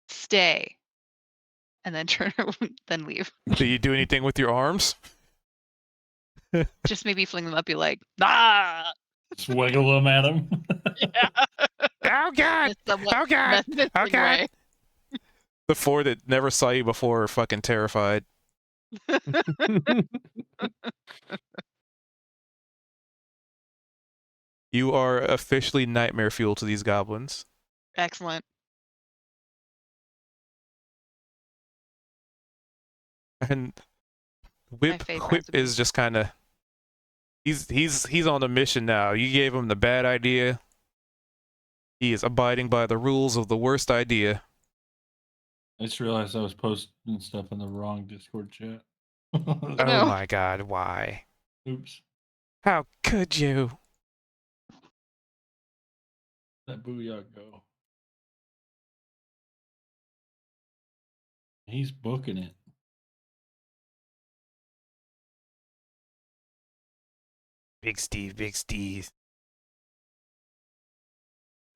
stay. and then turn, then leave.
Do you do anything with your arms?
Just maybe fling them up. Be like, ah.
Just wiggle them at him.
Yeah.
Oh God!
It's somewhat
Oh God!
menacing
Oh God!
way.
The four that never saw you before are fucking terrified. You are officially nightmare fuel to these goblins.
Excellent.
And Whip
faith has
Whip
to be-
is just kind of he's on a mission now. You gave him the bad idea. He is abiding by the rules of the worst idea.
I just realized I was posting stuff in the wrong Discord chat.
Oh
No.
my God! Why?
Oops.
How could you?
That booyah go. He's booking it.
Big Steve, Big Steve.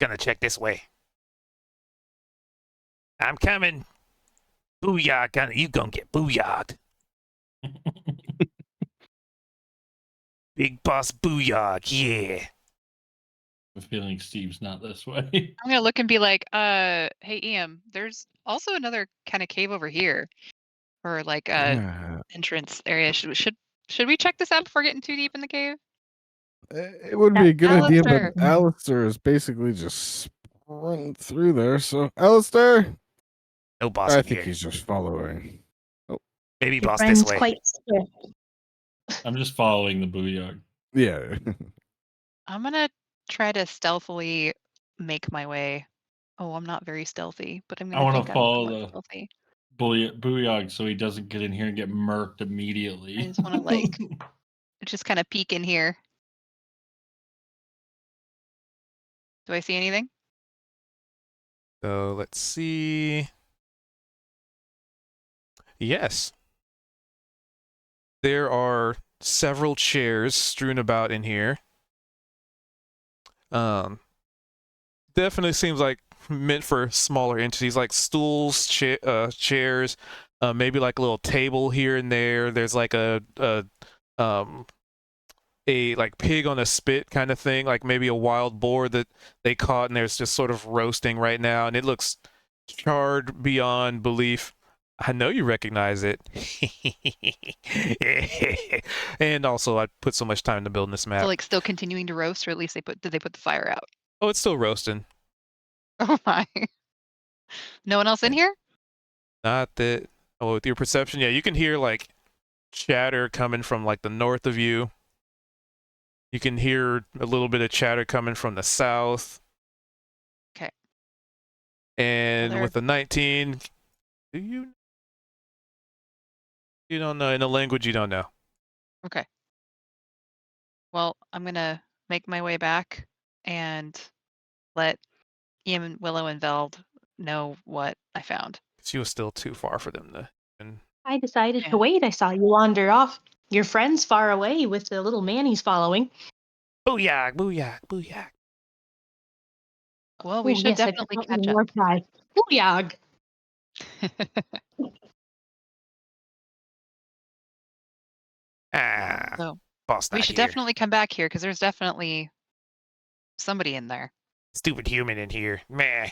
Gonna check this way. I'm coming. Booyah, you gonna get booyah'd. Big boss booyah, yeah.
I'm feeling Steve's not this way.
I'm gonna look and be like, hey Ian, there's also another kind of cave over here, or like entrance area. Should we check this out before getting too deep in the cave?
It would be a good idea,
Alistair.
but Alistair is basically just running through there. So, Alistair,
No boss
I
in
think
here.
he's just following.
Baby
Your
boss
friend's
this way.
quite swift.
I'm just following the booyah.
Yeah.
I'm gonna try to stealthily make my way. Oh, I'm not very stealthy, but I'm
I
gonna
wanna
think I'm
follow
somewhat
the-
stealthy.
Booyah so he doesn't get in here and get murked immediately.
I just wanna, like, just kind of peek in here. Do I see anything?
So let's see. Yes. There are several chairs strewn about in here. Definitely seems like meant for smaller entities, like stools, chairs, maybe like a little table here and there. There's like a like pig on a spit kind of thing, like maybe a wild boar that they caught and there's just sort of roasting right now, and it looks charred beyond belief. I know you recognize it. And also, I put so much time into building this map.
So like still continuing to roast, or at least did they put the fire out?
Oh, it's still roasting.
Oh my. No one else in here?
Not that. Oh, with your perception, yeah, you can hear like chatter coming from like the north of you. You can hear a little bit of chatter coming from the south.
Okay.
And
Well,
with the 19, you don't know, in a language you don't know.
Okay. Well, I'm gonna make my way back and let Ian, Willow, and Veld know what I found.
She was still too far for them to. And
I decided
Yeah.
to wait. I saw you wander off. Your friend's far away with the little man he's following.
Booyah, booyah, booyah.
Well, we
Ooh,
should
yes, I
definitely
forgot
catch
the
up.
war cry. Booyah!
Ah,
So,
boss
we
not
should
here.
definitely come back here because there's definitely somebody in there.
Stupid human in here. Meh.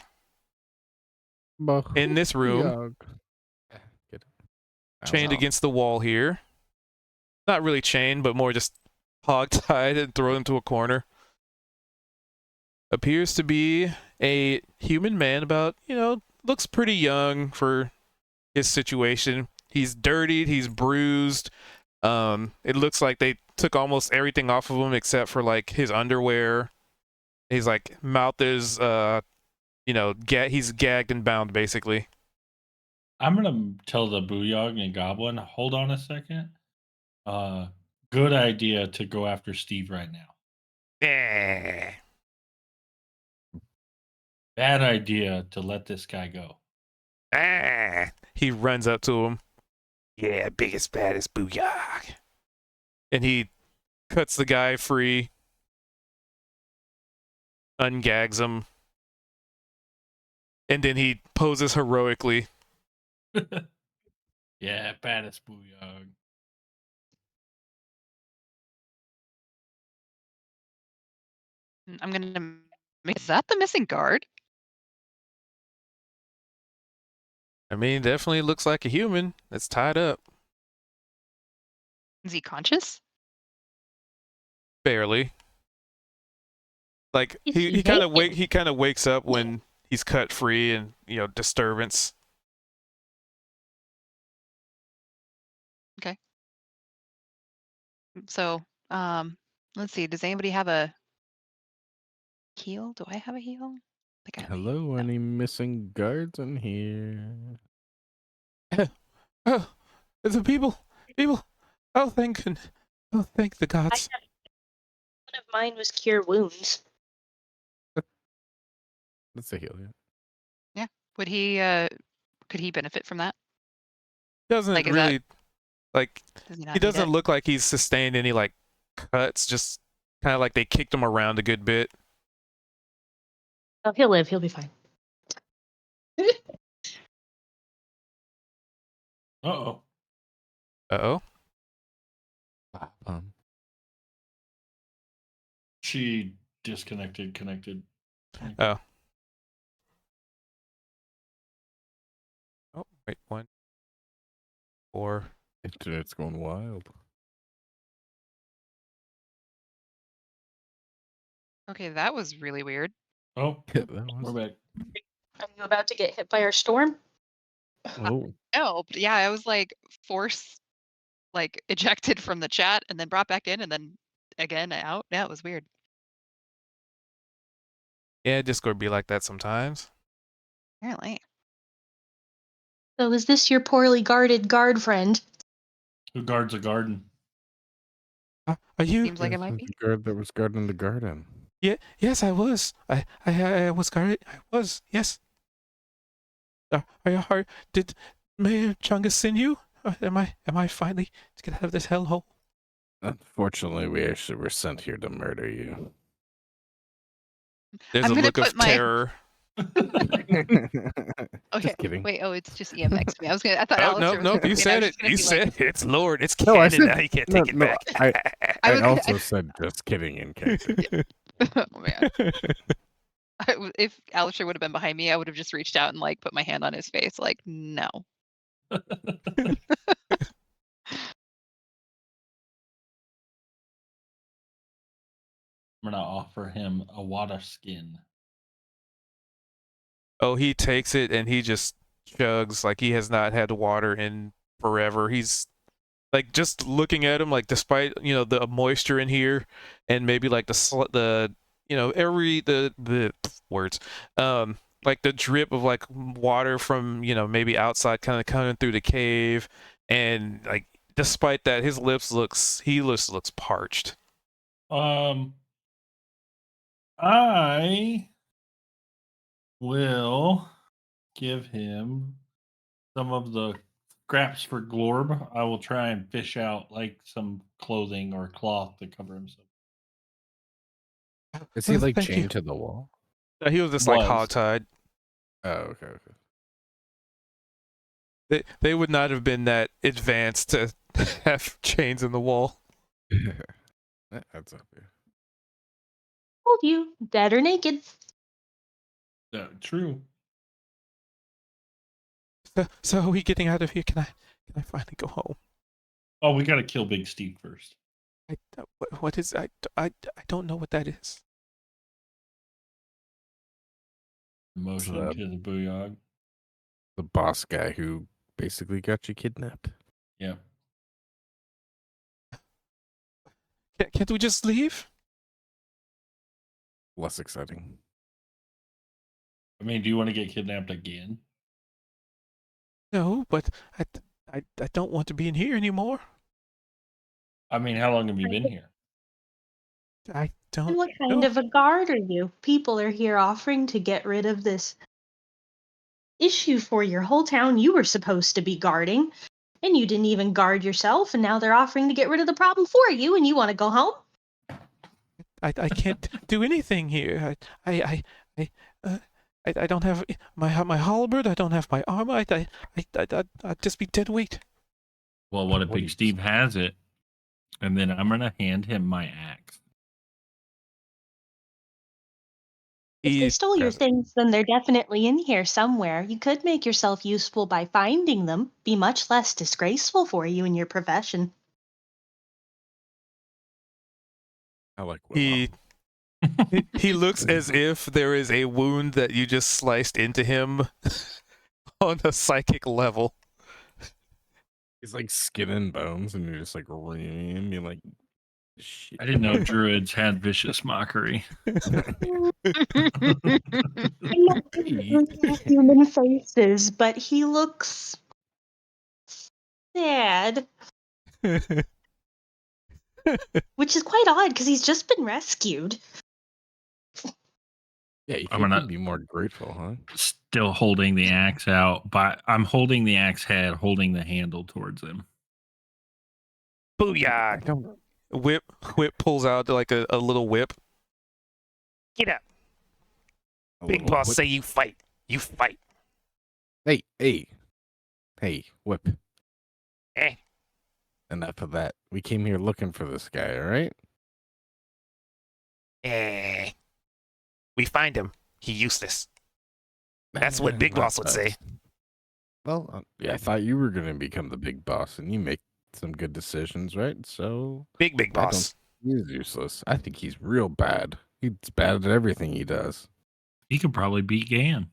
in this room, chained against the wall here. Not really chained, but more just hog-tied and thrown into a corner. Appears to be a human man, about, looks pretty young for his situation. He's dirtied, he's bruised. It looks like they took almost everything off of him except for like his underwear. His like mouth is he's gagged and bound basically.
I'm gonna tell the Booyog and Goblin, hold on a second. Good idea to go after Steve right now.
Eh.
Bad idea to let this guy go.
Ah.
He runs up to him
Yeah, biggest, baddest booyah.
and he cuts the guy free, ungags him, and then he poses heroically
Yeah, baddest Booyog.
I'm gonna. Is that the missing guard?
I mean, definitely looks like a human that's tied up.
Is he conscious?
Barely. Like
Is
he
he
kind of
naked?
he kind of wakes up when he's cut free and disturbance.
So, let's see. Does anybody have a heal? Do I have a heal? I think I have a heal.
Hello,
No.
any missing guards in here?
Oh, the people. Oh, thank the gods.
One of mine was cure wounds.
That's a heal, yeah.
Would he? Could he benefit from that?
Doesn't
Like, is that-
really like
Does he not?
he
need
doesn't
it?
look like he's sustained any like cuts. Just kind of like they kicked him around a good bit.
Oh, he'll live. He'll be fine.
Uh-oh.
Uh-oh.
She disconnected, connected.
Oh, wait, 1, 4.
Internet's going wild.
Okay, that was really weird.
Oh,
Yeah, that was-
we're back.
Are you about to get hit by our storm?
Oh,
No, but yeah, I was like ejected from the chat and then brought back in and then again out. Yeah, it was weird.
Yeah, Discord be like that sometimes.
Apparently.
So is this your poorly guarded guard friend?
Who guards a garden?
Are you?
Seems like it
this
might
is
be.
the guard that was guarding the garden.
Yeah. Yes, I was. I was guarded. I was. Yes. Are you hard? Did Mayor Chungus send you? Am I finally to get out of this hellhole?
Unfortunately, we actually were sent here to murder you.
There's
I'm
a
gonna
look of
put my-
terror.
Okay.
Just kidding.
Wait, it's just EMX to me. I thought
Oh,
Alistair was
no,
gonna
you
be- and I
said
was
it.
just gonna
You
be
said
like,
it's Lord. It's
No, I
canon now.
said-
You can't
no,
take it
no,
back.
I
I
was-
also said just kidding in character.
oh man. If Alistair would have been behind me, I would have just reached out and like put my hand on his face, like, no.
I'm gonna offer him a water skin.
Oh, he takes it and he just chugs like he has not had water in forever. He's like just looking at him, like despite the moisture in here and maybe like the words like the drip of like water from maybe outside kind of coming through the cave, and like despite that his looks parched.
I will give him some of the scraps for Glorb. I will try and fish out like some clothing or cloth to cover himself.
Is he like
Thank you.
chained to the wall?
He was just like
Was.
hogtied.
Oh, okay, okay.
They would not have been that advanced to have chains in the wall.
That adds up. Yeah.
Told you, dead or naked.
True.
So are we getting out of here? Can I finally go home?
Oh, we gotta kill Big Steve first.
What is I don't know what that is.
Motion
So,
to the Booyog.
The boss guy who basically got you kidnapped.
Yeah.
Can't we just leave?
Less exciting.
I mean, do you want to get kidnapped again?
No, but I don't want to be in here anymore.
I mean, how long have you been here?
I
And
don't
what kind
know.
of a guard are you? People are here offering to get rid of this issue for your whole town you were supposed to be guarding, and you didn't even guard yourself, and now they're offering to get rid of the problem for you, and you want to go home?
I can't do anything here. I don't have my halberd. I don't have my armor. I'd just be dead weight.
Well, what if
What do
Big
you-
Steve has it? And then I'm going to hand him my axe.
If they
He
stole your
grabs it.
things, then they're definitely in here somewhere. You could make yourself useful by finding them. Be much less disgraceful for you in your profession.
I like
He
Willow.
he looks as if there is a wound that you just sliced into him on a psychic level.
He's like skin and bones, and you're just like reaming him. You're like, shit.
I didn't know druids had vicious mockery.
Human faces, but he looks sad, which is quite odd because he's just been rescued.
Yeah, you
I'm
could
gonna-
be more grateful, huh?
Still holding the axe out, but I'm holding the axe head, holding the handle towards him.
Booyah!
don't.
Whip pulls out like a little whip.
Get up.
A
Big
little
boss
whip.
say you fight. You fight.
Hey, whip.
Eh?
Enough of that. We came here looking for this guy, all right?
Eh. We find him. He useless. That's what Big
Not
Boss would say.
us. Well, yeah, I thought you were gonna become the big boss, and you make some good decisions, right? So
Big
I don't-
boss.
he's useless. I think he's real bad. He's bad at everything he does.
He could probably beat Gan.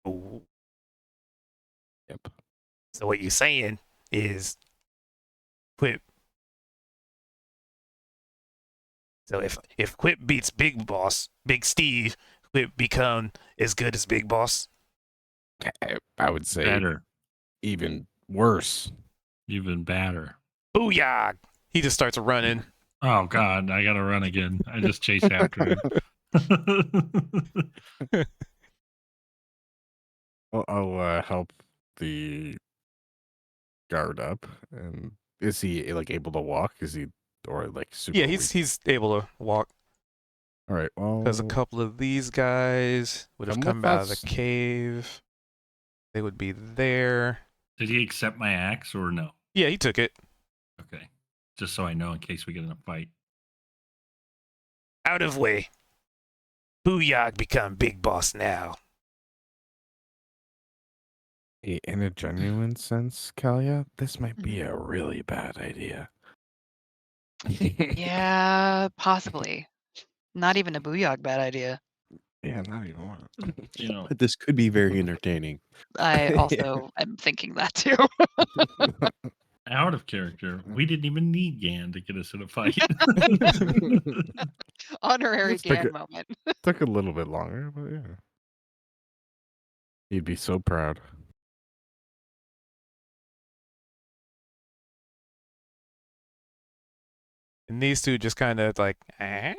Ooh.
Yep.
So what you're saying is Quip. So if Quip beats Big Boss, Big Steve, Quip become as good as Big Boss.
I would say
Better.
even worse.
Even badder.
Booyah!
He just starts running.
Oh, God. I got to run again. I just chased after him.
I'll help the guard up. And is he like able to walk? Is he or like super?
Yeah,
weak?
he's able to walk.
All right. Well,
Because a couple of these guys would have
Come
come
with
out of
us.
the cave. They would be there.
Did he accept my axe or no?
Yeah, he took it.
Okay. Just so I know in case we get in a fight.
Out of way. Booyah become Big Boss now.
in a genuine sense, Kalia, this might be a really bad idea.
Yeah, possibly. Not even a booyah bad idea.
Yeah, not even one.
You know,
But this could be very entertaining.
I
Yeah.
also am thinking that too.
out of character, we didn't even need Gan to get us in a fight.
Honorary
Let's take
Gan
it.
moment.
Took a little bit longer, but yeah. He'd be so proud.
And these two just kind of like, eh?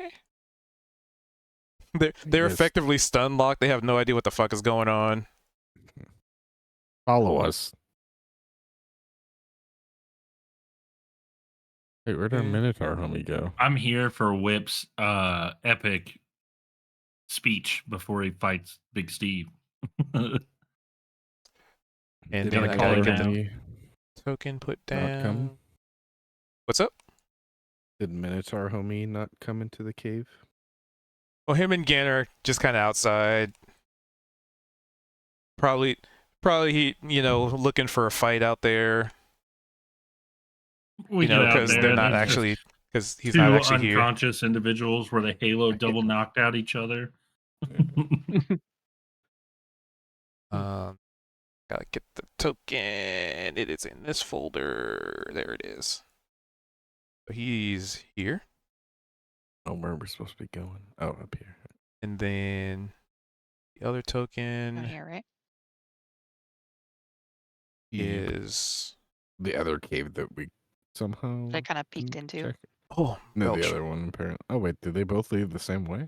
They're
Yes.
effectively stun locked. They have no idea what the fuck is going on.
Follow us. Hey, where'd our
Okay.
Minotaur homie go?
I'm here for Whip's epic speech before he fights Big Steve.
And
Did
then
gotta
I
call
gotta
her
get
down.
the token put
Not come?
down. What's up?
Did Minotaur homie not come into the cave?
Well, him and Gan are just kind of outside. Probably he, looking for a fight out there.
We
You know,
get out
because
there,
they're not
there's just
actually, because he's
two
not actually here.
unconscious individuals where the Halo double knocked out each other.
Gotta get the token. It is in this folder. There it is. So he's here,
Oh, where are we supposed to be going? Oh, up here.
and then the other
Down
token
here, right?
is
The other cave that we somehow
That I kind of peeked
didn't
into.
check.
oh
No,
belch.
the other one apparently. Oh wait, did they both leave the same way?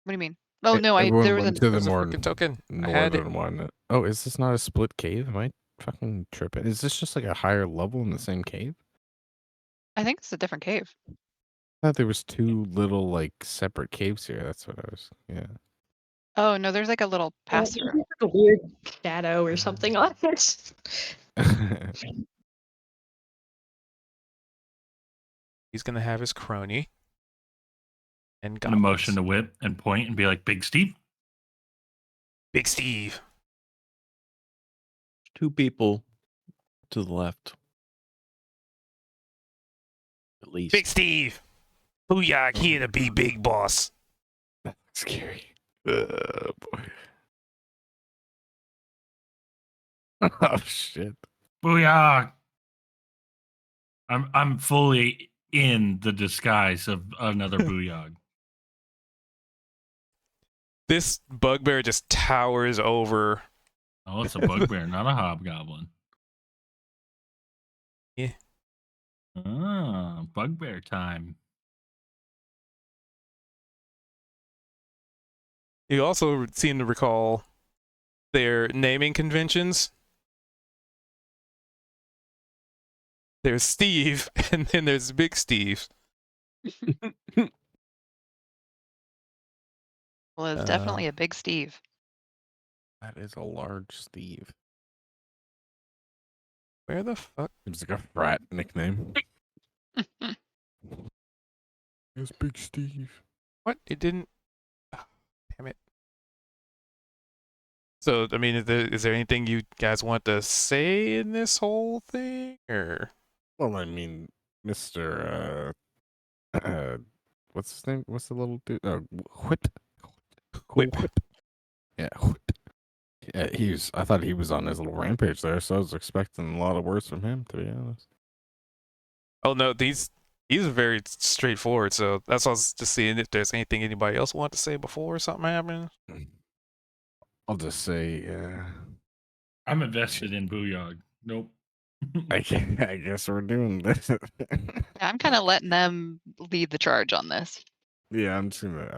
What do you mean? Oh
E-
no,
everyone
there was
went
a
to the
There's a
more
freaking token. I had it.
northern one. Oh, is this not a split cave? Am I fucking tripping? Is this just like a higher level in the same cave?
I think it's a different cave.
I thought there was two little like separate caves here. That's what I was. Yeah.
Oh no, there's like a little pass
There's
through.
like a weird shadow or something on it.
He's gonna have his crony and
Gonna motion
goblins.
to whip and point and be like, Big Steve.
Big Steve.
2 people to the left. At least.
Big Steve. Booyah, here to be big boss.
Scary. Boy. Oh shit.
Booyah! I'm fully in the disguise of another booyah.
This bugbear just towers over.
Oh, it's a bugbear, not a hobgoblin.
Yeah.
Ah, bugbear time.
You also seem to recall their naming conventions. There's Steve, and then there's Big Steve.
Well, it's
Uh,
definitely a big Steve.
That is a large Steve.
Where the fuck?
Seems like a frat nickname. It's Big Steve.
What? It didn't. Ah, damn it. So, I mean, is there anything you guys want to say in this whole thing, or?
Well, I mean, Mr. What's his name? What's the little dude? Whip.
Whip.
Yeah, Whip. Yeah, I thought he was on his little rampage there, so I was expecting a lot of words from him, to be honest.
Oh no, he's very straightforward. So that's why I was just seeing if there's anything anybody else want to say before something happens.
I'll just say,
I'm invested in booyah. Nope.
I guess we're doing this.
I'm kind of letting them lead the charge on this.
Yeah, I'm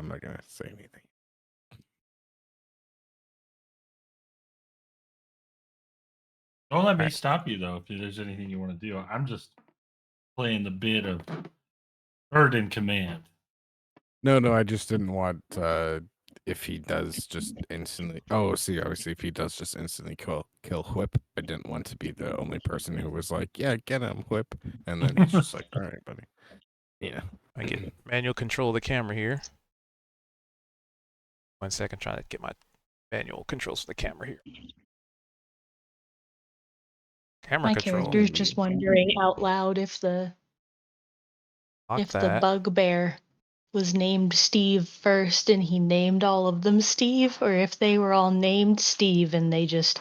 not gonna say anything.
Don't let me
Alright.
stop you though. If there's anything you want to do, I'm just playing the bit of bird in command.
No, I just didn't want if he does just instantly. Oh, see, obviously, if he does just instantly kill Whip, I didn't want to be the only person who was like, "Yeah, get him, Whip," and then he's just like, "All right, buddy." Yeah,
I get manual control of the camera here. 1 second, trying to get my manual controls for the camera here. Camera
My
control.
character's just wondering out loud if the
Lock
the
that.
bugbear was named Steve first and he named all of them Steve, or if they were all named Steve and they just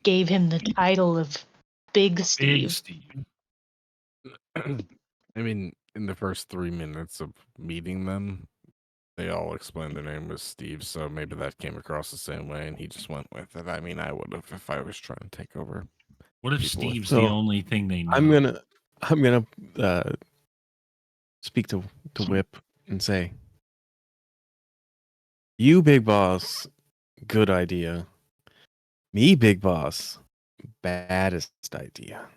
gave him the title of Big
Big
Steve.
Steve.
I mean, in the first 3 minutes of meeting them, they all explained their name was Steve, so maybe that came across the same way, and he just went with it. I mean, I would have if I was trying to take over.
What if
People with-
Steve's
So,
the only thing they know?
I'm gonna speak to Whip and say, "You, Big Boss, good idea. Me, Big Boss, baddest idea."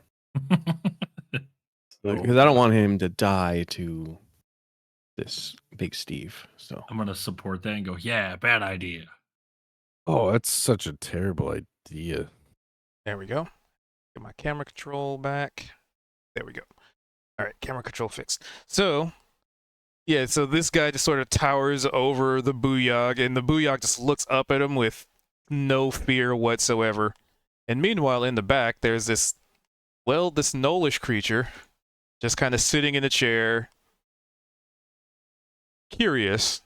Because I don't want him to die to this Big Steve. So
I'm gonna support that and go, yeah, bad idea.
Oh, that's such a terrible idea.
There we go. Get my camera control back. There we go. All right, camera control fixed. So, yeah, so this guy just sort of towers over the Booyog, and the Booyog just looks up at him with no fear whatsoever. And meanwhile, in the back, there's this Gnollish creature just kind of sitting in a chair, curious.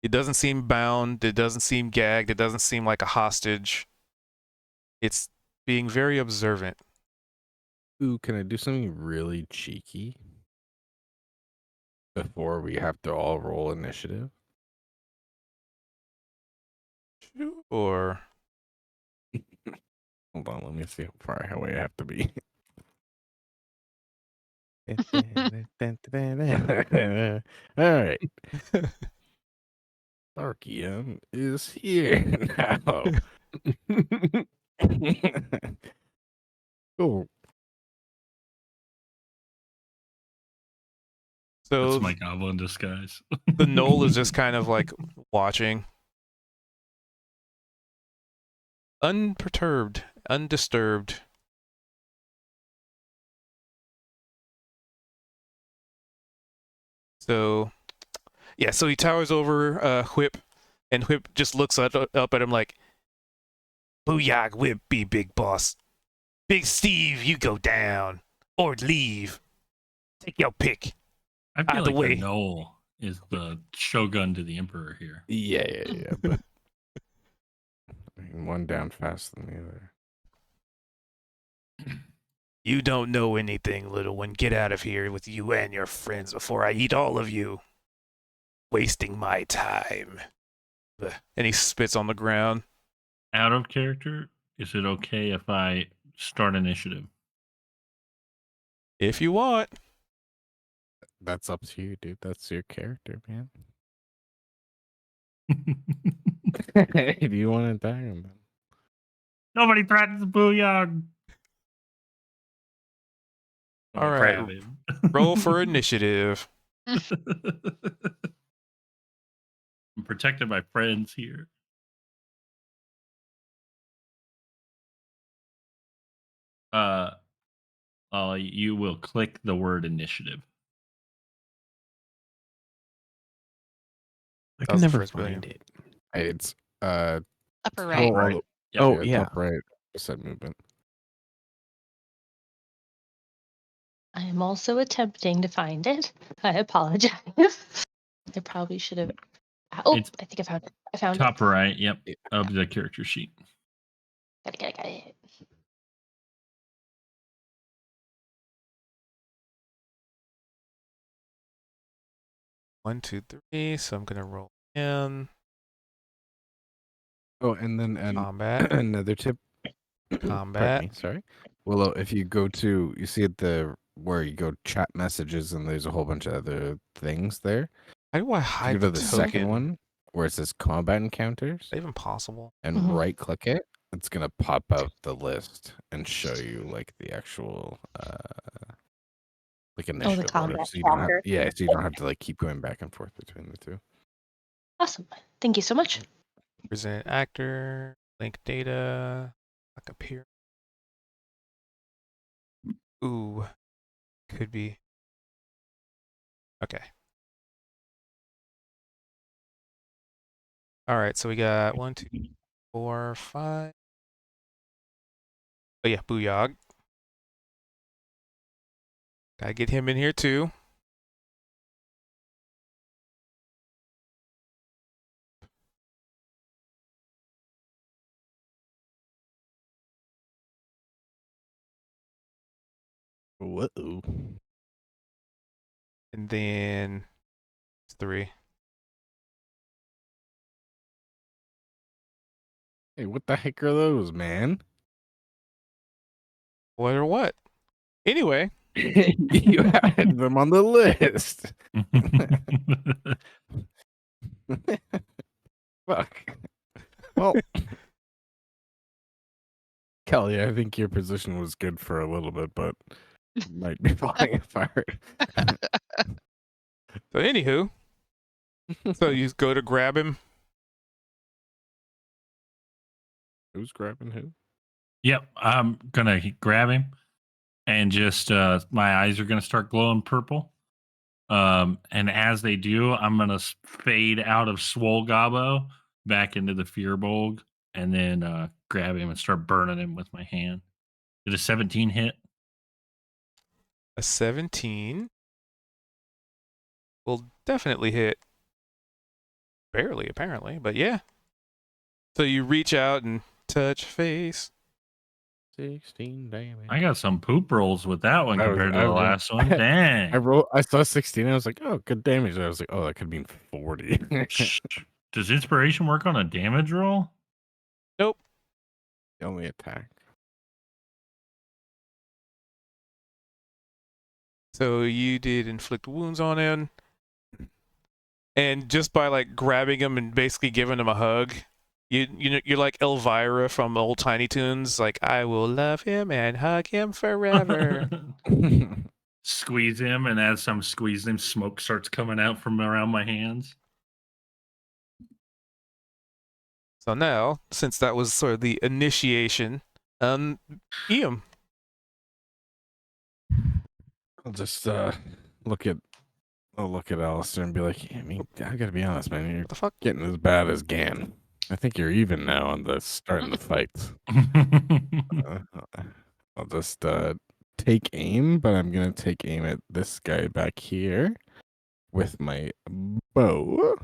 It doesn't seem bound. It doesn't seem gagged. It doesn't seem like a hostage. It's being very observant.
Ooh, can I do something really cheeky before we have to all roll initiative?
Sure.
Hold on, let me see how far away I have to be. All right. Archeon is here now. Cool.
So
That's my goblin disguise.
the knoll is just kind of like watching. Unperturbed, undisturbed. So, yeah, so he towers over Whip, and Whip just looks up at him like,
Booyah, Whip, be big boss. Big Steve, you go down. Or leave. Take your pick.
I feel
Either
like
way.
the Knoll is the shogun to the emperor here.
Yeah. But I mean, one down faster than the other.
You don't know anything, little one. Get out of here with you and your friends before I eat all of you. Wasting my time.
and he spits on the ground.
Out of character, is it okay if I start initiative?
If you want.
That's up to you, dude. That's your character, man. If you want to attack him, man.
Nobody threatens Booyah.
All right.
Grab him.
Roll for initiative.
I'm protecting my friends here. You will click the word initiative.
I
That
can
was the
never
first
find
billion.
it.
It's
Upper
scroll
right.
all
Right.
the-
Yep.
Oh, yeah.
top right. Set movement.
I am also attempting to find it. I apologize. I probably should have. Oh,
It's
I think I found it. I found
Top
it.
right, yep, of the character sheet.
Got it.
One, two, three. So I'm gonna roll in
Oh, and then
combat.
another tip.
Combat.
Pardon me, sorry. Willow, if you go to, you see at the where you go chat messages, and there's a whole bunch of other things there.
How do I
You
hide
go to
the
the second
token?
one where it says combat encounters,
Is that even possible?
and
Mhm.
right click it. It's gonna pop out the list and show you like the actual like initiative order.
combat
So you don't have,
tracker.
so you don't have to like keep going back and forth between the two.
Awesome. Thank you so much.
Present actor, link data, like appear. Ooh, could be. Okay. All right, so we got 1, 2, 4, 5. Oh yeah, Booyog. Gotta get him in here too.
Whoa.
And then it's 3.
Hey, what the heck are those, man?
What or what? Anyway,
You had them on the list. Fuck. Well, Kelly, I think your position was good for a little bit, but might be falling apart.
so anywho, so you go to grab him.
Who's grabbing who?
Yep, I'm gonna grab him and just my eyes are gonna start glowing purple. And as they do, I'm gonna fade out of Swole Gobbo back into the Fearbolg and then grab him and start burning him with my hand. Did a 17 hit?
A 17 will definitely hit. Barely, apparently, but yeah. So you reach out and touch face.
16 damage.
I got some poop rolls with that one
I was-
compared to
I
the
was-
last one. Dang.
I saw 16. I was like, oh, good damage. I was like, oh, that could mean 40.
Does inspiration work on a damage roll?
The only attack.
So you did inflict wounds on him. And just by like grabbing him and basically giving him a hug, you're like Elvira from old Tiny Toons, like I will love him and hug him forever.
squeeze him, and as I'm squeezing him, smoke starts coming out from around my hands.
So now, since that was sort of the initiation, Iam,
I'll just look at Alistair and be like, I mean, I gotta be honest, man, you're
what the fuck?
getting as bad as Gan. I think you're even now on the starting the fights. I'll just take aim, but I'm gonna take aim at this guy back here with my bow.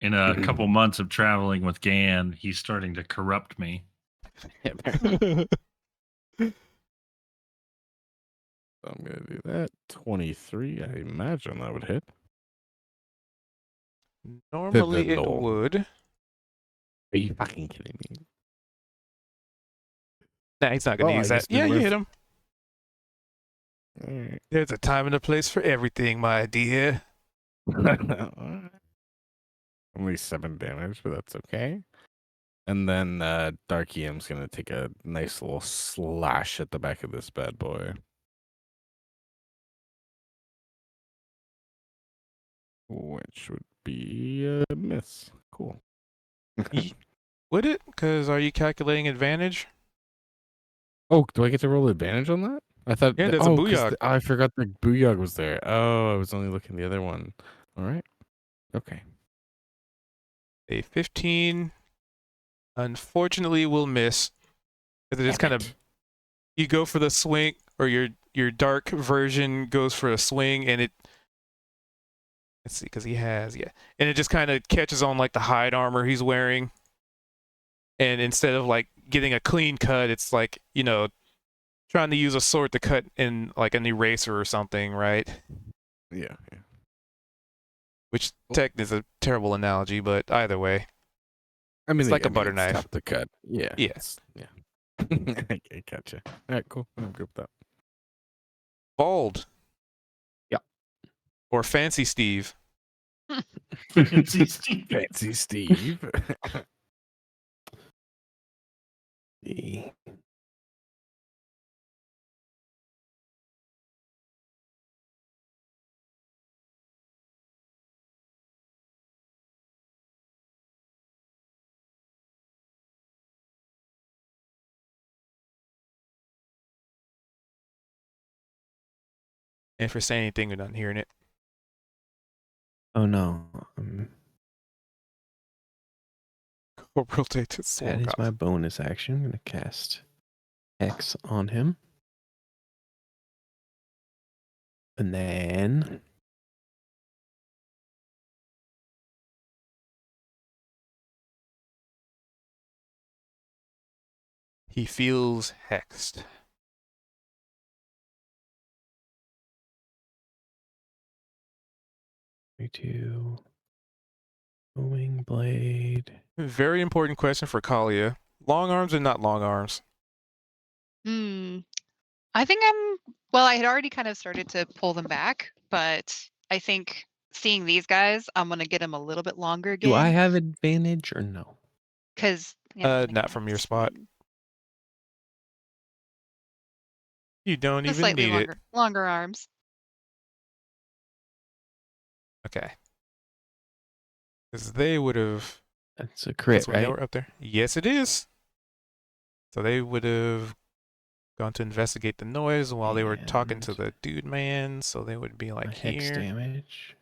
In a couple months of traveling with Gan, he's starting to corrupt me.
So I'm gonna do that. 23. I imagine that would hit.
Normally it
no.
would.
Are you fucking kidding me?
Nah, he's not gonna
Well, I
use
guess
that. Yeah, you
we're-
hit him.
Alright.
There's a time and a place for everything, my dear.
Only 7 damage, but that's okay. And then Dark Iam's gonna take a nice little slash at the back of this bad boy. Which would be a miss. Cool.
Would it? Because are you calculating advantage?
Oh, do I get to roll advantage on that? I thought.
Yeah, there's a
'cause
booyah.
I forgot the booyah was there. Oh, I was only looking the other one. All right. Okay.
A 15, unfortunately, will miss. Because it just kind of, you go for the swing, or your dark version goes for a swing, and it, let's see, because he has, yeah. And it just kind of catches on like the hide armor he's wearing. And instead of like getting a clean cut, it's like, you know, trying to use a sword to cut in like an eraser or something, right?
Yeah.
Which tech is a terrible analogy, but either way.
I mean,
It's like a butter
it's
knife.
tough to cut. Yeah.
Yeah.
Yeah. I gotcha. All right. Cool. I'm good with that.
Bald.
Yeah.
Or Fancy Steve.
Fancy Steve.
Fancy Steve.
The-
And if you're saying anything, you're not hearing it.
Oh no.
Corporal takes his
That
sword
is
off.
my bonus action. I'm gonna cast X on him. And then
He feels hexed.
to Wing Blade.
Very important question for Kalia. Long arms or not long arms?
I think well, I had already kind of started to pull them back, but I think seeing these guys, I'm gonna get them a little bit longer again.
Do I have advantage or no?
Because
Not from your spot. You don't
Just
even
slightly
need it.
longer arms.
Okay. Because they would have.
That's a crit,
That's when they
right?
were up there. Yes, it is. So they would have gone to investigate the noise while they were talking to
And-
the dude man. So they would be
My
like
hex
here.
damage.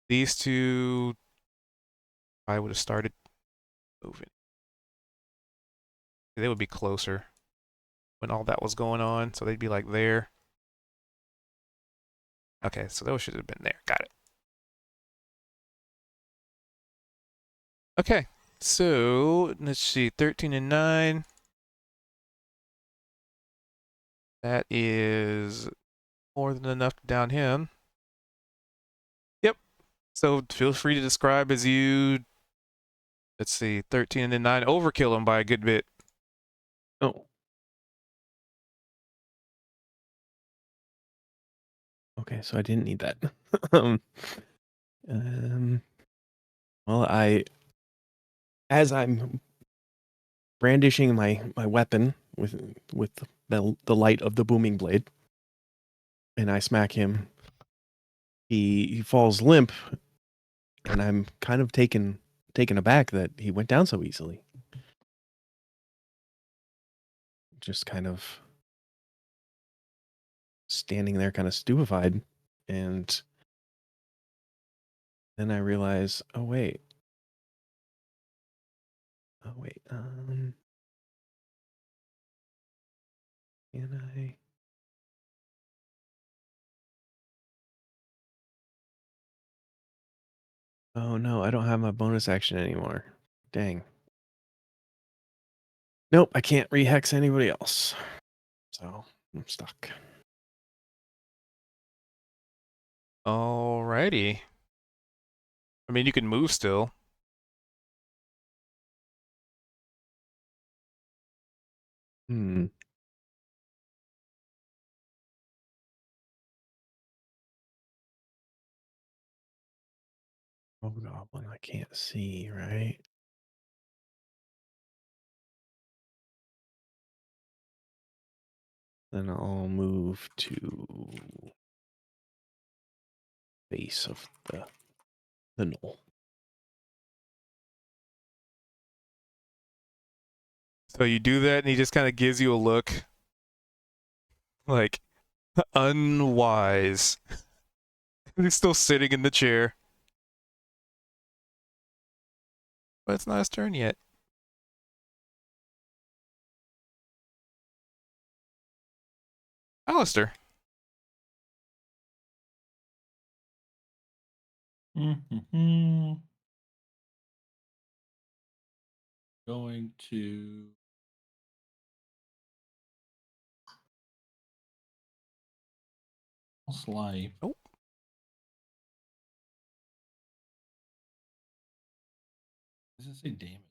These two, I would have started moving. They would be closer when all that was going on. So they'd be like there. Okay, so those should have been there. Got it. Okay, so let's see, 13 and 9. That is more than enough to down him. Yep. So feel free to describe as you, let's see, 13 and 9, overkill him by a good bit.
Oh. Okay, so I didn't need that. Well, as I'm brandishing my weapon with the light of the booming blade, and I smack him. He falls limp, and I'm kind of taken aback that he went down so easily. Just kind of standing there, kind of stupefied, and then I realize, oh wait, can I? Oh no, I don't have my bonus action anymore. Dang. Nope, I can't rehex anybody else. So I'm stuck.
Alrighty. I mean, you can move still.
Hmm. Oh, goblin, I can't see, right? Then I'll move to base of the knoll.
So you do that, and he just kind of gives you a look, like, unwise. He's still sitting in the chair. But it's not his turn yet. Alistair.
Going to life.
Oh.
Does it say damage?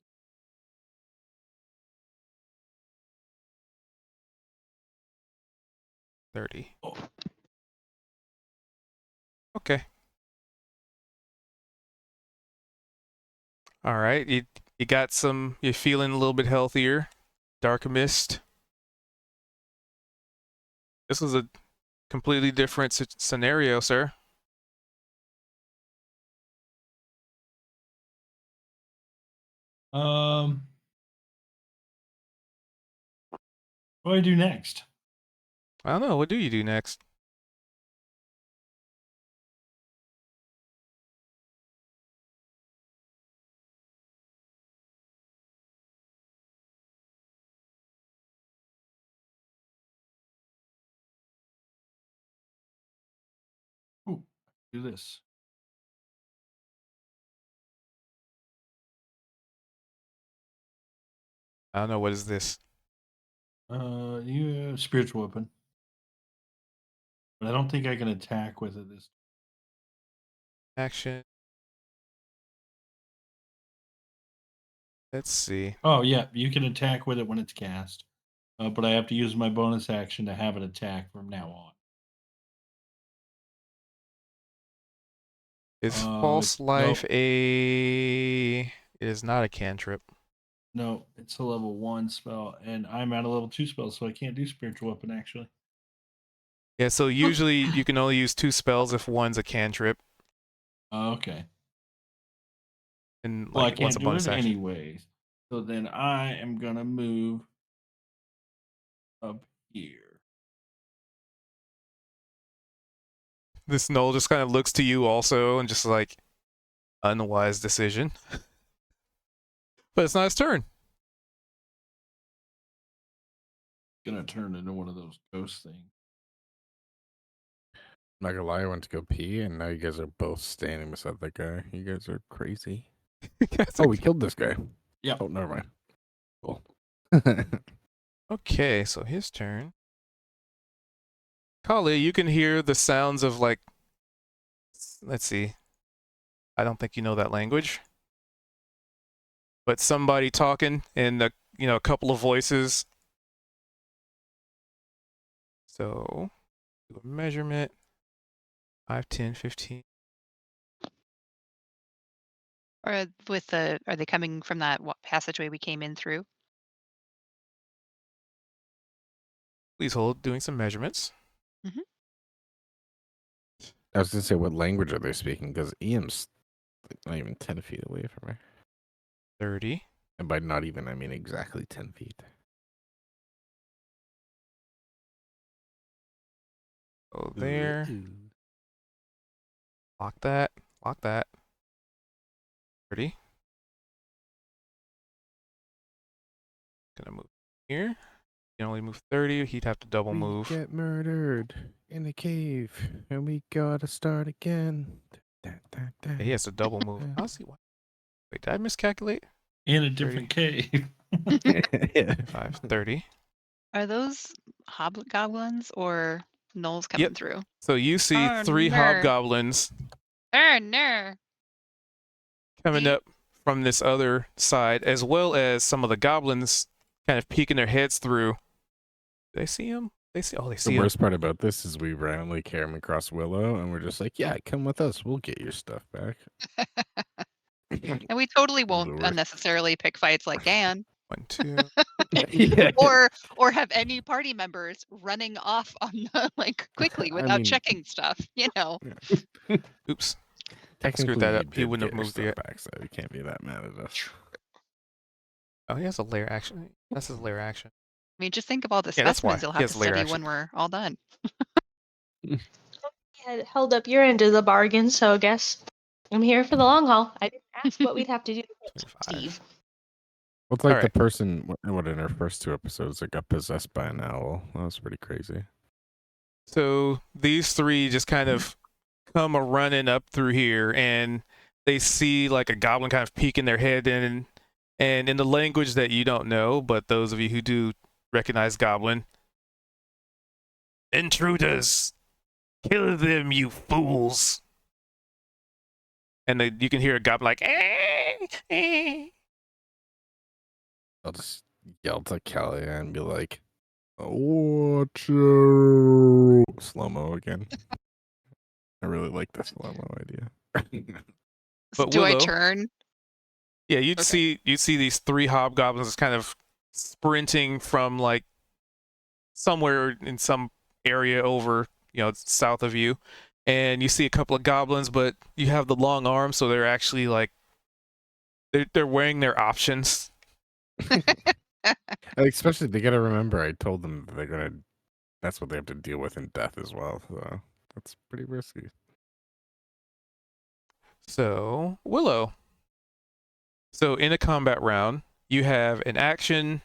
$30.
Oh.
Okay. All right. You got some. You're feeling a little bit healthier. Dark mist. This was a completely different scenario, sir.
What do I do next?
I don't know. What do you do next?
Ooh, do this.
I don't know. What is this?
You have spiritual weapon, but I don't think I can attack with it. This
Action. Let's see.
Oh yeah, you can attack with it when it's cast, but I have to use my bonus action to have it attack from now on.
Is false life
nope.
a? It is not a cantrip.
No, it's a level 1 spell, and I'm at a level 2 spell, so I can't do spiritual weapon actually.
Yeah. So usually you can only use 2 spells if one's a cantrip.
Okay.
And
Well, I
like once
can't
a
do
bonus
it
action.
anyways. So then I am gonna move up here.
This Null just kind of looks to you also and just like, unwise decision. But it's not his turn.
Gonna turn into one of those ghost things.
Not gonna lie, I went to go pee, and now you guys are both standing beside that guy. You guys are crazy.
That's
Oh, we killed this guy.
Yeah.
Oh, never mind. Cool.
Okay, so his turn. Kali, you can hear the sounds of like, let's see. I don't think you know that language. But somebody talking in a, a couple of voices. So, do a measurement. 5, 10, 15.
Or are they coming from that passageway we came in through?
Please hold, doing some measurements.
Mhm.
I was gonna say, what language are they speaking? Because Ian's not even 10 feet away from her.
30.
And by not even, I mean exactly 10 feet.
Go there. Lock that. Lock that. 30. Gonna move here. You can only move 30. He'd have to double
We
move.
get murdered in a cave, and we gotta start again. Da, da, da.
Yeah, he has to double move. How's he? Wait, did I miscalculate?
In a different cave.
5, 30.
Are those hobgoblins or gnolls coming
Yep.
through?
So you see
Oh,
3
no.
hobgoblins
No.
coming
Do you-
up from this other side, as well as some of the goblins kind of peeking their heads through. Do they see him? They see. Oh, they
The
see him.
worst part about this is we randomly carry him across Willow, and we're just like, yeah, come with us. We'll get your stuff back.
And we totally won't
Lord.
unnecessarily pick fights like Dan
1, 2.
Yeah.
or have any party members running off on the, like quickly
I
without
mean-
checking stuff, you know.
Oops.
Technically,
that
you
up. He
did
wouldn't have
get your
moved
stuff
yet.
back, so you can't be that mad at us.
Oh, he has a lair action. That's his lair action.
I mean, just think of all the
Yeah, that's why
specimens you'll
he
have
has
to
lair
study
action.
when we're all done.
You had held up your end of the bargain, so I guess I'm here for the long haul. I didn't ask what we'd have to do,
25.
Steve.
Well, it's like the
Alright.
person, what in her first 2 episodes, that got possessed by an owl. That was pretty crazy.
So these 3 just kind of come a running up through here, and they see like a goblin kind of peeking their head in, and in the language that you don't know, but those of you who do recognize goblin, intruders, kill them, you fools. And you can hear a goblin like,
I'll just yell to Callie and be like, watch your slow-mo again. I really like the slow-mo idea.
But
Do I
Willow-
turn?
Yeah, you'd
Okay.
see these 3 hobgoblins kind of sprinting from like somewhere in some area over, south of you, and you see a couple of goblins, but you have the long arms, so they're actually like they're wearing their options.
Especially, they gotta remember, I told them that's what they have to deal with in death as well. So that's pretty risky.
So Willow. So in a combat round, you have an action,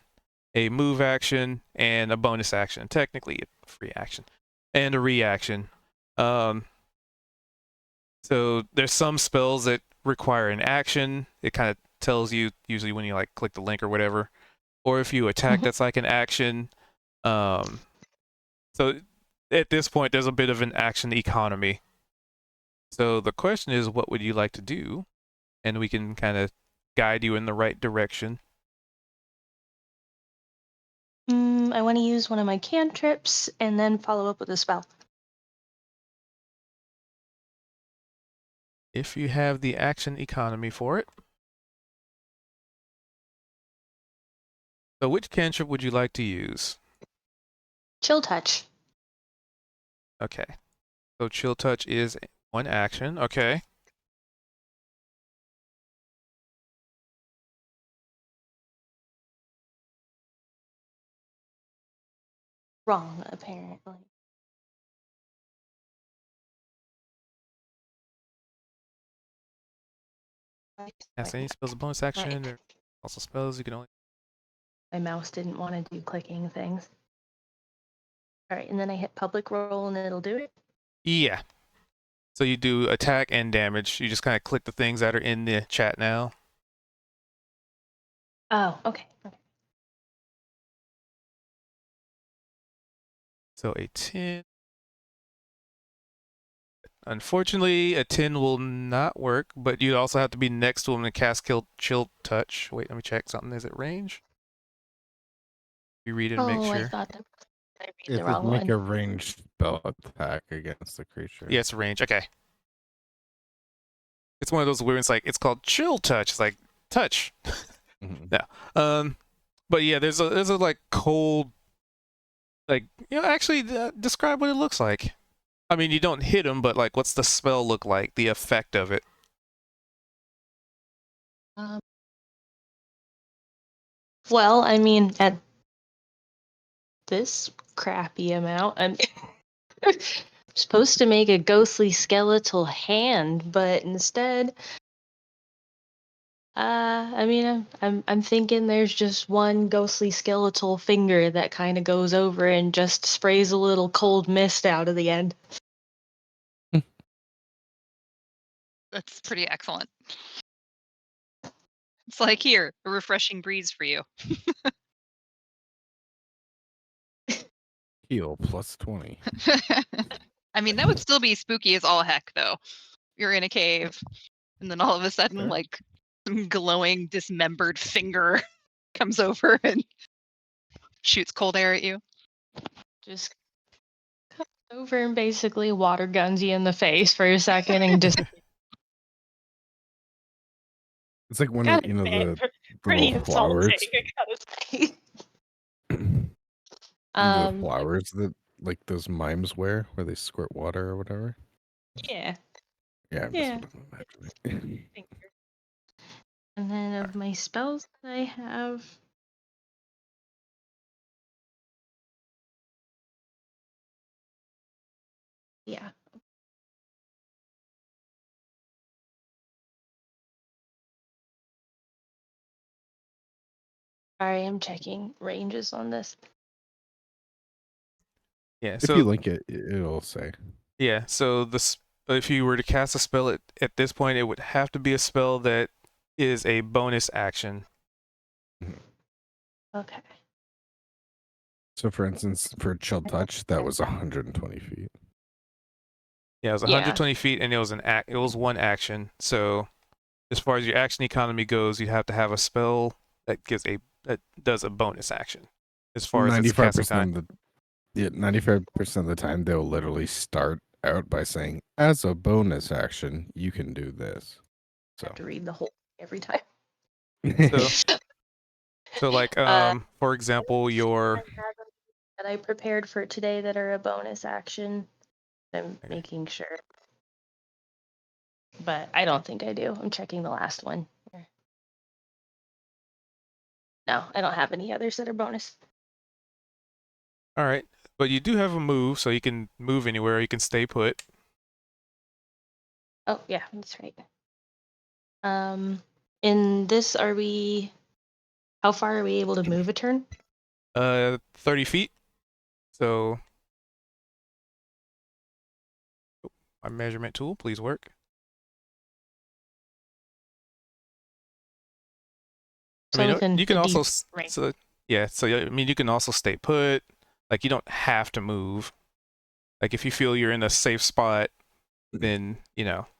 a move action, and a bonus action. Technically, a free action and a reaction. So there's some spells that require an action. It kind of tells you usually when you like click the link or whatever, or if you attack, that's like an action. So at this point, there's a bit of an action economy. So the question is, what would you like to do? And we can kind of guide you in the right direction.
I want to use one of my cantrips and then follow up with a spell.
If you have the action economy for it. So which cantrip would you like to use?
Chill touch.
Okay. So chill touch is 1 action. Okay.
Wrong, apparently.
Cast any spells a bonus action or also spells you can only.
My mouse didn't want to do clicking things. All right, and then I hit public roll and it'll do it.
Yeah. So you do attack and damage. You just kind of click the things that are in the chat now.
Oh, okay.
So a 10. Unfortunately, a 10 will not work, but you also have to be next to him to cast Chill Touch. Wait, let me check something. Is it range? You read it and make
I
sure.
thought that I read
It
the wrong
would make
one.
a ranged spell attack against the creature.
Yeah, it's range. Okay. It's one of those weird. It's called Chill Touch. It's like touch.
Mhm.
But yeah, there's a like cold, like actually describe what it looks like. I mean, you don't hit him, but like, what's the spell look like? The effect of it.
Well, I mean, at this crappy amount, I'm supposed to make a ghostly skeletal hand, but instead, I mean, I'm thinking there's just one ghostly skeletal finger that kind of goes over and just sprays a little cold mist out of the end.
That's pretty excellent. It's like, here, a refreshing breeze for you.
Heal plus 20.
I mean, that would still be spooky as all heck, though. You're in a cave, and then all of a sudden,
Fair.
like, some glowing, dismembered finger comes over and shoots cold air at you.
Just comes over and basically water guns you in the face for a second and just
It's like one of
Gotta
you know
say,
the
pretty
little flowers.
insulting, I gotta say.
The flowers that like those mimes wear, where they squirt water or whatever.
Yeah.
Yeah,
Yeah.
that's what I'm imagining.
And then of my spells that I have. Yeah. Sorry, I'm checking ranges on this.
Yeah.
If
So
you link it, it'll say.
yeah. So if you were to cast a spell at this point, it would have to be a spell that is a bonus action.
Okay.
So, for instance, for chill touch, that was 120 feet.
Yeah, it was
Yeah.
120 feet, and it was it was one action. So, as far as your action economy goes, you have to have a spell that does a bonus action. As far as its casting time.
95% of the time, they'll literally start out by saying, "As a bonus action, you can do this."
I have to read the whole thing every time.
So like for example, your
that I prepared for today that are a bonus action. I'm
Okay.
making sure. But I don't think I do. I'm checking the last one. No, I don't have any others that are bonus.
all right, but you do have a move, so you can move anywhere. You can stay put.
Oh yeah, that's right. In this, how far are we able to move a turn?
30 feet. So my measurement tool, please work. I mean,
within
you can
50
also
range.
so yeah. So I mean, you can also stay put. Like you don't have to move. Like if you feel you're in a safe spot, then 30.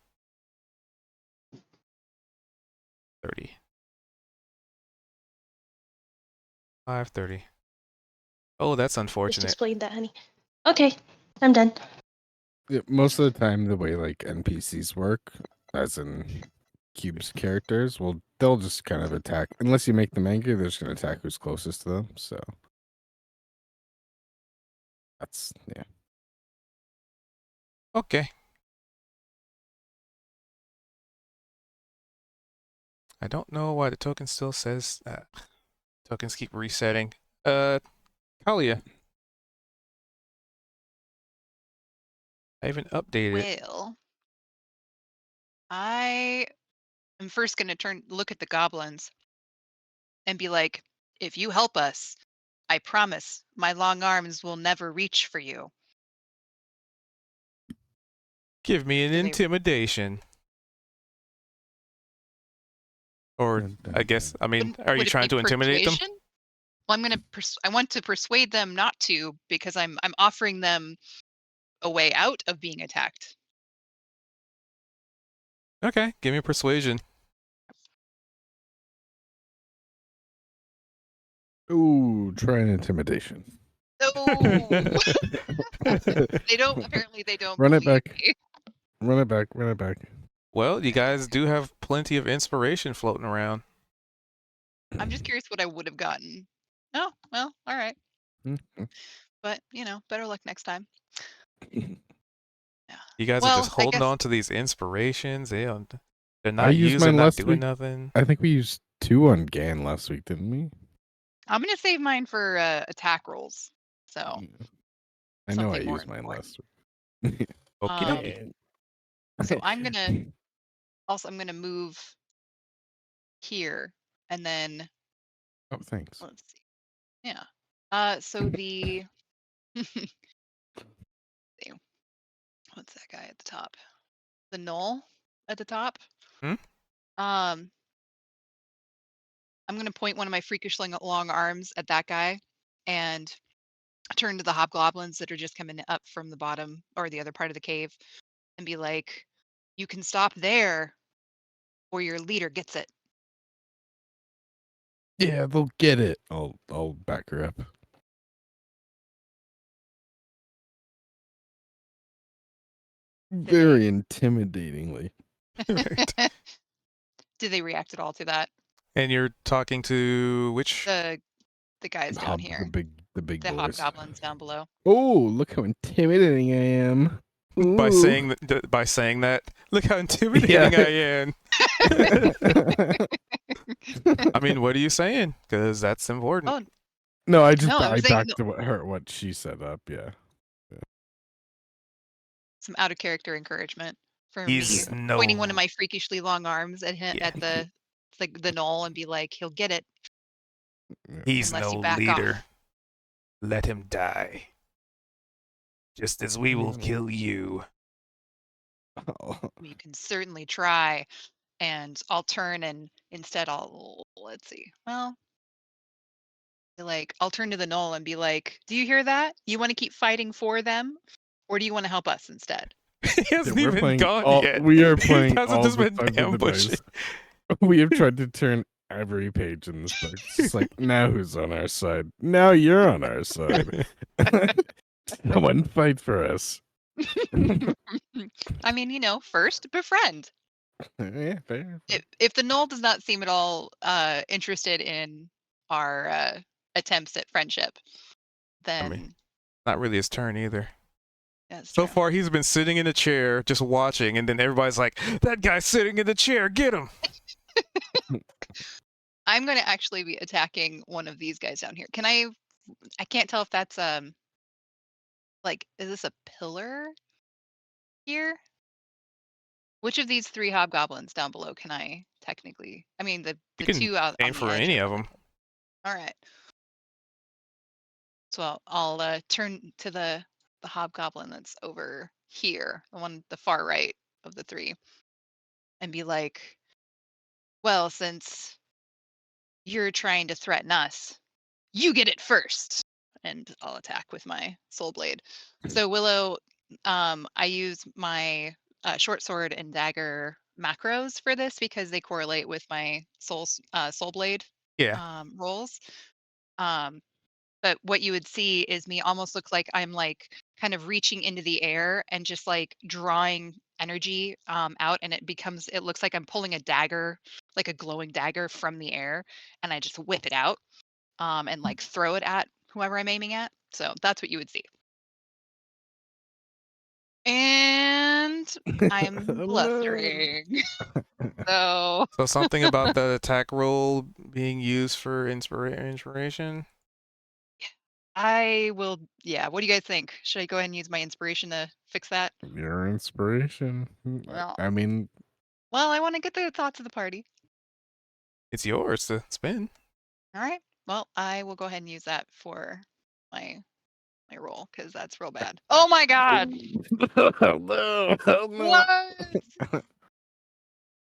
5:30. Oh, that's
Just
unfortunate.
explained that, honey. Okay, I'm done.
Yeah, most of the time, the way like NPCs work, as in Cube's characters, well, they'll just kind of attack. Unless you make them angry, they're just going to attack who's closest to them. So that's yeah.
Okay. I don't know why the token still says that. Tokens keep resetting. Kalia. I haven't updated it.
Well, I am first going to look at the goblins and be like, if you help us, I promise my long arms will never reach for you.
Give me an
Do they-
intimidation. Or I guess, I mean, are you
Would it
trying
be
to intimidate them?
persuasion? Well, I'm going to. I want to persuade them not to because I'm offering them a way out of being attacked.
Okay, give me a persuasion.
Ooh, try an intimidation.
No, they don't. Apparently, they don't.
Run it
believe
back.
me.
Run it back. Run it back.
Well, you guys do have plenty of inspiration floating around.
I'm just curious what I would have gotten. Oh, well, all right.
Mhm.
But better luck next time.
You guys are
Well,
just
I
holding
guess
on to these inspirations. They're
I
not
used
using,
mine
not
last
doing
week.
nothing.
I think we used 2 on Gan last week, didn't we?
I'm gonna save mine for attack rolls. So
I know I
something more
used mine
important.
last week.
Okie dokie.
So I'm gonna move here, and then
Oh, thanks.
let's see. Yeah. So the see, what's that guy at the top? The knoll at the top.
Hmm?
I'm gonna point one of my freakish long arms at that guy, and turn to the hobgoblins that are just coming up from the bottom or the other part of the cave, and be like, "You can stop there, or your leader gets it."
Yeah, they'll get it. I'll back her up. Very intimidatingly.
Right.
Do they react at all to that?
And you're talking to which?
The guys down here,
The big
the
boys.
hobgoblins down below.
Oh, look how intimidating I am.
By
Ooh.
saying that, look how intimidating
Yeah.
I am. I mean, what are you saying? Because that's important.
Oh,
No, I just
No, I'm
I
saying
backed what she set up. Yeah.
some out of character encouragement for
He's
me,
no.
pointing one of my freakishly long arms at him
Yeah.
at the knoll and be like, "He'll get it."
He's
unless you
no
back
leader.
off.
Let him die. Just as we will kill you.
You can certainly try, and I'll turn and instead let's see. Well, I'll turn to the knoll and be like, "Do you hear that? You want to keep fighting for them, or do you want to help us instead?"
He hasn't
we're
even
playing
gone yet.
We are
He
playing
hasn't
all
just
the
been
songs of the
ambushing.
dice. We have tried to turn every page in this book. It's just like, now who's on our side? Now you're on our side. Someone fight for us.
I mean, first befriend.
Yeah, fair.
If the knoll does not seem at all interested in our attempts at friendship, then
Not really his turn either.
that's
So
true.
far, he's been sitting in a chair just watching, and then everybody's like, that guy's sitting in the chair, get him.
I'm going to actually be attacking one of these guys down here. I can't tell if that's is this a pillar here? Which of these 3 hobgoblins down below can I technically? I mean, the
You can
2 out
aim
on the
for
edge
any
are
of them.
All right. So I'll turn to the hobgoblin that's over here, the far right of the 3, and be like, "Well, since you're trying to threaten us, you get it first." And I'll attack with my soul blade. So Willow, I use my short sword and dagger macros for this because they correlate with my soul blade rolls. But what you would see is me almost look like I'm kind of reaching into the air and just drawing energy out, and it looks like I'm pulling a dagger, like a glowing dagger from the air, and I just whip it out and throw it at whoever I'm aiming at. So that's what you would see. And I'm blustering. So
something about the attack roll being used for inspiration?
I will, yeah. What do you guys think? Should I go ahead and use my inspiration to fix that?
Your inspiration.
Well,
I mean,
I want to get the thoughts of the party.
It's yours to spin.
All right. Well, I will go ahead and use that for my roll because that's real bad. Oh my god!
Oh no! Oh no!
What?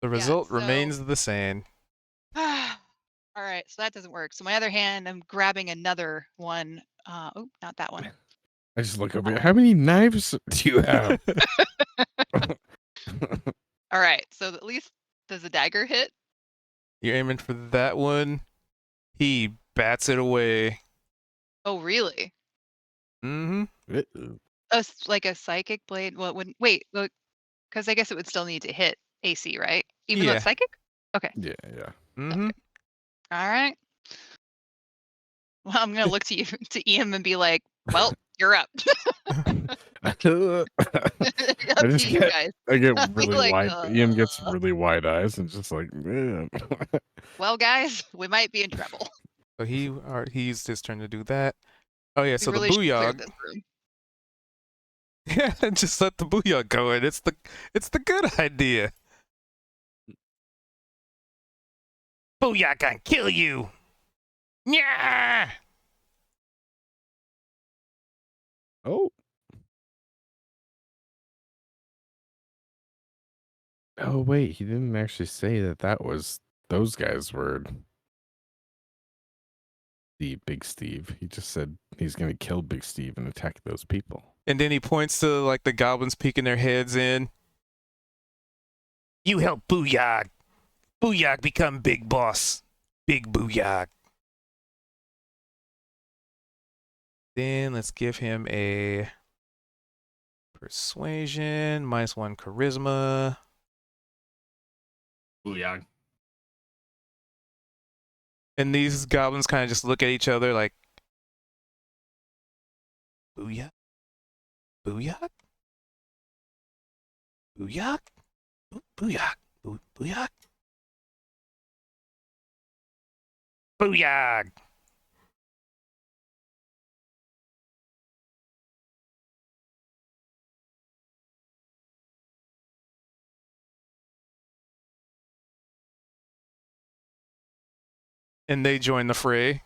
The result remains the same.
All right, so that doesn't work. So my other hand, I'm grabbing another one. Oh, not that one.
I just look over here. How many knives do you have?
All right, so at least does a dagger hit?
You're aiming for that one. He bats it away.
Oh, really?
Mm-hmm.
Like a psychic blade? Well, wait, look, because I guess it would still need to hit AC, right? Even though it's psychic? Okay.
Yeah.
Mm-hmm.
Okay. All right. Well, I'm gonna look to you, to Ian, and be like, "Well, you're up.
I
Up
just
to you
get,
guys.
I get
I'll be
really
like,
wide. Ian gets really wide eyes and just like, man.
Well, guys, we might be in trouble.
So he used his turn to do that. Oh yeah,
We
so
really
the
should clear
Booyog.
this room.
Yeah, just let the Booyog go in. It's the good idea.
Booyah gonna kill you. Yeah.
Oh. Oh wait, he didn't actually say that was those guys were the Big Steve. He just said he's gonna kill Big Steve and attack those people.
And then he points to like the goblins peeking their heads in.
You help Booyah. Booyah become big boss. Big Booyah.
Then let's give him a persuasion, -1 charisma.
Booyah.
And these goblins kind of just look at each other like, Booyah? Booyah? Booyah?
Booyah. Booyah. Booyah.
and they join the fray.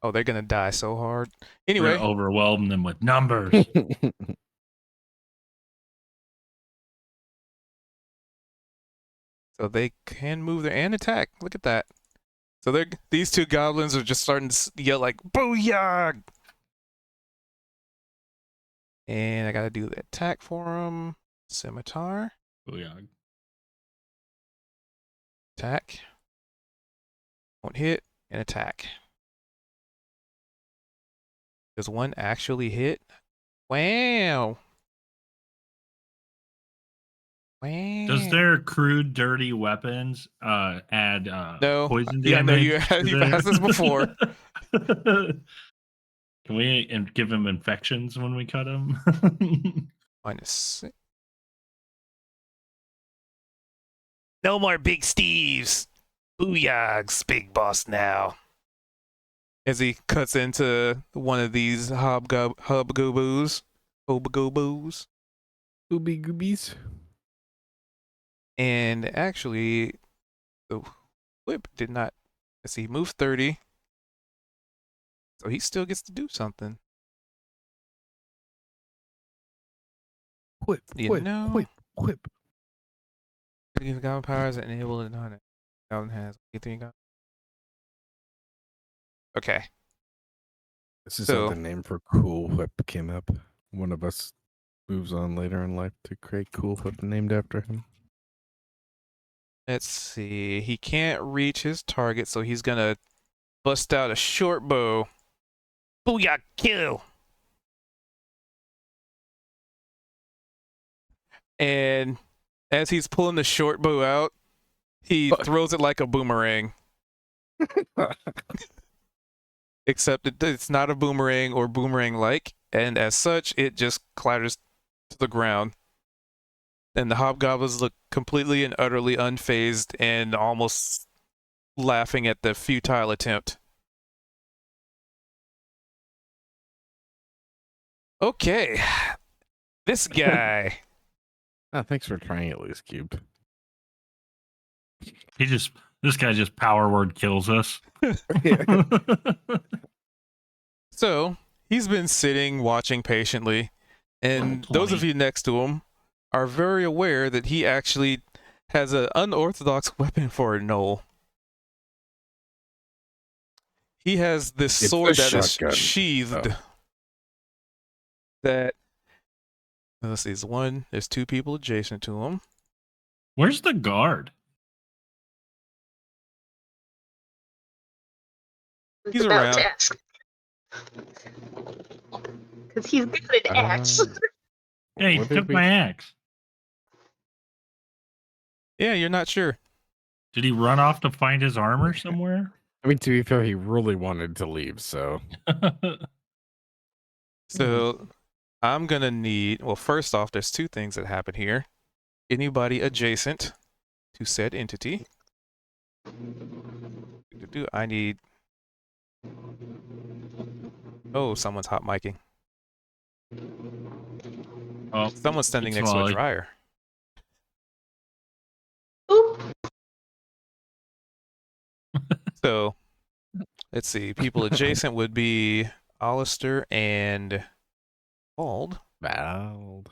Oh, they're gonna die so hard. Anyway,
Overwhelm them with numbers.
so they can move there and attack. Look at that. So these two goblins are just starting to yell like "Booyah!" And I gotta do the attack for them. Scimitar.
Booyah.
Attack. Won't hit. And attack. Does one actually hit? Wow. Wow.
Does their crude, dirty weapons add
No.
poison damage?
Yeah, no,
to
you've
their-
asked this before.
Can we give them infections when we cut them?
-6.
No more Big Steves. Booyah's big boss now.
As he cuts into one of these hobgoboos. Hobgoboos.
Ooby goobies.
And actually, the whip did not. Let's see, he moved 30. So he still gets to do something.
Whip,
You
whip,
know.
whip, whip.
Give goblin powers that enable it on it. Goblin has 83 goblin. Okay.
This is
So-
how the name for Cool Whip came up. One of us moves on later in life to create Cool Whip named after him.
Let's see. He can't reach his target, so he's gonna bust out a short bow.
Booyah kill.
And as he's pulling the short bow out, he throws it like a boomerang. Except it's not a boomerang or boomerang-like, and as such, it just clatters to the ground. And the hobgoblins look completely and utterly unfazed and almost laughing at the futile attempt. Okay. This guy.
Thanks for trying at least, Cubed.
This guy just power word kills us.
So, he's been sitting, watching patiently, and
Oh,
those of
20.
you next to him are very aware that he actually has an unorthodox weapon for a gnoll. He has this
It's
sword
a
that is
shotgun.
sheathed.
Oh.
That, let's see, there's two people adjacent to him.
Where's the guard?
He's around.
Because he's got an axe.
Yeah, he
What did
took
we-
my axe.
Yeah, you're not sure.
Did he run off to find his armor somewhere?
I mean, to be fair, he really wanted to leave, so
So I'm gonna need. Well, first off, there's two things that happen here. Anybody adjacent to said entity. I need. Oh, someone's hot micing.
Oh,
Someone's standing
it's
next to a
Molly.
dryer.
Oop.
So, let's see. People adjacent would be Alistair and Bald.
bald.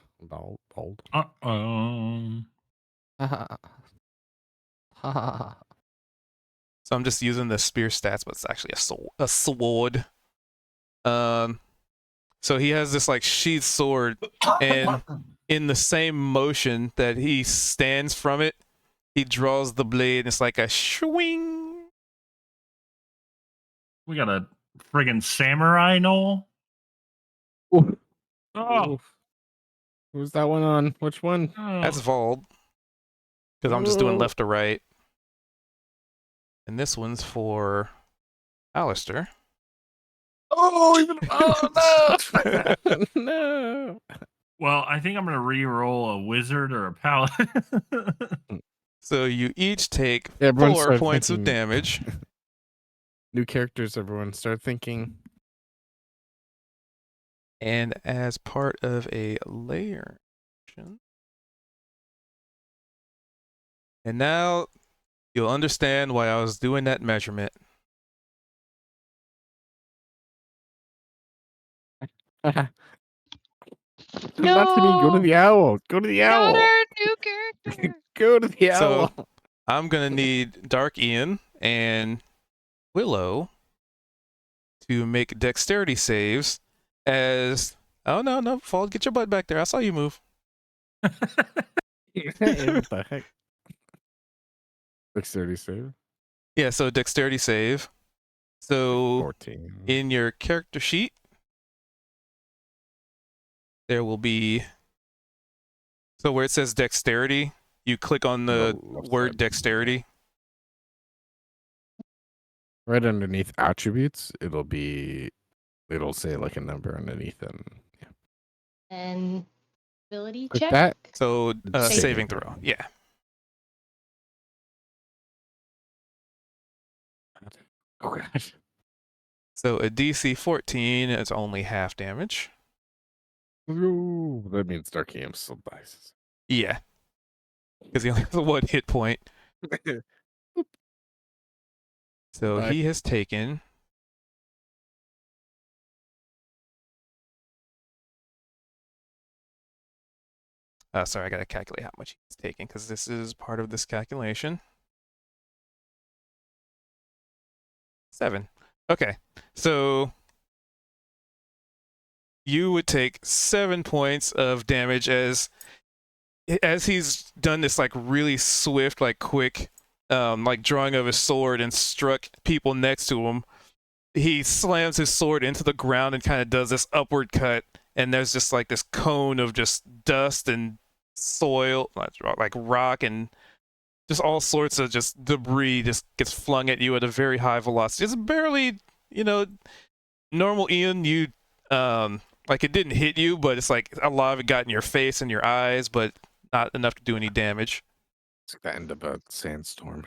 Uh-oh.
So I'm just using the spear stats, but it's actually a sword. So he has this like sheath sword, and in the same motion that he stands from it, he draws the blade, and it's like a swing.
We got a friggin' samurai, Noel.
Ooh.
Oh,
Oof. Who's that one on? Which one?
That's Vald. Because I'm just doing
Oh.
left to right. And this one's for Alistair.
Oh, even oh no, no.
Well, I think I'm gonna re-roll a wizard or a paladin.
So you each take
Everyone
4
start
points of
thinking.
damage.
New characters, everyone start thinking.
And as part of a layer action. And now you'll understand why I was doing that measurement.
Not to me. Go to the owl. Go to the
Got
owl.
our new character.
Go to the
So-
owl.
I'm going to need Dark Ian and Willow to make dexterity saves as... Oh, no, Fall, get your butt back there. I saw you move.
What the heck? Dexterity save.
Yeah, so dexterity save. So
14.
in your character sheet, there will be... So where it says dexterity, you click on the
The left
word
side.
dexterity.
Right underneath attributes, it'll say like a number underneath and yeah.
And ability
Click
check.
that.
So
Saving
saving
throw.
throw. Yeah.
Oh gosh.
So a DC 14 is only half damage.
Ooh, that means Dark Am still dies.
Yeah. Because he only has 1 hit point. So
Bye.
he has taken... sorry, I gotta calculate how much he's taking because this is part of this calculation. 7. Okay, so you would take 7 points of damage as he's done this like really swift, like quick, like drawing of his sword and struck people next to him. He slams his sword into the ground and kind of does this upward cut, and there's just like this cone of just dust and soil, like rock and just all sorts of just debris just gets flung at you at a very high velocity. It's barely, normal Ian, you like it didn't hit you, but it's like a lot of it got in your face and your eyes, but not enough to do any damage.
It's like the end of a sandstorm.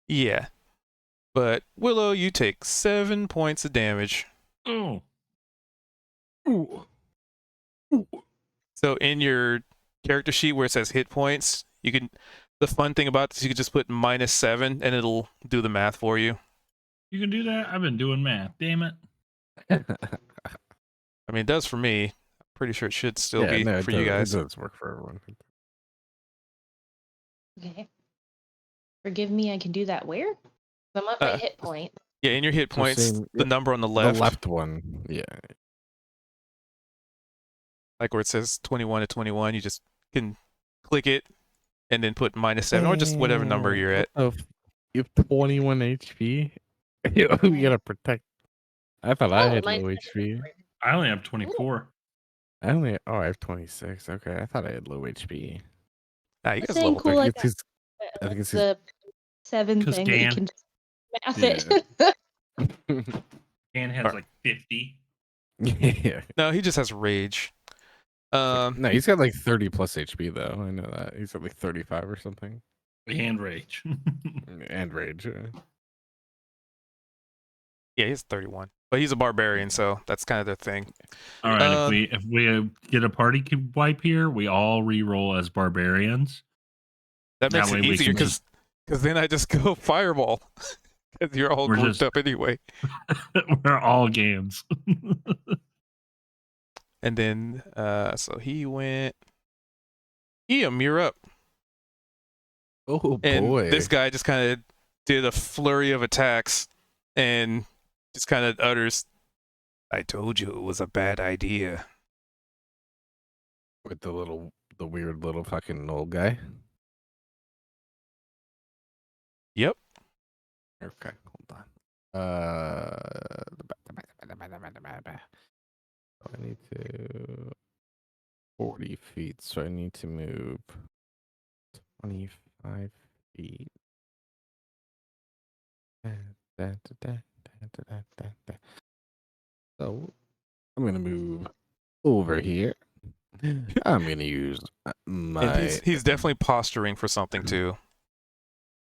Yeah. But Willow, you take 7 points of damage.
Oh,
Ooh.
So in your character sheet where it says hit points, you can. The fun thing about this, you can just put -7 and it'll do the math for you.
you can do that? I've been doing math. Damn it.
I mean, it does for me. I'm pretty sure it should still
Yeah,
be
no, it
for you
does-
guys.
It does work for everyone.
Okay. Forgive me, I can do that where? I'm at my hit point.
Yeah, in your hit
So
points,
same-
the number on the left,
The left one, yeah.
like where it says 21 to 21, you just can click it and then put -7 or just whatever number you're at.
Oh, you have 21 HP. You gotta protect. I thought I had
mine's
low
definitely
HP.
different.
I only have 24.
I have 26. Okay, I thought I had low HP.
Nah, you
What's
guys
saying
level
cool
30.
like
It's his- I think it's his-
the 7
'Cause
thing that you
Dan-
can math it.
Dan has
Alright.
like 50.
Yeah.
No, he just has rage.
No, he's got like 30 plus HP though. I know that. He's got like 35 or something.
And rage.
And rage.
Yeah, he's 31, but he's a barbarian, so that's kind of their thing.
All right,
Um,
if we get a party wipe here, we all re-roll as barbarians.
That makes
That
it
way we
easier
can just-
because then I just go fireball. Because you're all
We're
grouped
just-
up anyway.
We're all games.
And then, so he went. You're up.
Oh
And
boy.
this guy just kind of did a flurry of attacks and just kind of utters, "I told you it was a bad idea."
With the weird little fucking old guy.
Yep.
Okay, hold on. So I need to 40 feet, so I need to move 25 feet. So I'm gonna move over here. I'm gonna use
And
my
he's definitely posturing for something too.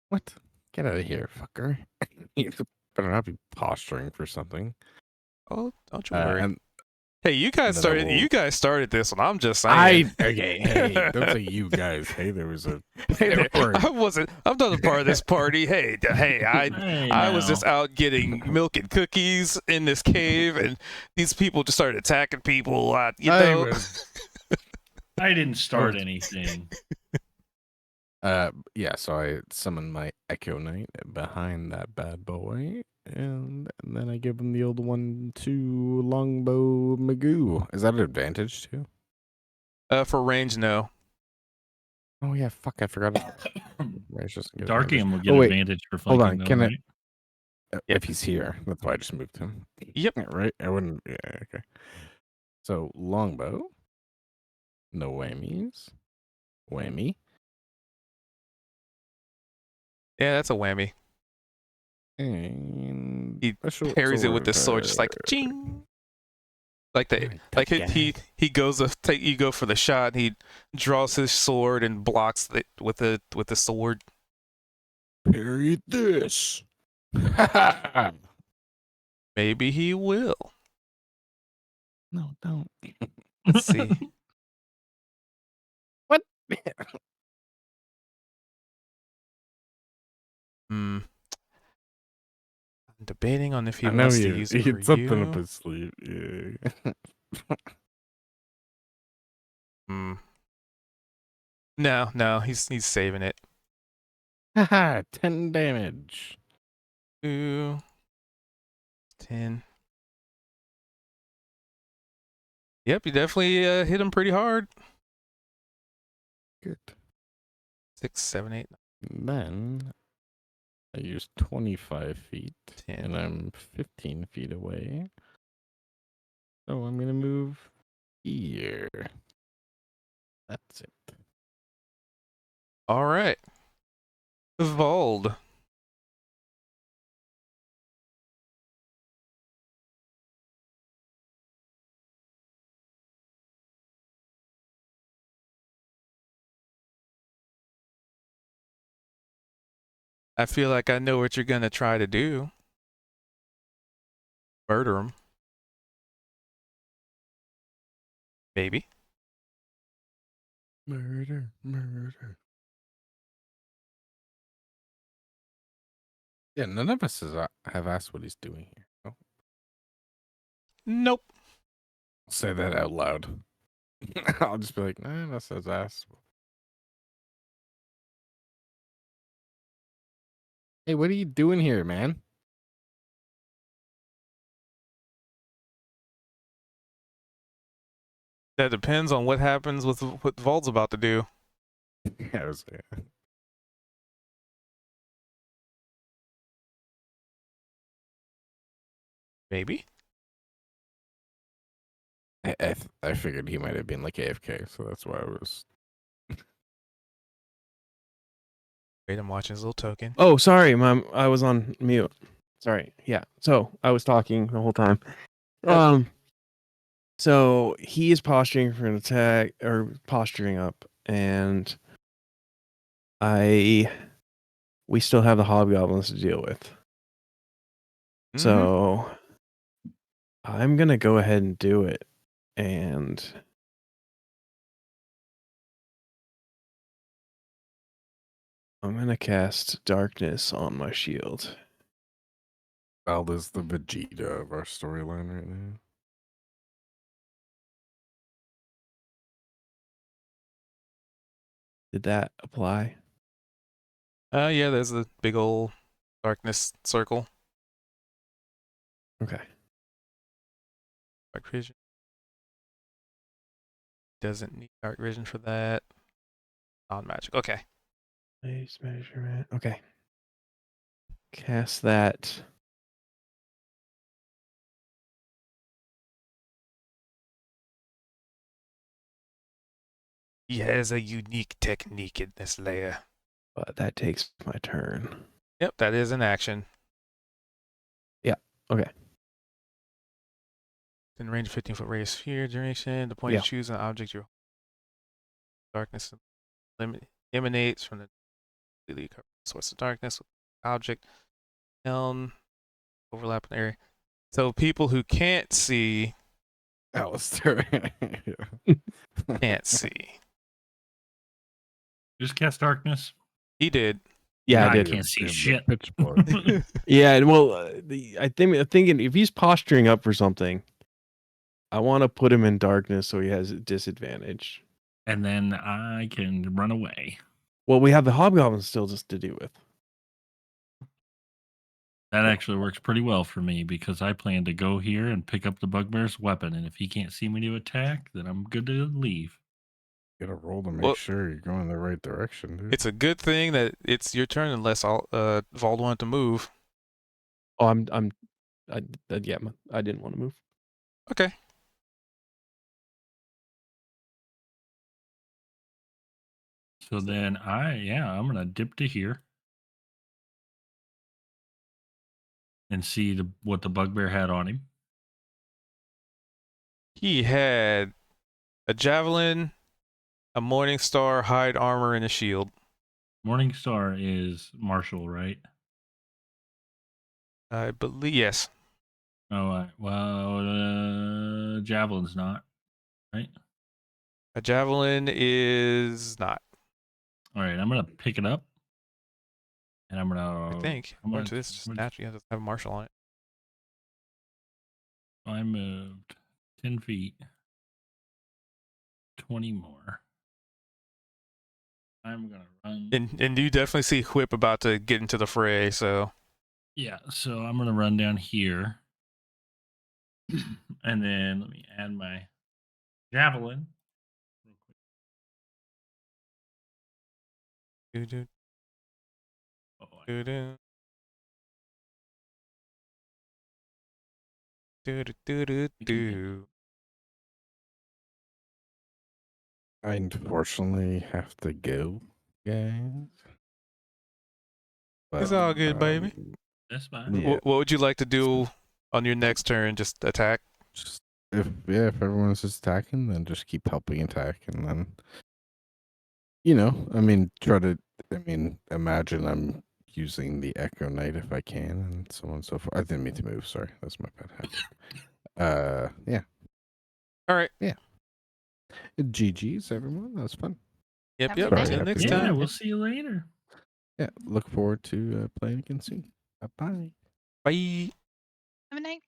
what? Get out of here, fucker! You better not be posturing for something.
Oh, don't you worry.
And
Hey, you guys
then I
started.
will-
You guys started this one. I'm just saying.
okay, hey, don't say you guys. Hey, there was a
Hey,
there were-
I wasn't. I'm not a part of this party. Hey, I
Hey,
I was
now.
just out getting milk and cookies in this cave, and these people just started attacking people. You
I
know,
was-
I didn't start anything.
yeah, so I summoned my Echo Knight behind that bad boy, and then I give him the old 1-2 longbow Magoo. Is that an advantage too?
for range, no.
Oh yeah, fuck, I forgot. Range doesn't get advantage.
Darkium will get
Oh, wait.
advantage for
Hold
flanking.
on,
Though,
can I-
right?
If he's here, that's why I just moved him.
Yep.
Yeah, right? I wouldn't. Yeah, okay. So longbow, no whammies, whammy.
Yeah, that's a whammy.
And
He
special
Parries it with the sword, just like ching. Like that.
Alright,
Like
that
he goes to take. You go for the shot. And he draws his sword and blocks it with the sword.
Parry this.
Maybe he will.
No, don't.
Let's see.
What?
Hmm. I'm debating on if he
I know
wants
he
to use it
he
for
had something
you.
up his sleeve. Yeah.
Hmm. No, he's saving it.
Haha, 10 damage.
2, 10. Yep, you definitely hit him pretty hard.
Good.
6, 7, 8,
Then I use 25 feet,
10.
and I'm 15 feet away. So I'm gonna move here. That's it.
All right. Vald. I feel like I know what you're going to try to do. Murder him. Maybe.
Murder, murder. Yeah, none of us have asked what he's doing here. Oh,
Nope.
I'll say that out loud. I'll just be like, nah, that says ass. Hey, what are you doing here, man?
That depends on what happens with what Vald's about to do.
Yeah, I was,
Maybe.
I figured he might have been like AFK, so that's why I was.
Wait, I'm watching his little token.
Oh, sorry, Mom. I was on mute. Sorry. Yeah. So I was talking the whole time. So he is posturing for an attack or posturing up, and we still have the hobgoblins to deal with.
Mhm.
So I'm gonna go ahead and do it, and I'm gonna cast darkness on my shield.
Balda's the Vegeta of our storyline right now.
Did that apply?
Yeah, there's the big old darkness circle.
Okay.
Dark vision. Doesn't need dark vision for that. Non-magic. Okay.
Base measurement. Okay. Cast that.
He has a unique technique in this layer.
But that takes my turn.
Yep, that is an action.
Okay.
In range of 15-foot radius sphere duration, the point
Yeah.
you choose an object your darkness emanates from the completely covered source of darkness with the object. Overlap in area. So people who can't see
Alistair.
can't see.
Just cast darkness.
He did.
Yeah,
I
I did.
can't see
In the
shit.
pitch black.
Yeah, and well, I'm thinking if he's posturing up for something, I want to put him in darkness so he has a disadvantage.
And then I can run away.
Well, we have the hobgoblins still just to deal with.
That actually works pretty well for me because I plan to go here and pick up the bugbear's weapon. And if he can't see me to attack, then I'm good to leave.
Gotta roll to make
Well-
sure you're going the right direction, dude.
It's a good thing that it's your turn unless Vald wanted to move.
Oh, I didn't want to move.
Okay.
So then I'm going to dip to here and see what the bugbear had on him.
He had a javelin, a morning star, hide armor, and a shield.
Morningstar is Marshall, right?
I believe yes.
Oh, well, Javelin's not, right?
A javelin is not.
All right, I'm going to pick it up. And I'm going
I
to...
think. According to this, just naturally you have to have a martial on it.
I moved 10 feet. 20 more. I'm going to run.
And you definitely see Whip about to get into the fray, so
Yeah, so I'm going to run down here. And then let me add my javelin.
do do
Oh,
do do do do do do.
I unfortunately have to go, guys.
It's all good, baby.
that's fine.
Yeah.
What would you like to do on your next turn? Just attack?
Just if everyone's just attacking, then just keep helping attack, and then imagine I'm using the Echo Knight if I can, and so on and so forth. I didn't mean to move. Sorry, that's my bad habit. Yeah.
All right.
GG's, everyone. That was fun.
Have a
Yep.
good
Till
night.
next
Yeah,
time.
we'll see you later.
Yeah, look forward to playing again soon. Bye.
Bye.
Have a night.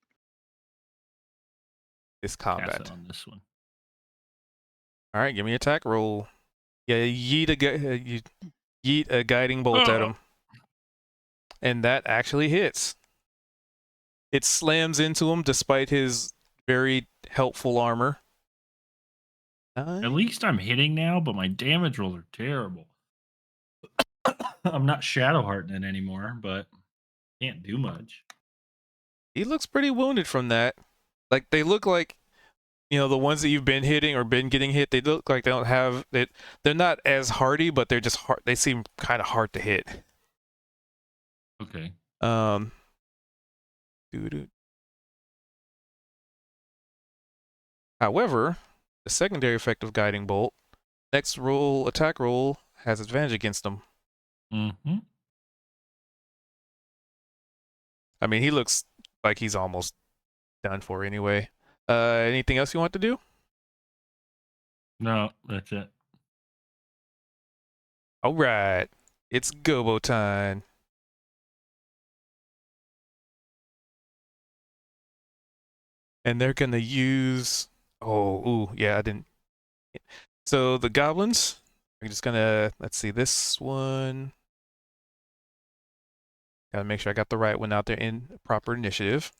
It's
Pass
combat.
it on this one.
All right, give me an attack roll. Yeah, yeet a guiding bolt at him, and that actually hits. It slams into him despite his very helpful armor.
At least I'm hitting now, but my damage rolls are terrible. I'm not shadow hearting it anymore, but can't do much.
He looks pretty wounded from that. Like they look like the ones that you've been hitting or been getting hit, they look like they don't have it. They're not as hardy, but they're just hard. They seem kind of hard to hit.
Okay.
Doo-doo. However, the secondary effect of Guiding Bolt, next attack roll has advantage against them.
Mm-hmm.
I mean, he looks like he's almost done for anyway. Anything else you want to do?
No, that's it.
All right, it's Gobo time. And they're gonna use. Oh, ooh, yeah, I didn't. So the goblins are just gonna. Let's see this one. Gotta make sure I got the right one out there in proper initiative.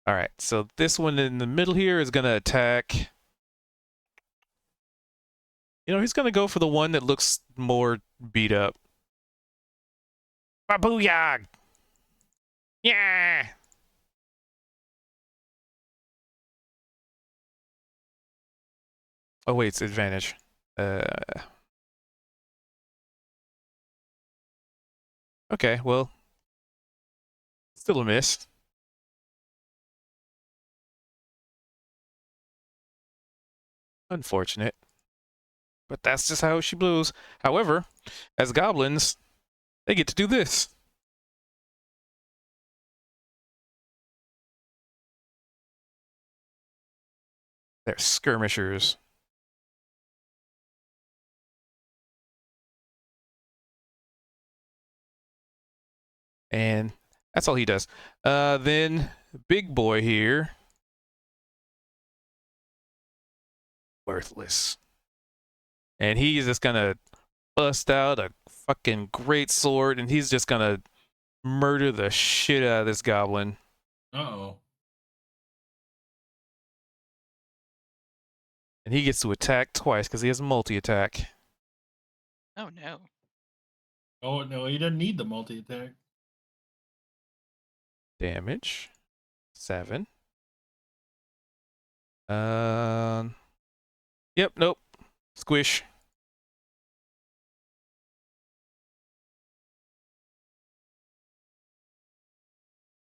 All right, so this one in the middle here is gonna attack. He's gonna go for the one that looks more beat up.
Babooyah! Yeah!
Oh wait, it's advantage. Okay, well, still a miss. Unfortunate. But that's just how she blows. However, as goblins, they get to do this. They're skirmishers. And that's all he does. Then big boy here. Worthless. And he's just gonna bust out a fucking great sword, and he's just gonna murder the shit out of this goblin.
Uh-oh.
And he gets to attack twice because he has multi-attack.
Oh no.
Oh, no, he doesn't need the multi-attack.
Damage. 7. Yep, nope. Squish.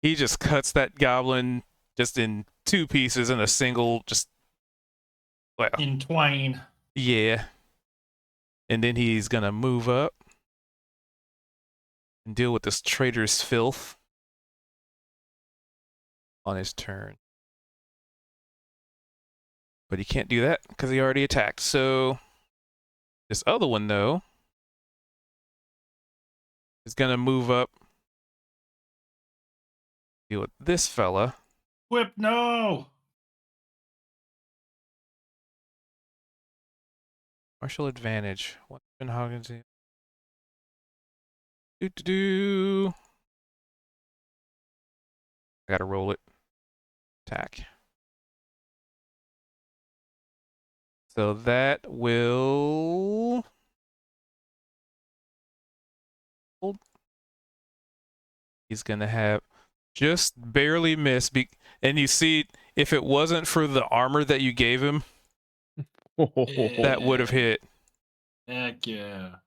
He just cuts that goblin just in 2 pieces in a single, well,
In twain.
yeah. And then he's gonna move up and deal with this traitor's filth on his turn. But he can't do that because he already attacked. So this other one, though, is gonna move up, deal with this fella.
Whip, no!
Martial advantage. Do. I gotta roll it. Attack. So that will. He's gonna have just barely miss. And you see, if it wasn't for the armor that you gave him, that would have hit.
Heck yeah.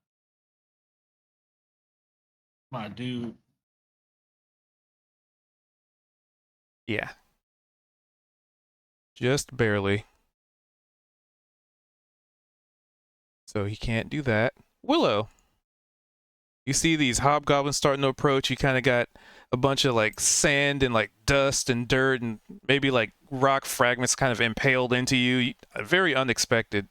My dude.
Yeah. Just barely. So he can't do that. Willow. You see these hobgoblins starting to approach. You kind of got a bunch of like sand and like dust and dirt and maybe like rock fragments kind of impaled into you. Very unexpected.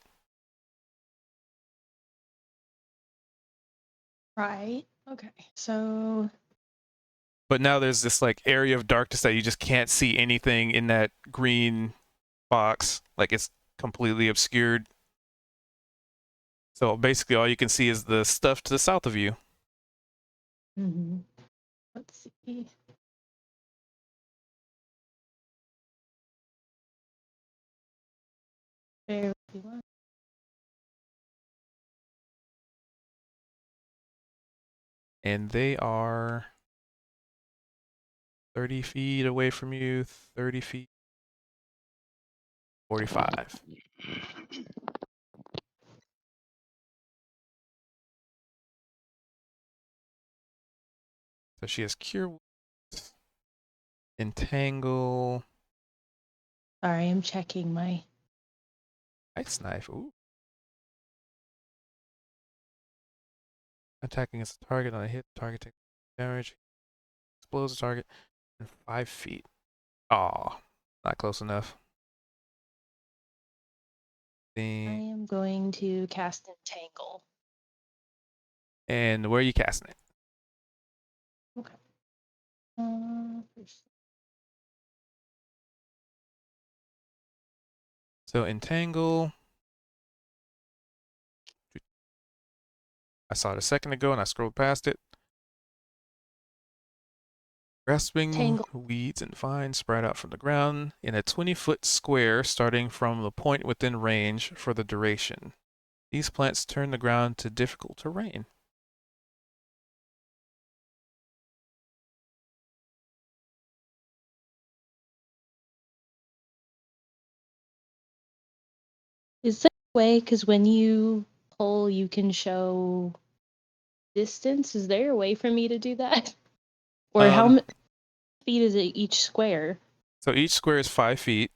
Right. Okay. So
But now there's this like area of darkness that you just can't see anything in that green box. Like it's completely obscured. So basically all you can see is the stuff to the south of you.
let's see. Bear with me one.
And they are 30 feet away from you, 30 feet. 45. So she has Cure Wounds, Entangle,
Sorry, I'm checking my.
Ice Knife. Ooh. Attacking against the target on a hit. Target takes damage. Explodes the target in 5 feet. Aw, not close enough.
I am going to cast Entangle.
And where are you casting it?
Okay.
So Entangle. I saw it a second ago and I scrolled past it. Grasping
Tangle.
weeds and vines spread out from the ground in a 20-foot square starting from the point within range for the duration. These plants turn the ground to difficult terrain.
Is there a way, because when you pull, you can show distance? Is there a way for me to do that? Or how many feet is it each square?
So each square is 5 feet.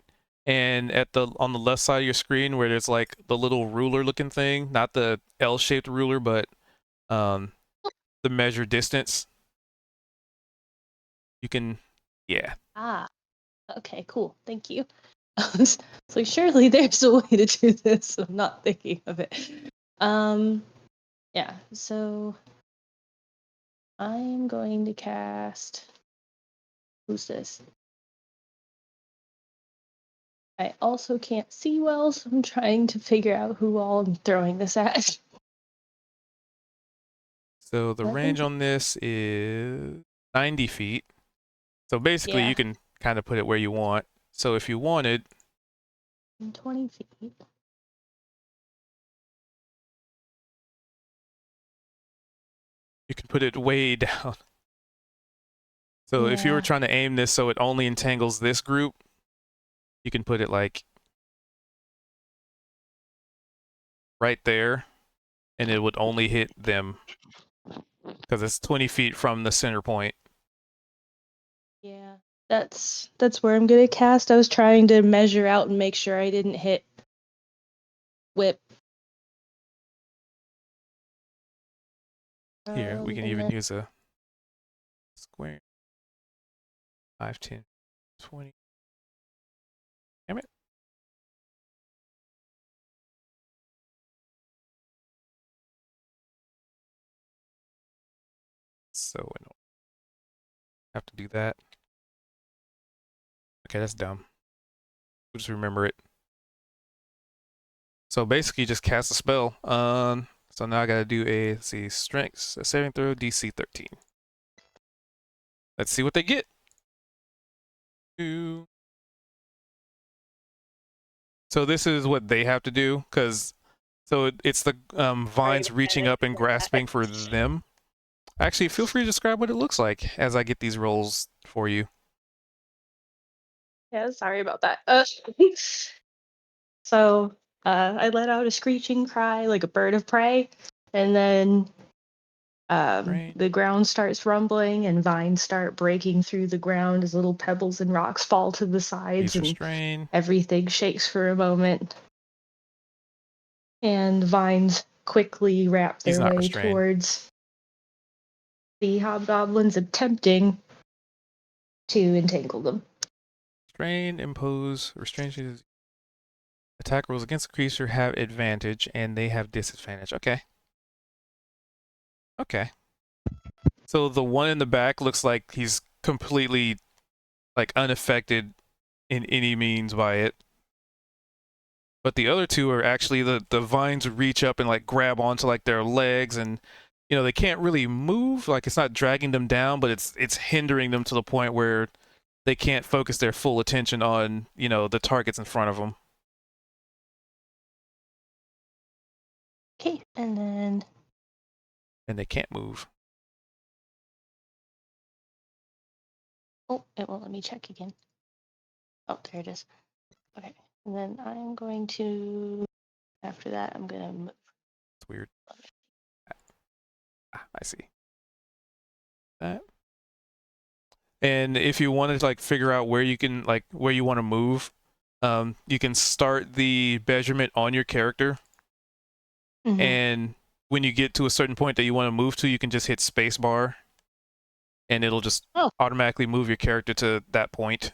And on the left side of your screen where there's like the little ruler looking thing, not the L-shaped ruler, but the measure distance. You can, yeah.
Ah, okay, cool. Thank you. It's like, surely there's a way to do this. I'm not thinking of it. Yeah, so I'm going to cast. Who's this? I also can't see well, so I'm trying to figure out who all I'm throwing this at.
So the
I
range
think-
on this is 90 feet. So basically
Yeah.
you can kind of put it where you want. So if you wanted,
20 feet.
you can put it way down. So if you were
Yeah.
trying to aim this so it only entangles this group, you can put it like right there, and it would only hit them because it's 20 feet from the center point.
Yeah. That's where I'm gonna cast. I was trying to measure out and make sure I didn't hit whip.
Here, we can
And
even
then-
use a square. 5, 10, 20. Damn it. So annoying. Have to do that. Okay, that's dumb. We'll just remember it. So basically, just cast a spell. So now I gotta do a, let's see, strength, a saving throw, DC 13. Let's see what they get. 2. So this is what they have to do, because so it's the vines reaching up and grasping for them. Actually, feel free to describe what it looks like as I get these rolls for you.
Yeah, sorry about that. So I let out a screeching cry like a bird of prey, and then
Right.
the ground starts rumbling and vines start breaking through the ground as little pebbles and rocks fall to the sides,
He's
and
restrained.
everything shakes for a moment. And vines quickly wrap
He's
their
not
way
restrained.
towards the hobgoblins, attempting to entangle them.
Restrain, impose, restraint. Attack rolls against the creature have advantage, and they have disadvantage. Okay. Okay. So the one in the back looks like he's completely, like, unaffected in any means by it. But the other two are actually, the vines reach up and, like, grab onto, like, their legs, and, you know, they can't really move. Like, it's not dragging them down, but it's hindering them to the point where they can't focus their full attention on, you know, the targets in front of them.
Okay, and then
And they can't move.
oh, it won't let me check again. Oh, there it is. Okay. And then I'm going to, after that, I'm going to move.
It's weird. I see. That. And if you wanted to like figure out where you can like where you want to move, you can start the measurement on your character,
Mhm.
and when you get to a certain point that you want to move to, you can just hit spacebar, and it'll just
Oh.
automatically move your character to that point.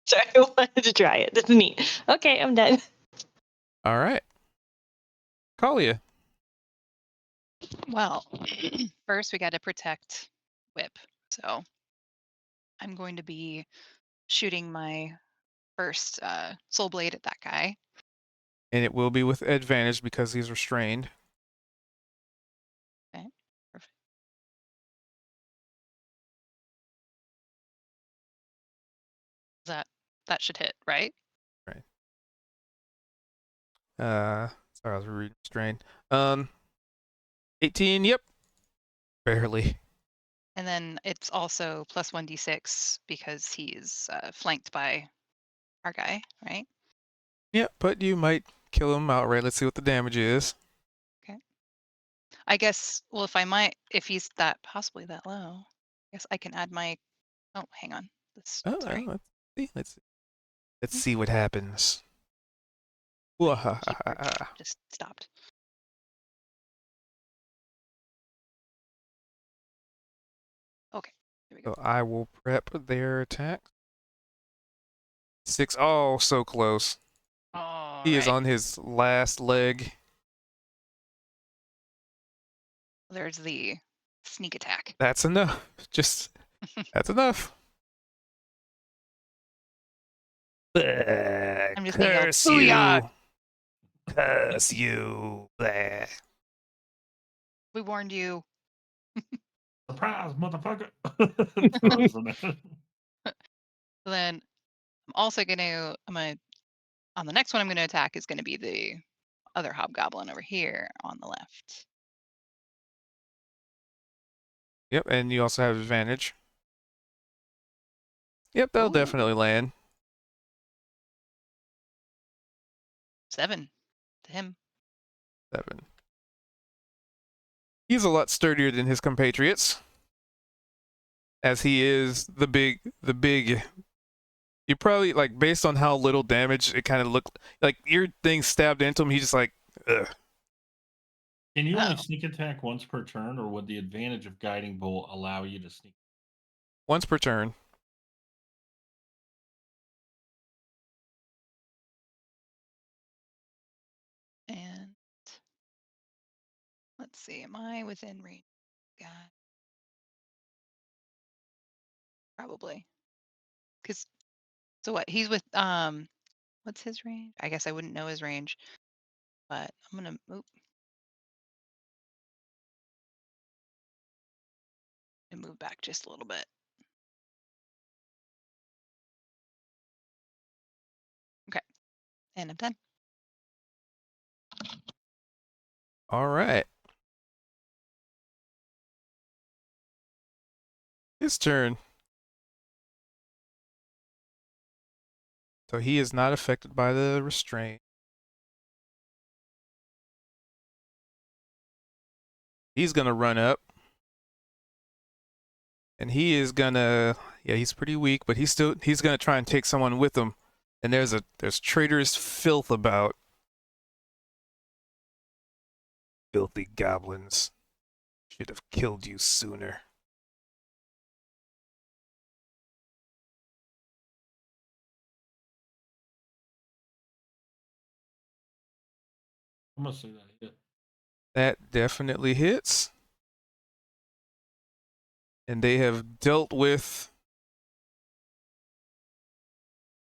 Sorry, I wanted to try it. That's neat. Okay, I'm done.
All right, Kalia.
Well, first we got to protect Whip. So I'm going to be shooting my first soul blade at that guy.
And it will be with advantage because he's restrained.
Okay, perfect. That should hit, right?
Sorry, I was reading restrained. 18. Yep, barely.
And then it's also plus 1d6 because he's flanked by our guy, right?
Yep, but you might kill him outright. Let's see what the damage is.
I guess, well, if he's possibly that low, I guess I can add my, oh, hang on. Sorry.
Let's see. Let's see what happens.
Keyboard just stopped. Okay, there we go.
So I will prep their attack. 6. Oh, so close. He is on his last leg.
There's the sneak attack.
That's enough. That's enough.
I'm just gonna yell,
Curse
"Booyah!"
you! Curse you! Blah.
We warned you.
Surprise, motherfucker!
Then I'm also gonna, on the next one I'm gonna attack is gonna be the other hobgoblin over here on the left.
Yep, and you also have advantage. Yep, that'll
Ooh.
definitely land.
7 to him.
7. He's a lot sturdier than his compatriots, as he is the big. You probably like based on how little damage it kind of looked like your thing stabbed into him. He's just like, ugh.
Can you only
Oh.
sneak attack once per turn, or would the advantage of guiding bolt allow you to sneak?
Once per turn.
And let's see, am I within range? God. Probably. So what? He's with what's his range? I guess I wouldn't know his range, but I'm gonna move back just a little bit. Okay, and I'm done.
All right. His turn. So he is not affected by the restraint. He's gonna run up. And he is gonna, yeah, he's pretty weak, but he's gonna try and take someone with him. And there's traitorous filth about. Filthy goblins. Should have killed you sooner.
I'm gonna say that hit.
That definitely hits. And they have dealt with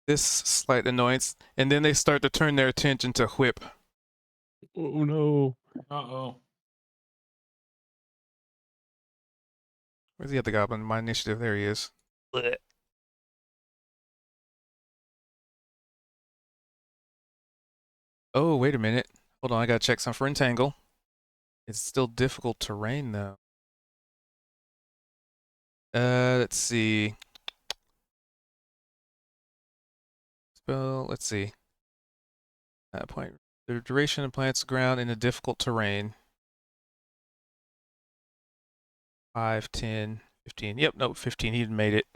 this slight annoyance, and then they start to turn their attention to Whip.
Oh no.
Uh-oh.
Where's the other goblin? My initiative. There he is.
Bleh.
Oh, wait a minute. Hold on, I gotta check some for entangle. It's still difficult terrain though. Let's see. Spell. Let's see. Point. The duration of plants ground in a difficult terrain. 5, 10, 15. Yep, nope, 15. He made it.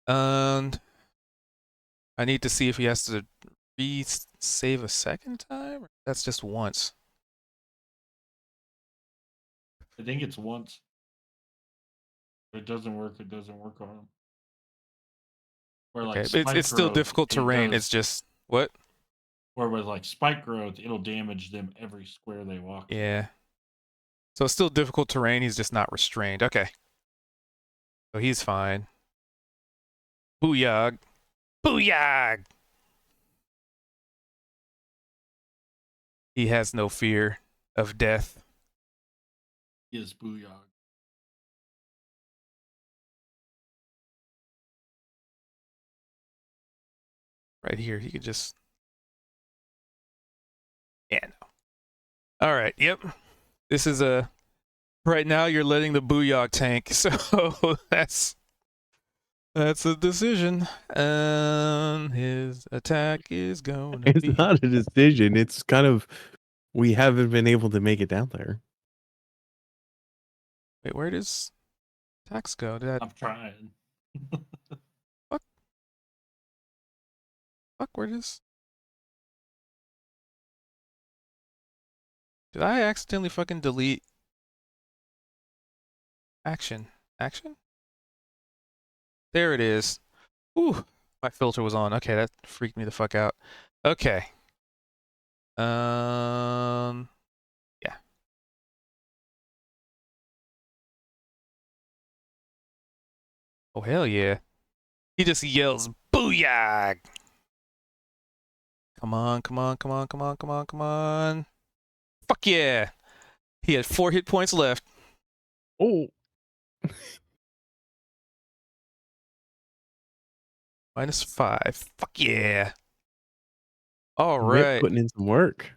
And I need to see if he has to save a second time. Or that's just once.
I think it's once. If it doesn't work, it doesn't work on him. Or
Okay,
like
it's still
growth,
difficult
it
terrain.
does-
It's just what?
Or with like spike growth, it'll damage them every square they walk.
Yeah. So it's still difficult terrain. He's just not restrained. Okay. So he's fine. Booyah. Booyah! He has no fear of death.
Yes, booyah.
Right here, he could just... Yeah, no. All right, yep. This is a... Right now, you're letting the Booyah tank, so that's a decision. His attack is going to
It's
be...
not a decision. It's kind of we haven't been able to make it down there.
Wait, where does attacks go? Did that...
I'm trying.
Fuck, where does... Did I accidentally fucking delete... Action? There it is. Ooh, my filter was on. Okay, that freaked me the fuck out. Okay. Yeah. Oh, hell yeah. He just yells, "Booyah!" Come on, come on, come on, come on, come on, come on. Fuck yeah! He had 4 hit points left.
Oh,
-5. Fuck yeah. All
Rip
right.
putting in some work.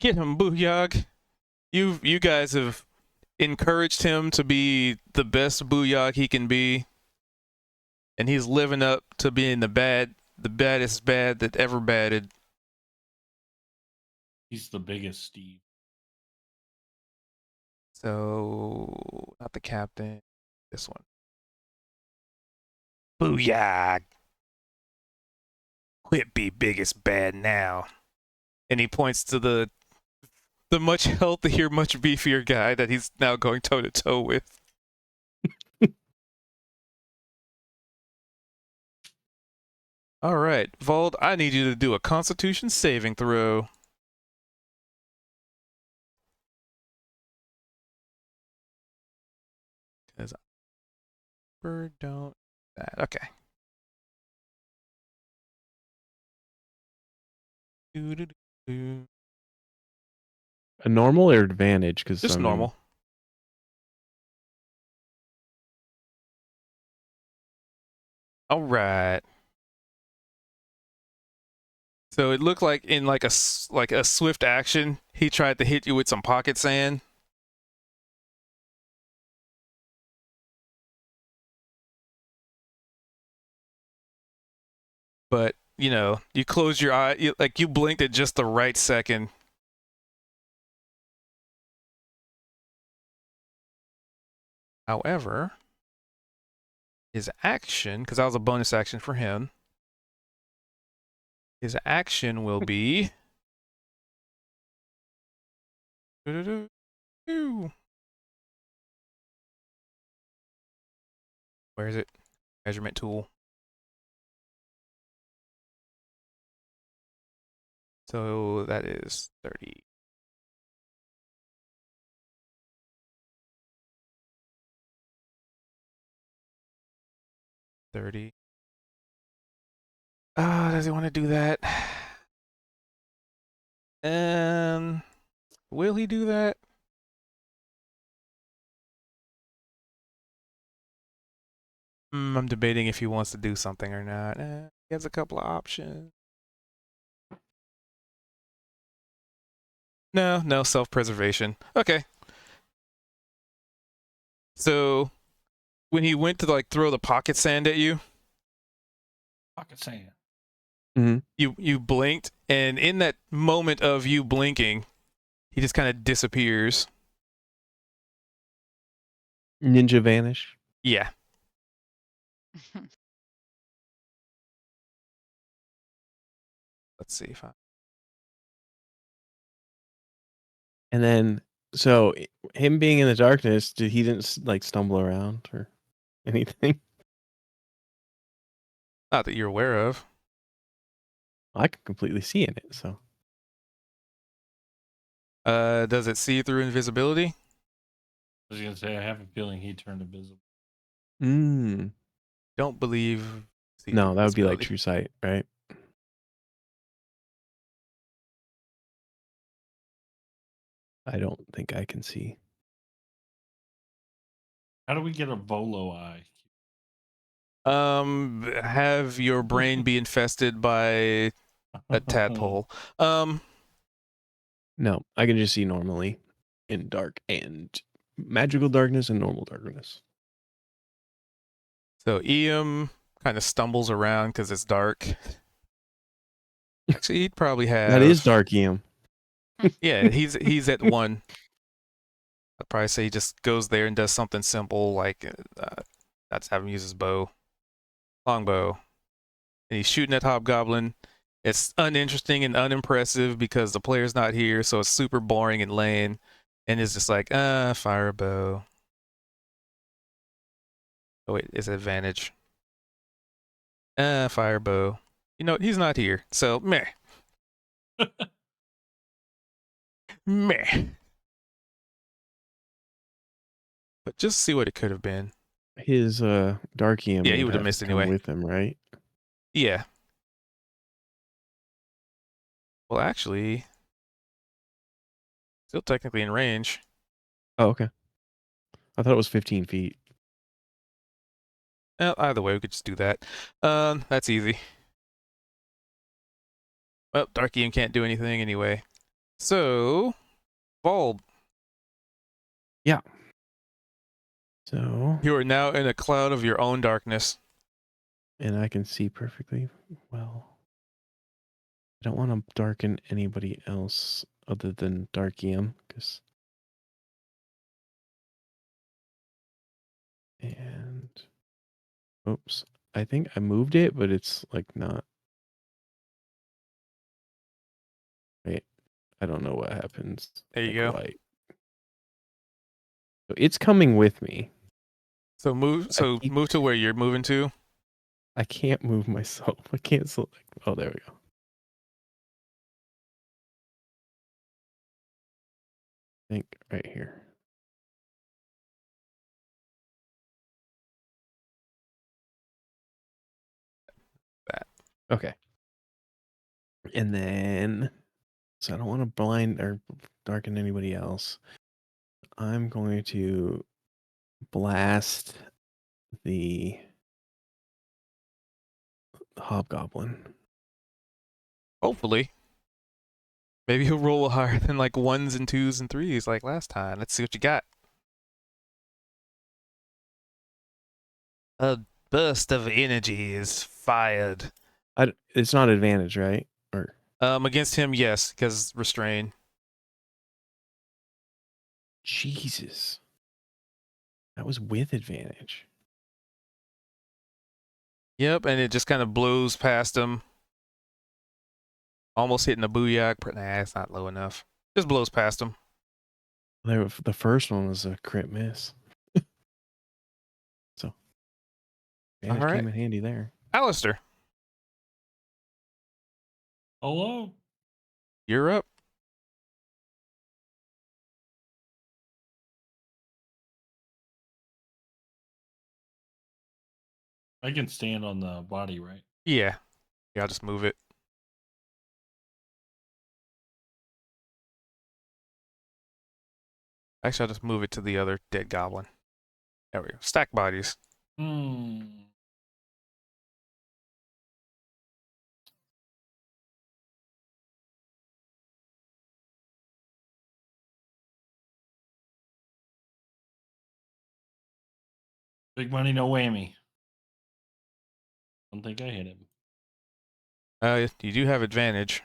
Get him, Booyah. You guys have encouraged him to be the best Booyah he can be. And he's living up to being the baddest bad that ever batted.
He's the biggest Steve.
So, not the captain. This one.
Booyah!
Quit be biggest bad now. And he points to the much healthier, much beefier guy that he's now going toe to toe with. All right, Vald, I need you to do a Constitution saving throw. Because I don't that. Okay. Doo-doo-doo-doo.
A normal or advantage? Because
Just normal. All right. So it looked like in like a swift action, he tried to hit you with some pocket sand. But, you know, you closed your eye, you blinked at just the right second. However, his action, because that was a bonus action for him, his action will be... Where is it? Measurement tool. So that is 30. Does he want to do that? Will he do that? I'm debating if he wants to do something or not. He has a couple of options. No, self-preservation. Okay. So when he went to like throw the pocket sand at you,
Pocket sand.
you blinked, and in that moment of you blinking, he just kind of disappears.
Ninja vanish.
Yeah. Let's see if I.
And then, so him being in the darkness, he didn't like stumble around or anything?
Not that you're aware of.
I can completely see in it, so.
Does it see through invisibility?
I was gonna say I have a feeling he turned invisible.
Don't believe. See
No,
through
that would be like
invisibility.
true sight, right? I don't think I can see.
How do we get a Volo eye?
Have your brain be infested by a tadpole.
No, I can just see normally in dark and magical darkness and normal darkness.
So Eam kind of stumbles around because it's dark. Actually, he'd probably have.
That is dark, Ian.
Yeah, he's at 1. I'd probably say he just goes there and does something simple like that's have him use his bow, longbow, and he's shooting at Hobgoblin. It's uninteresting and unimpressive because the player's not here, so it's super boring and lame. And it's just like, fire a bow. Oh wait, it's advantage. Fire bow. You know, he's not here, so meh. Meh. But just see what it could have been.
His dark Ian
Yeah, he
would
would've
have
missed
to come
anyway.
with him, right?
Yeah. Well, actually, still technically in range.
Oh, okay. I thought it was 15 feet.
Well, either way, we could just do that. That's easy. Well, Dark Ian can't do anything anyway. So, Bulb,
So,
you are now in a cloud of your own darkness.
and I can see perfectly well. I don't want to darken anybody else other than Dark Ian, because. And. Oops. I think I moved it, but it's like not. Wait. I don't know what happens.
There you
like,
go.
Why. So it's coming with me.
So move. So
keep-
move to where you're moving to.
I can't move myself. I can't select. Oh, there we go. I think right here.
That.
Okay. And then, so I don't want to blind or darken anybody else. I'm going to blast the Hobgoblin.
Hopefully. Maybe he'll roll higher than like 1s and 2s and 3s like last time. Let's see what you got. A burst of energy is fired.
It's not advantage, right? Or
Against him, yes, because restrain.
Jesus. That was with advantage.
Yep, and it just kind of blows past him. Almost hitting a booyah. Nah, it's not low enough. Just blows past him.
The first one was a crit miss. So advantage
All right.
came in handy there.
Alistair,
Hello.
you're up.
I can stand on the body, right?
Yeah. Yeah, I'll just move it. Actually, I'll just move it to the other dead goblin. There we go. Stack bodies.
Hmm. Big money, no whammy. Don't think I hit him.
You do have advantage.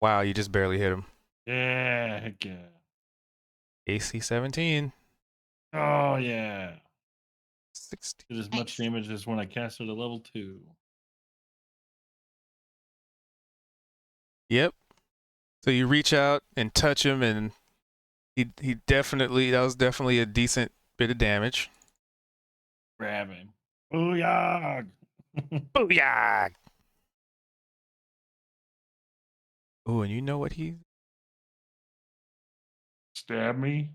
Wow, you just barely hit him.
Yeah, heck yeah.
AC 17.
Oh yeah.
16.
Did as
Nice.
much damage as when I cast it at level 2.
Yep. So you reach out and touch him, and he definitely, that was definitely a decent bit of damage.
Grab him. Booyah!
Booyah!
Oh, and you know what he?
Stab me.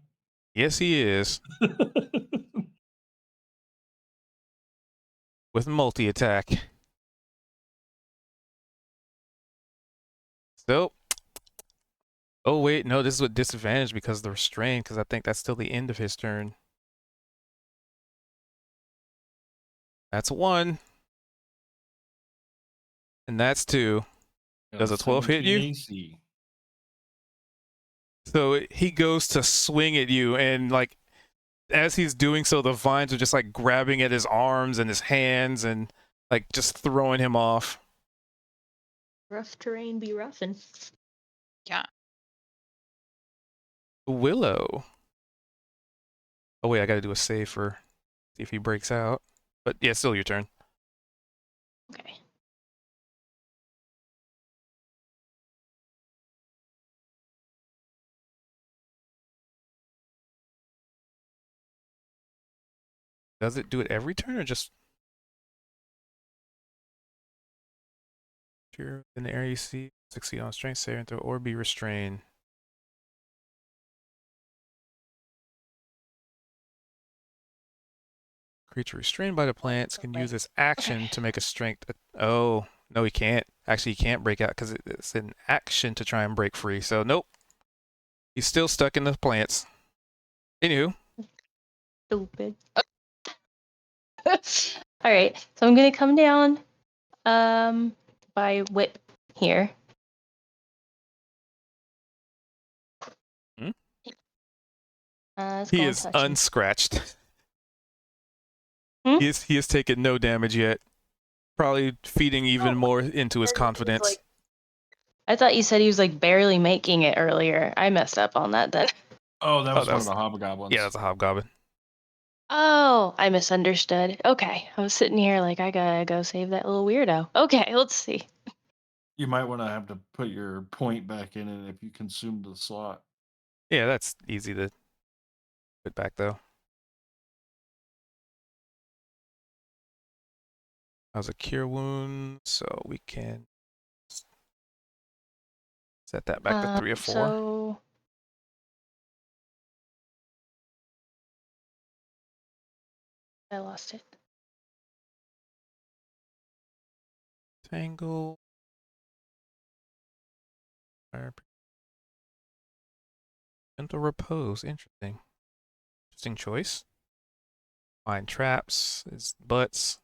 Yes, he is. With multi-attack. So, oh wait, no, this is with disadvantage because of the restrain, because I think that's still the end of his turn. That's 1. And that's 2. Does a 12 hit you?
17 AC.
So he goes to swing at you, and like as he's doing so, the vines are just like grabbing at his arms and his hands and like just throwing him off.
Rough terrain be roughin'.
Yeah.
Willow. Oh wait, I gotta do a save for see if he breaks out. But yeah, still your turn.
Okay.
Does it do it every turn or just here in the area you see? Succeed on strength saving throw or be restrained. Creature restrained by the plants can use its action to make a strength. Oh, no, he can't. Actually, he can't break out because it's an action to try and break free. So, nope. He's still stuck in the plants. Anywho.
Stupid. All right, so I'm gonna come down by Whip here.
Hmm?
Let's
He
go and
is
touch him.
unscratched.
Hmm?
He has taken no damage yet. Probably feeding even more into his confidence.
I thought you said he was like barely making it earlier. I messed up on that then.
Oh, that was
that
one
was-
of the hobgoblins.
Yeah, that's a hobgoblin.
Oh, I misunderstood. Okay, I was sitting here like I gotta go save that little weirdo. Okay, let's see.
You might want to have to put your point back in it if you consumed the slot.
Yeah, that's easy to put back though. That was a cure wound, so we can set that back to 3 or 4.
So I lost it.
Tangle. Gentle repose. Interesting. Interesting choice. Find traps. Is butts.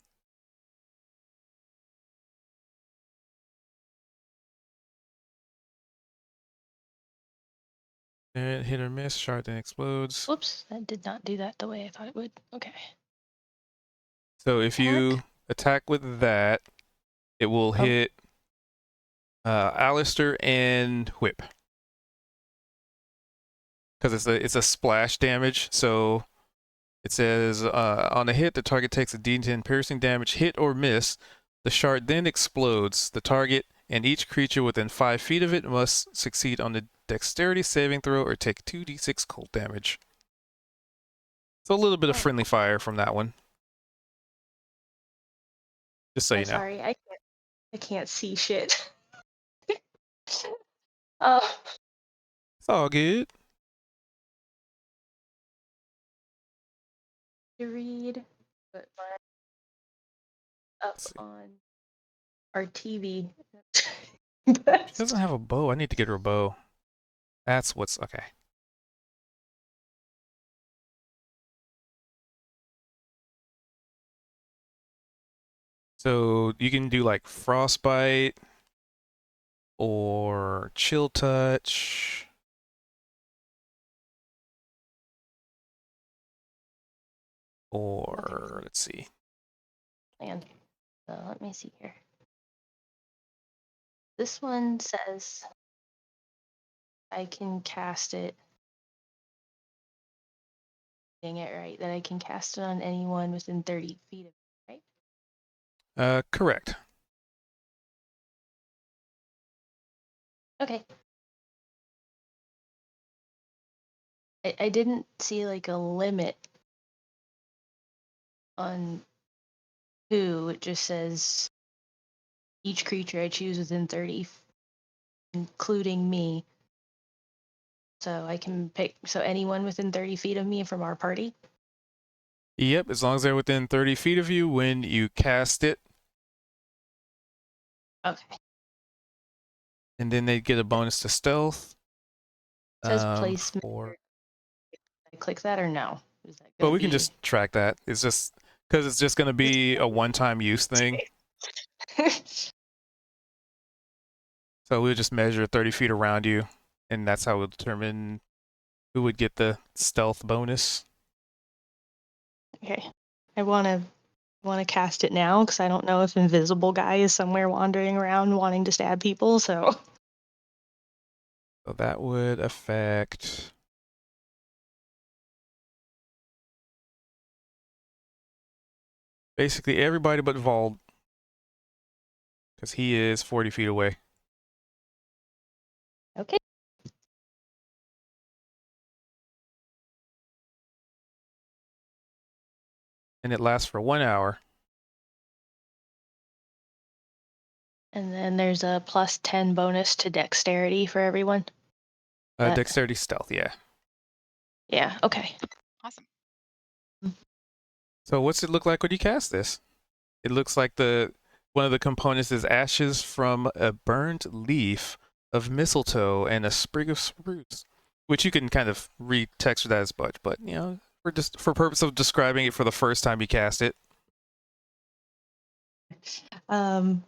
And hit or miss. Shard then explodes.
Whoops, that did not do that the way I thought it would. Okay.
So if you attack with that, it will hit Alistair and Whip. Because it's a splash damage. So it says on a hit, the target takes a D10 piercing damage. Hit or miss, the shard then explodes. The target and each creature within 5 feet of it must succeed on the dexterity saving throw or take 2d6 cold damage. So a little bit of friendly fire from that one. Just so you know.
Sorry, I can't see shit. Oh.
It's all good.
To read, but up on our TV.
She doesn't have a bow. I need to get her a bow. That's what's okay. So you can do like frostbite or chill touch. Or let's see.
And let me see here. This one says I can cast it. Getting it right, that I can cast it on anyone within 30 feet of me, right?
Correct.
Okay. I didn't see like a limit on who. It just says each creature I choose within 30, including me. So I can pick, so anyone within 30 feet of me from our party?
Yep, as long as they're within 30 feet of you when you cast it,
Okay.
and then they get a bonus to stealth.
It says placement.
For...
I click that or no? Is that
Well,
gonna
we can
be...
just track that. It's just because it's just going to be a one-time use thing. So we'll just measure 30 feet around you, and that's how we'll determine who would get the stealth bonus.
Okay. I want to cast it now because I don't know if invisible guy is somewhere wandering around wanting to stab people, so
So that would affect... basically everybody but Vald, because he is 40 feet away.
okay.
And it lasts for 1 hour.
And then there's a plus 10 bonus to dexterity for everyone.
Dexterity stealth, yeah.
Yeah, okay.
Awesome.
So what's it look like when you cast this? It looks like one of the components is ashes from a burned leaf of mistletoe and a sprig of spruce, which you can kind of retexture that as much, but you know, for purpose of describing it for the first time you cast it.
I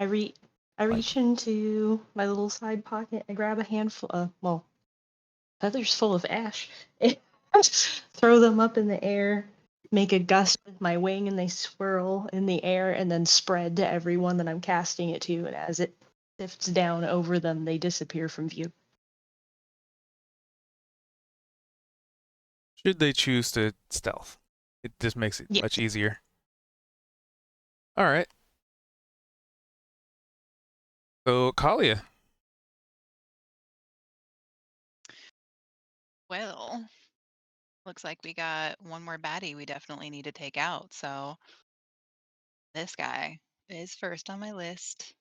reach into my little side pocket. I grab a handful, feathers full of ash, and throw them up in the air, make a gust with my wing, and they swirl in the air and then spread to everyone that I'm casting it to. And as it sifts down over them, they disappear from view.
Should they choose to stealth, it just makes it
Yeah.
much easier. All right. So Kalia.
Well, looks like we got one more baddie we definitely need to take out. So this guy is first on my list.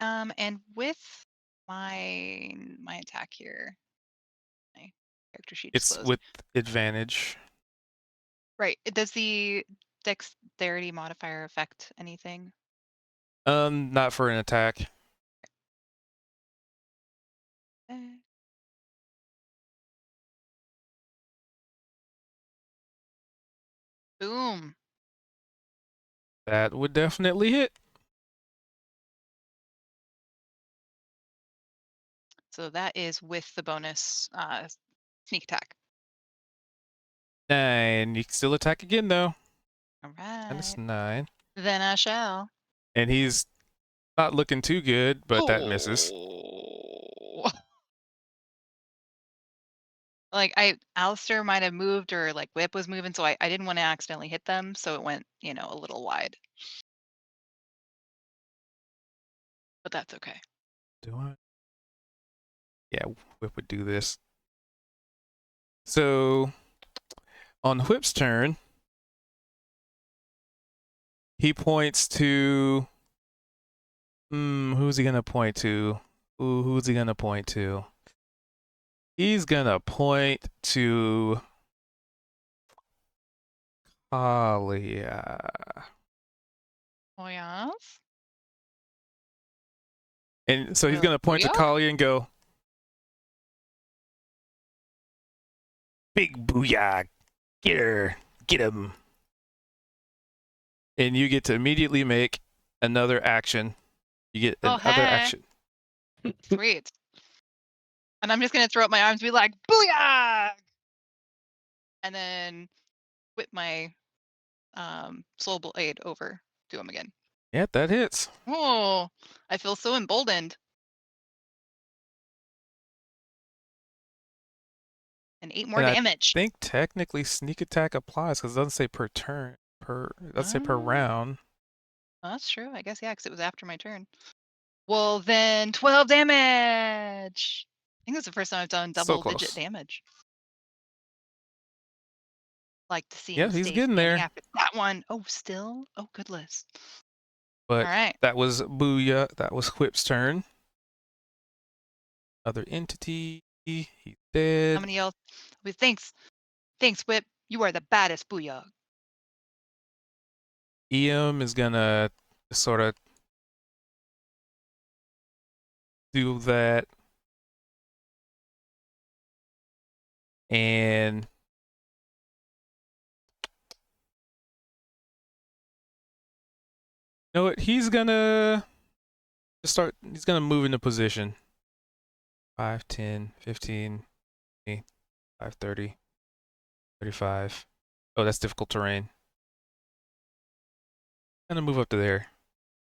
And with my attack here, my character sheet is
It's
closed.
with advantage.
Right. Does the dexterity modifier affect anything?
Not for an attack.
Eh. Boom.
That would definitely hit.
So that is with the bonus sneak attack.
And you can still attack again though.
All right.
Minus 9.
Then I shall.
And he's not looking too good, but that misses.
Oh. Like Alistair might have moved or like Whip was moving, so I didn't want to accidentally hit them, so it went, a little wide. But that's okay.
Do I? Yeah, Whip would do this. So on Whip's turn, he points to who's he gonna point to? Who's he gonna point to? He's gonna point to Kalia.
Oh yes.
And so he's
Well,
gonna point to
booyah?
Kali and go,
Big booyah. Get her. Get him.
and you get to immediately make another action. You get
Oh,
another
hey.
action.
Sweet. And I'm just gonna throw up my arms and be like, booyah! And then whip my soul blade over to him again.
Yeah, that hits.
Oh, I feel so emboldened. And 8 more
And I
damage.
I think technically sneak attack applies because it doesn't say per turn. It doesn't say per
Oh.
round.
Oh, that's true. I guess, yeah, because it was after my turn. Well, then 12 damage. I think that's the first time I've done
So
double-digit
close.
damage. Like to see
Yeah,
him
he's
stay
getting
standing
there.
after that one. Oh, still? Oh, goodness.
But
All right.
that was Booyah. That was Whip's turn. Other entity. He's dead.
How many else? Wait, thanks. Thanks, Whip. You are the baddest booyah.
Eam is gonna sort of do that. And you know what? He's gonna he's gonna move into position. 5, 10, 15, 20, 5, 30, 35. Oh, that's difficult terrain. Gonna move up to there.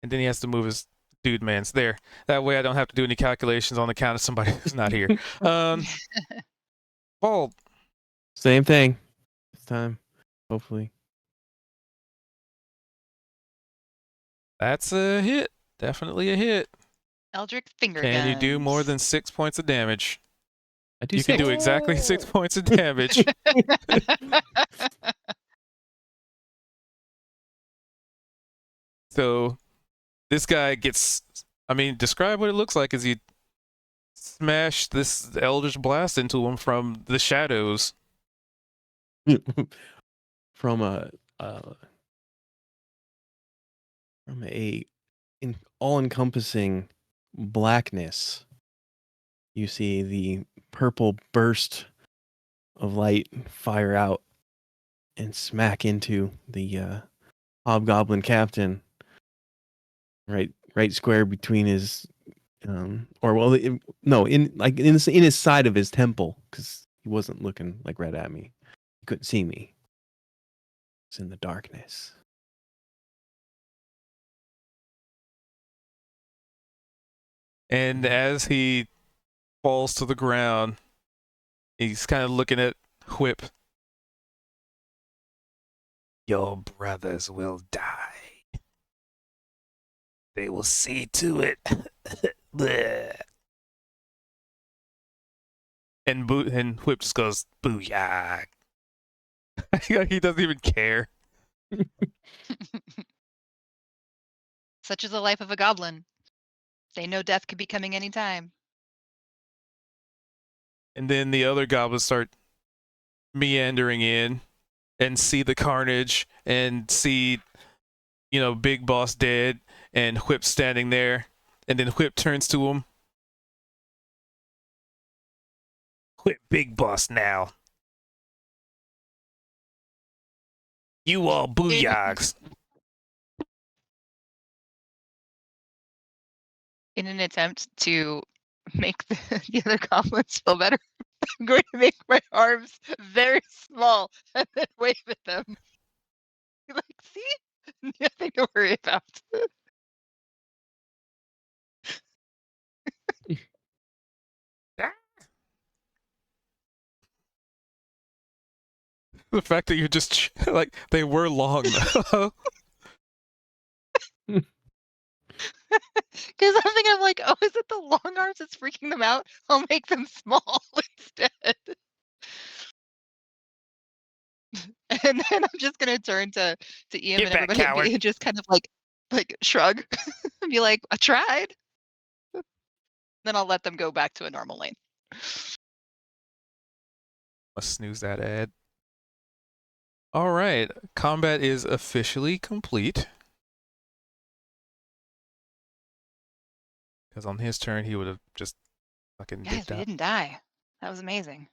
And then he has to move his dude mans there. That way I don't have to do any calculations on the count of somebody who's not here. Bald.
Same thing this time, hopefully.
That's a hit. Definitely a hit.
Eldritch finger
Can you do more
guns.
than 6 points of damage?
I do
You can
six.
do exactly 6 points of damage. So this guy gets, I mean, describe what it looks like as you smash this Eldritch Blast into him from the shadows.
From a all-encompassing blackness, you see the purple burst of light fire out and smack into the hobgoblin captain, right square between his in his side of his temple, because he wasn't looking like right at me. He couldn't see me. It's in the darkness.
And as he falls to the ground, he's kind of looking at Whip.
Your brothers will die. They will see to it. Bleh.
And Whip just goes, booyah. He doesn't even care.
Such is the life of a goblin. They know death could be coming anytime.
And then the other goblins start meandering in and see the carnage and see, Big Boss dead and Whip standing there. And then Whip turns to him.
Quit Big Boss now. You all booyahs.
In an attempt to make the other goblins feel better, I'm going to make my arms very small and then wave at them. Like, see? Nothing to worry about.
The fact that you're just like they were long though.
Because I'm thinking, I'm like, oh, is it the long arms that's freaking them out? I'll make them small instead. And then I'm just gonna turn to Ian
Get
and
back,
everybody
coward.
and just kind of like shrug and be like, I tried. Then I'll let them go back to a normal lane.
Must snooze that ad. All right, combat is officially complete. Because on his turn, he would have just fucking
Guys,
dipped
we
out.
didn't die. That was amazing.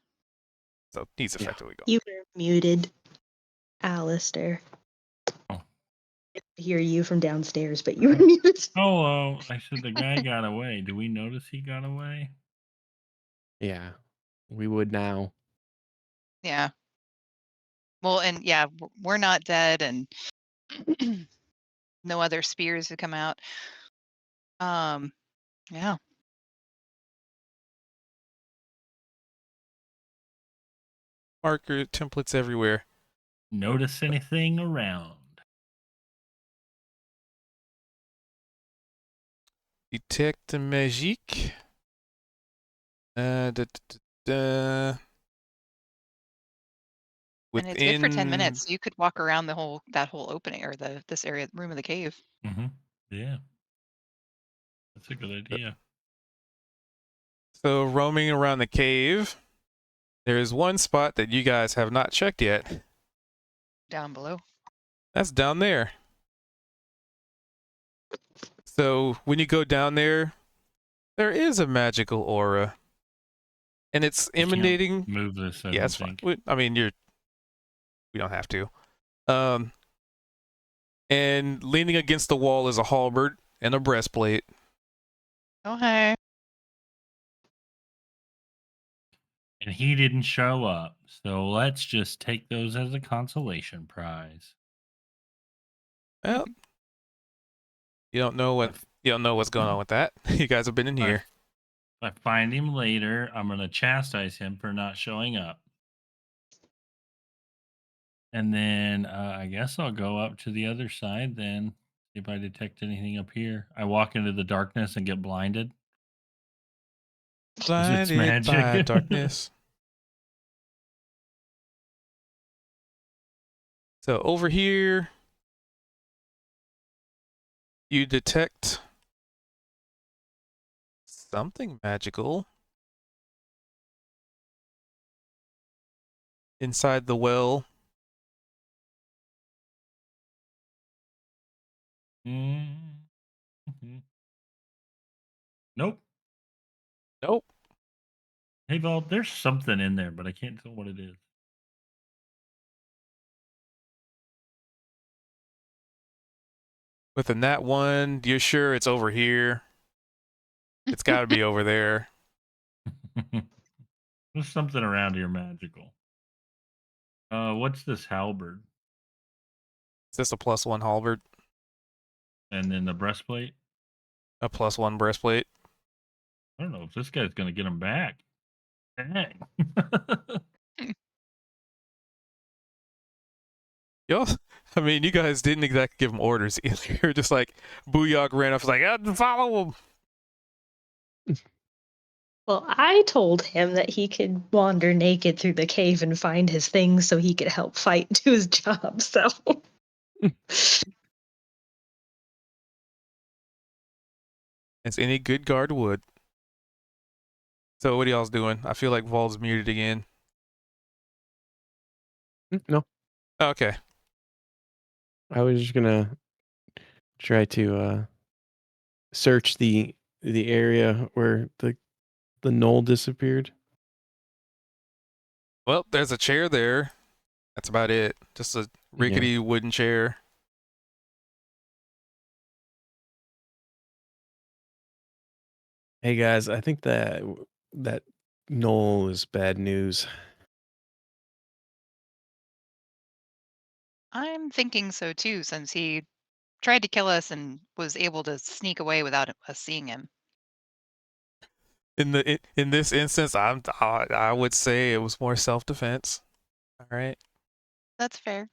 So he's
Yeah.
effectively gone.
You were muted, Alistair.
Oh.
I could hear you from downstairs, but you were muted.
Oh, I said the guy got away. Do we notice he got away?
Yeah, we would now.
Yeah. Well, and yeah, we're not dead, and no other spears have come out. Yeah.
Marker templates everywhere.
Notice anything around?
Detect magique. Da, da, da.
And it's good for 10
Within
minutes. You could walk around that whole opening or this area room of the cave.
Mm-hmm. Yeah. That's a good idea.
So roaming around the cave, there is one spot that you guys have not checked yet.
Down below.
That's down there. So when you go down there, there is a magical aura. And it's
You can't
emanating.
Move this, I
Yeah,
don't
it's fine.
think.
I mean, we don't have to. And leaning against the wall is a halberd and a breastplate.
Oh, hey.
And he didn't show up. So let's just take those as a consolation prize.
Well, you don't know what's going on with that. You guys have been in here.
If I find him later, I'm going to chastise him for not showing up. And then I guess I'll go up to the other side then, see if I detect anything up here. I walk into the darkness and get blinded. 'Cause it's
Blinded by
magic.
darkness. So over here, you detect something magical inside the well.
Mm-hmm. Nope.
Nope.
Hey, Val, there's something in there, but I can't tell what it is.
With a nat 1, you're sure it's over here. It's got to be over there.
There's something around here magical. What's this halberd?
Is this a +1 halberd?
And then the breastplate?
A +1 breastplate?
I don't know if this guy's going to get him back. Dang.
Yo, I mean, you guys didn't exactly give him orders either. You're just like, Booyog ran off, was like, follow him.
Well, I told him that he could wander naked through the cave and find his things so he could help fight and do his job, so.
As any good guard would. So what are y'all's doing? I feel like Vol's muted again.
No,
Okay.
I was just gonna try to search the area where the knoll disappeared.
Well, there's a chair there. That's about it. Just a rickety wooden chair.
Hey guys, I think that knoll is bad news.
I'm thinking so too, since he tried to kill us and was able to sneak away without us seeing him.
In this instance, I would say it was more self-defense. All right.
That's fair.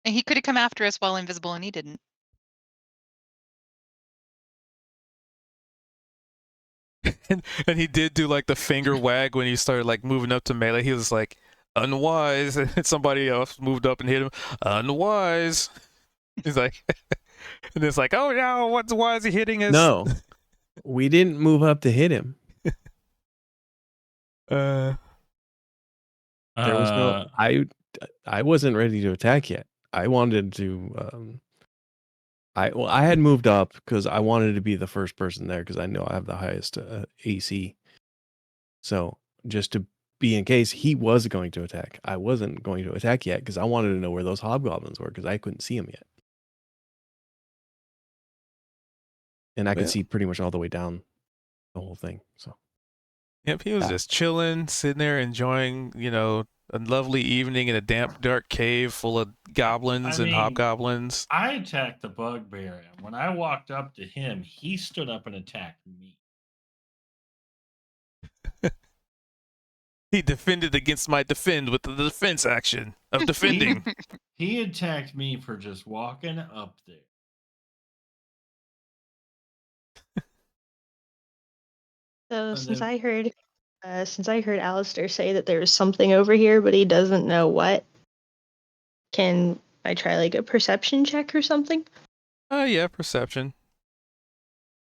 And he could have come after us while invisible, and he didn't.
And he did do like the finger wag when he started like moving up to melee. He was like, unwise. And somebody else moved up and hit him. Unwise. He's like, and it's like, oh no, why is he hitting us?
No, we didn't move up to hit him.
Uh,
There was no. I wasn't ready to attack yet. I wanted to I had moved up because I wanted to be the first person there because I know I have the highest AC. So just to be in case he was going to attack, I wasn't going to attack yet because I wanted to know where those hobgoblins were because I couldn't see them yet, and I could
Yeah.
see pretty much all the way down the whole thing. So
Yep, he was
Yeah.
just chilling, sitting there enjoying, a lovely evening in a damp, dark cave full of goblins
I
and
mean,
hobgoblins.
I attacked the bugbear, and when I walked up to him, he stood up and attacked me.
He defended against my defend with the defense action of defending.
He attacked me for just walking up there.
So
And
since
then-
I heard Alistair say that there's something over here, but he doesn't know what, can I try like a perception check or something?
Yeah, perception.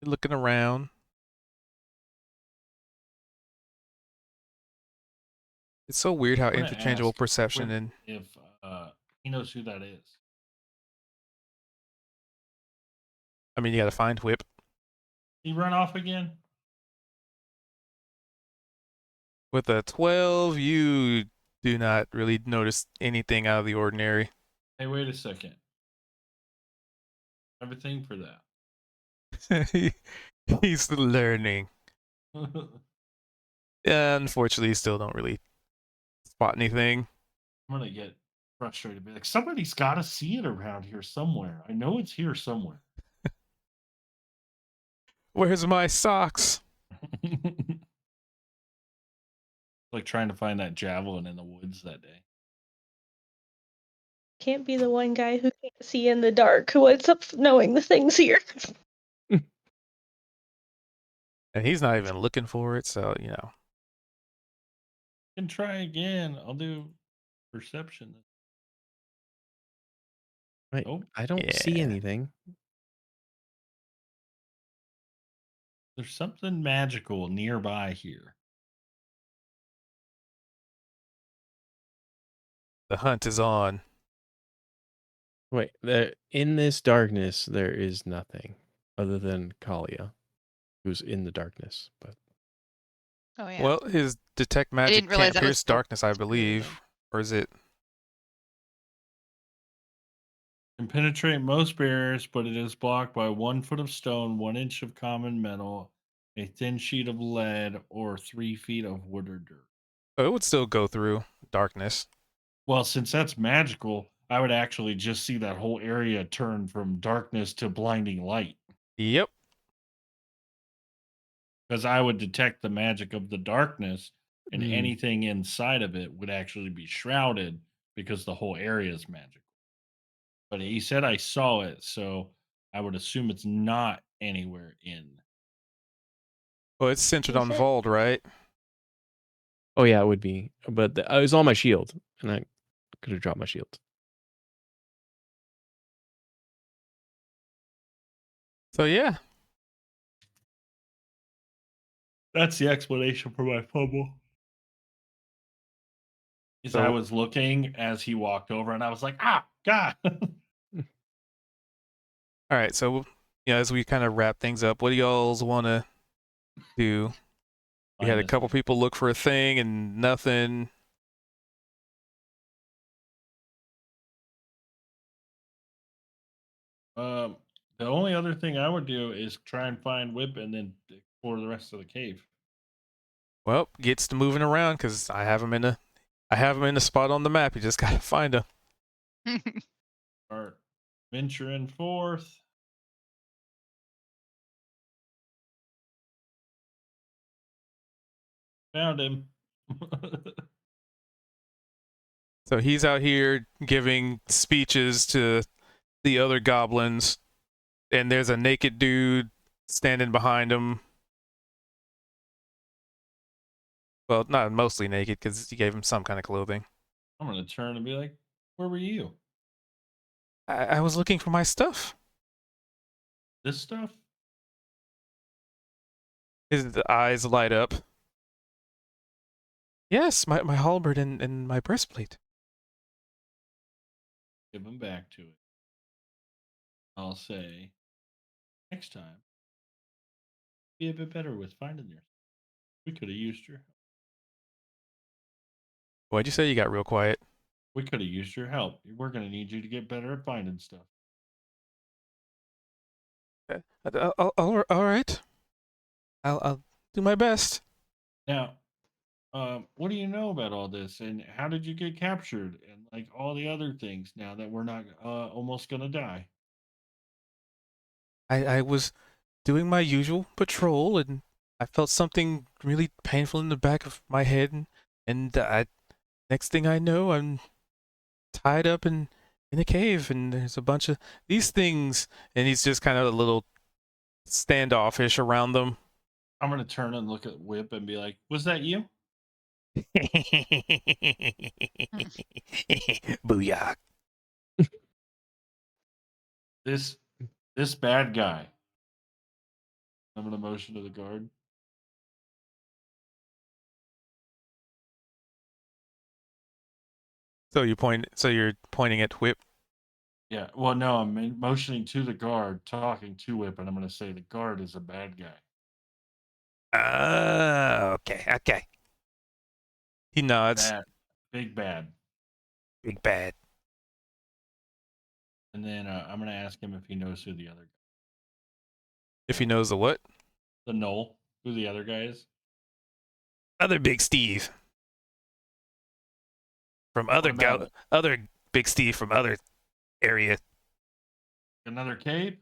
You're looking around. It's so weird how
I'm gonna
interchangeable
ask
perception
Whip
and
if he knows who that is.
you gotta find Whip.
He run off again?
With a 12, you do not really notice anything out of the ordinary.
Hey, wait a second. Everything for that.
He's learning. Yeah, unfortunately, you still don't really spot anything.
I'm gonna get frustrated. Be like, somebody's got to see it around here somewhere. I know it's here somewhere.
Where's my socks?
Like trying to find that javelin in the woods that day.
Can't be the one guy who can't see in the dark. What's up knowing the things here?
And he's not even looking for it, so,
Can try again. I'll do perception.
right,
Oh,
I don't see
Yeah.
anything.
there's something magical nearby here.
the hunt is on.
Wait, in this darkness there is nothing other than Kalia, who's in the darkness. But
Oh yeah.
Well, his detect magic
didn't realize
can't
that was
pierce
the
darkness, I
screen.
believe. Or is it?
Can penetrate most barriers, but it is blocked by 1 foot of stone, 1 inch of common metal, a thin sheet of lead, or 3 feet of wood or dirt.
Oh, it would still go through darkness.
Well, since that's magical, I would actually just see that whole area turn from darkness to blinding light.
Yep.
Because I would detect the magic of the darkness, and
Mm.
anything inside of it would actually be shrouded because the whole area is magical. But he said I saw it, so I would assume it's not anywhere in.
Well, it's centered
He
on
said-
Vald, right?
oh yeah, it would be. But it was on my shield, and I could have dropped my shield.
So yeah.
That's the explanation for my fumble. Is I
So-
was looking as he walked over, and I was like, "Ah, God!"
All right. So, as we kind of wrap things up, what do y'all's want to do? We had a
Find
couple
this
people look for a thing and nothing.
thing. The only other thing I would do is try and find Whip and then explore the rest of the cave.
Well, gets to moving around because I have him in a spot on the map. You just gotta find him.
Start venturing forth. Found him.
So he's out here giving speeches to the other goblins, and there's a naked dude standing behind him. Well, not mostly naked because he gave him some kind of clothing.
I'm gonna turn and be like, "Where were you?
I was looking for my stuff.
This stuff?"
His eyes light up. Yes, my halberd and my breastplate.
Give him back to it. I'll say next time be a bit better with finding your. We could have used your.
Why'd you say you got real quiet?
We could have used your help. We're gonna need you to get better at finding stuff.
All right. I'll do my best.
Now, what do you know about all this, and how did you get captured, and like all the other things? Now that we're not almost gonna die.
I was doing my usual patrol, and I felt something really painful in the back of my head, and next thing I know, I'm tied up in a cave, and there's a bunch of these things, and he's just kind of a little standoffish around them.
I'm gonna turn and look at Whip and be like, "Was that you?"
Booyah.
This bad guy. I'm gonna motion to the guard.
So you're pointing at Whip.
Yeah. Well, no, motioning to the guard, talking to Whip, and I'm gonna say the guard is a bad guy.
Okay.
He nods.
Bad, big bad.
Big bad.
And then I'm gonna ask him if he knows who the other guy.
If he knows the what?
The Knoll, who the other guy is.
Other Big Steve. From other
What about it?
other Big Steve from other area.
Another cave.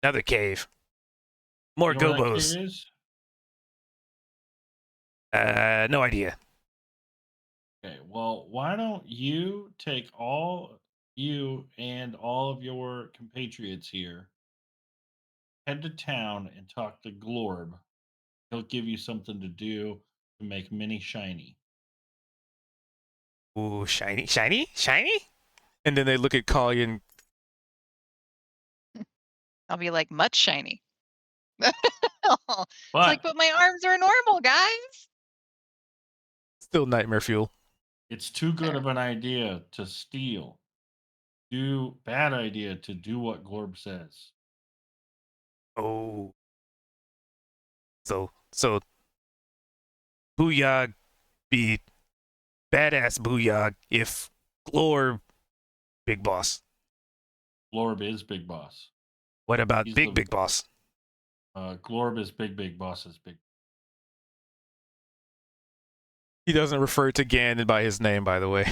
Another cave. More
You know where that
gobos.
cave is?
No idea.
Okay. Well, why don't you take you and all of your compatriots here, head to town and talk to Glorb. He'll give you something to do to make Minnie shiny.
Ooh, shiny.
And then they look at Kalia and
I'll be like, much shiny. It's
But
like, but my arms are normal, guys.
still nightmare fuel.
it's too good of an idea to steal. Bad idea to do what Glorb says.
Oh. So Booyah be badass Booyah if Glor Big Boss.
Glorb is Big Boss.
What about
He's
Big
the-
Big Boss?
Glorb is Big Boss's big.
He doesn't refer to Ganon by his name, by the way.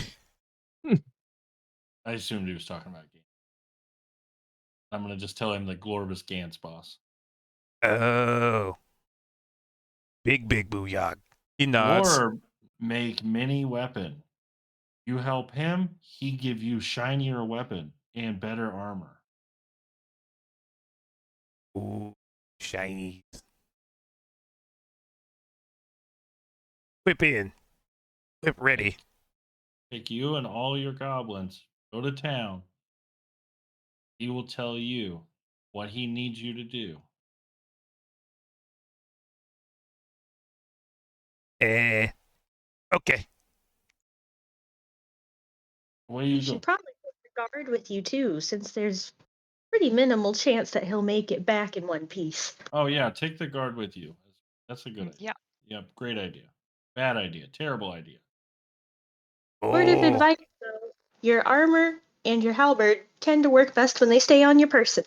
I assumed he was talking about Gant. I'm gonna just tell him that Glorb is Gant's boss.
Oh. Big Booyah.
He nods.
Glorb make mini weapon. You help him, he give you shinier weapon and better armor.
Ooh, shiny. Whip in. Whip ready.
Take you and all your goblins, go to town. He will tell you what he needs you to do.
Okay.
Where
You
you
should
go?
probably take the guard with you too, since there's pretty minimal chance that he'll make it back in one piece.
Oh yeah, take the guard with you. That's a good idea.
Yeah.
Yep, great idea. Bad idea. Terrible idea.
Word of
Oh,
advice though, your armor and your halberd tend to work best when they stay on your person.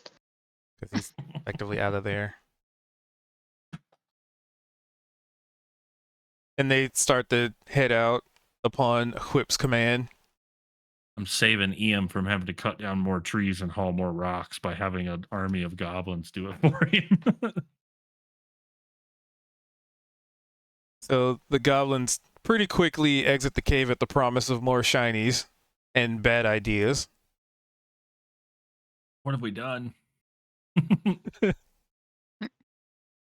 Because he's effectively out of there. And they start to head out upon Whip's command.
I'm saving Ian from having to cut down more trees and haul more rocks by having an army of goblins do it for him.
So the goblins pretty quickly exit the cave at the promise of more shinies and bad ideas.
What have we done?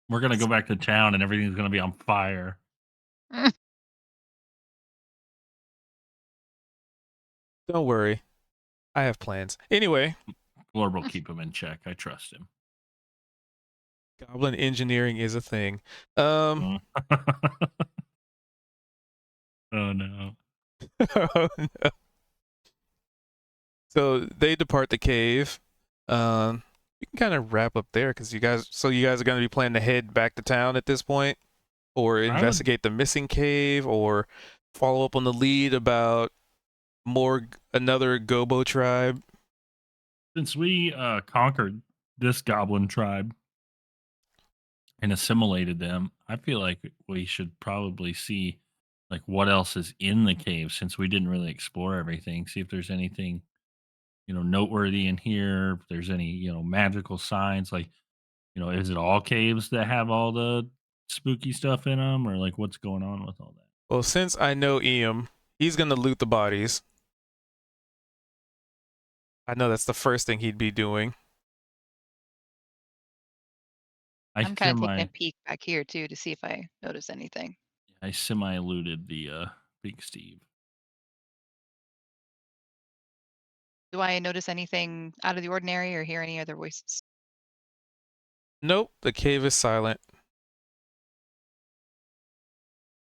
We're gonna go back to town and everything's gonna be on fire.
Don't worry. I have plans. Anyway,
Glorb will keep him in check. I trust him.
goblin engineering is a thing.
Oh no.
Oh, no. So they depart the cave. can kind of wrap up there because you guys are going to be planning to head back to town at this point, or
would-
investigate the missing cave, or follow up on the lead about another Gobo tribe.
Since we conquered this goblin tribe and assimilated them, I feel like we should probably see like what else is in the cave since we didn't really explore everything. See if there's anything, noteworthy in here. If there's any, magical signs, like, is it all caves that have all the spooky stuff in them, or like what's going on with all that?
Well, since I know Iam, he's going to loot the bodies. I know that's the first thing he'd be doing.
I'm kind of taking a peek back here too to see if I notice anything.
I semi-eluded the Big Steve.
Do I notice anything out of the ordinary or hear any other voices?
Nope, the cave is silent.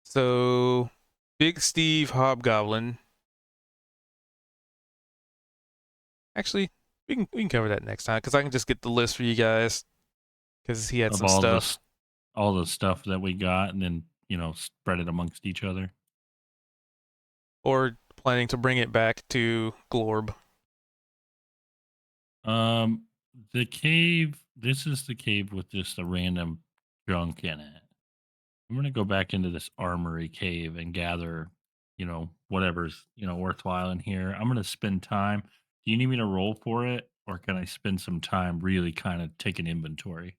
So, Big Steve Hobgoblin. Actually, we can cover that next time because I can just get the list for you guys because he had
Of
some
all
stuff.
all the stuff that we got, and then spread it amongst each other.
Or planning to bring it back to Glorb.
The cave. This is the cave with just a random junk in it. I'm gonna go back into this armory cave and gather, whatever's worthwhile in here. I'm gonna spend time. Do you need me to roll for it, or can I spend some time really kind of taking inventory?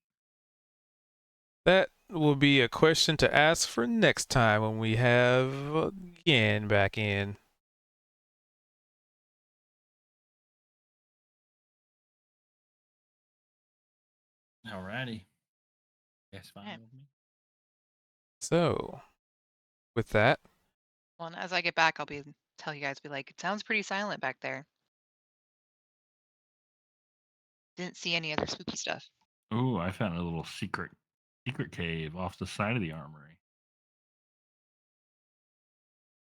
That will be a question to ask for next time when we have Yan back in.
Alrighty. That's fine
Yeah.
with me.
So, with that,
Well, and as I get back, tell you guys, be like, it sounds pretty silent back there. Didn't see any other spooky stuff.
Ooh, I found a little secret cave off the side of the armory.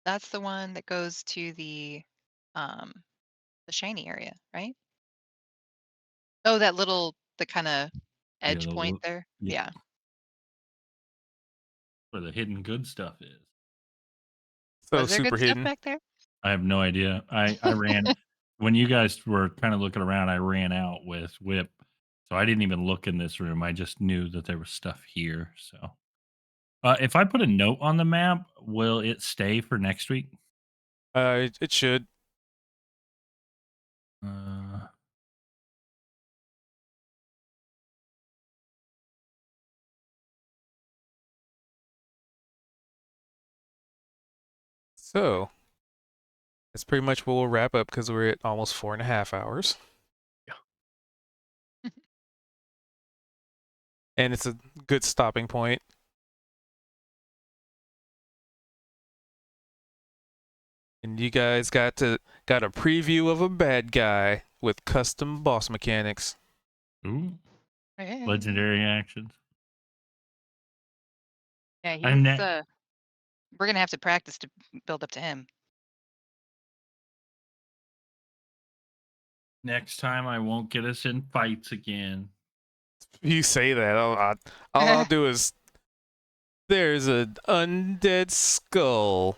That's the one that goes to the shiny area, right? Oh, the kind of edge
the
point
lo-
there.
yeah.
Yeah.
Where the hidden good stuff is.
so
Was there
super
good stuff
hidden.
back there?
I have no idea. I ran when you guys were kind of looking around. I ran out with Whip, so I didn't even look in this room. I just knew that there was stuff here. So, if I put a note on the map, will it stay for next week?
It should. So, that's pretty much what we'll wrap up because we're at almost 4.5 hours.
Yeah.
And it's a good stopping point. And you guys got a preview of a bad guy with custom boss mechanics.
Ooh,
Yeah,
legendary actions.
he's we're gonna have to practice to build up to him.
Next time, I won't get us in fights again.
You say that, all I'll do is there's an undead skull.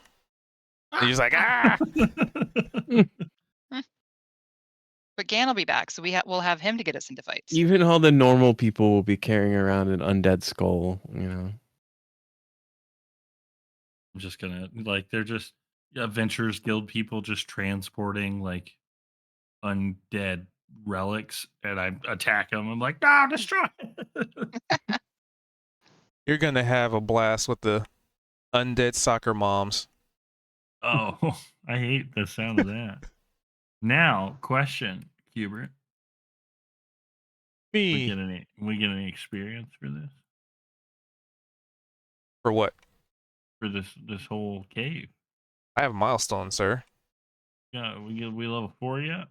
And he's like, ah!
But Gan will be back, so we'll have him to get us into fights.
Even all the normal people will be carrying around an undead skull,
I'm just gonna they're just Adventurers Guild people just transporting like undead relics, and I attack them. I'm like, no, destroy it.
You're gonna have a blast with the undead soccer moms.
Oh, I hate the sound of that. Now, question, Hubert. We get any experience for this?
For what?
For this whole cave?
I have milestones, sir.
Yeah, we level 4 yet?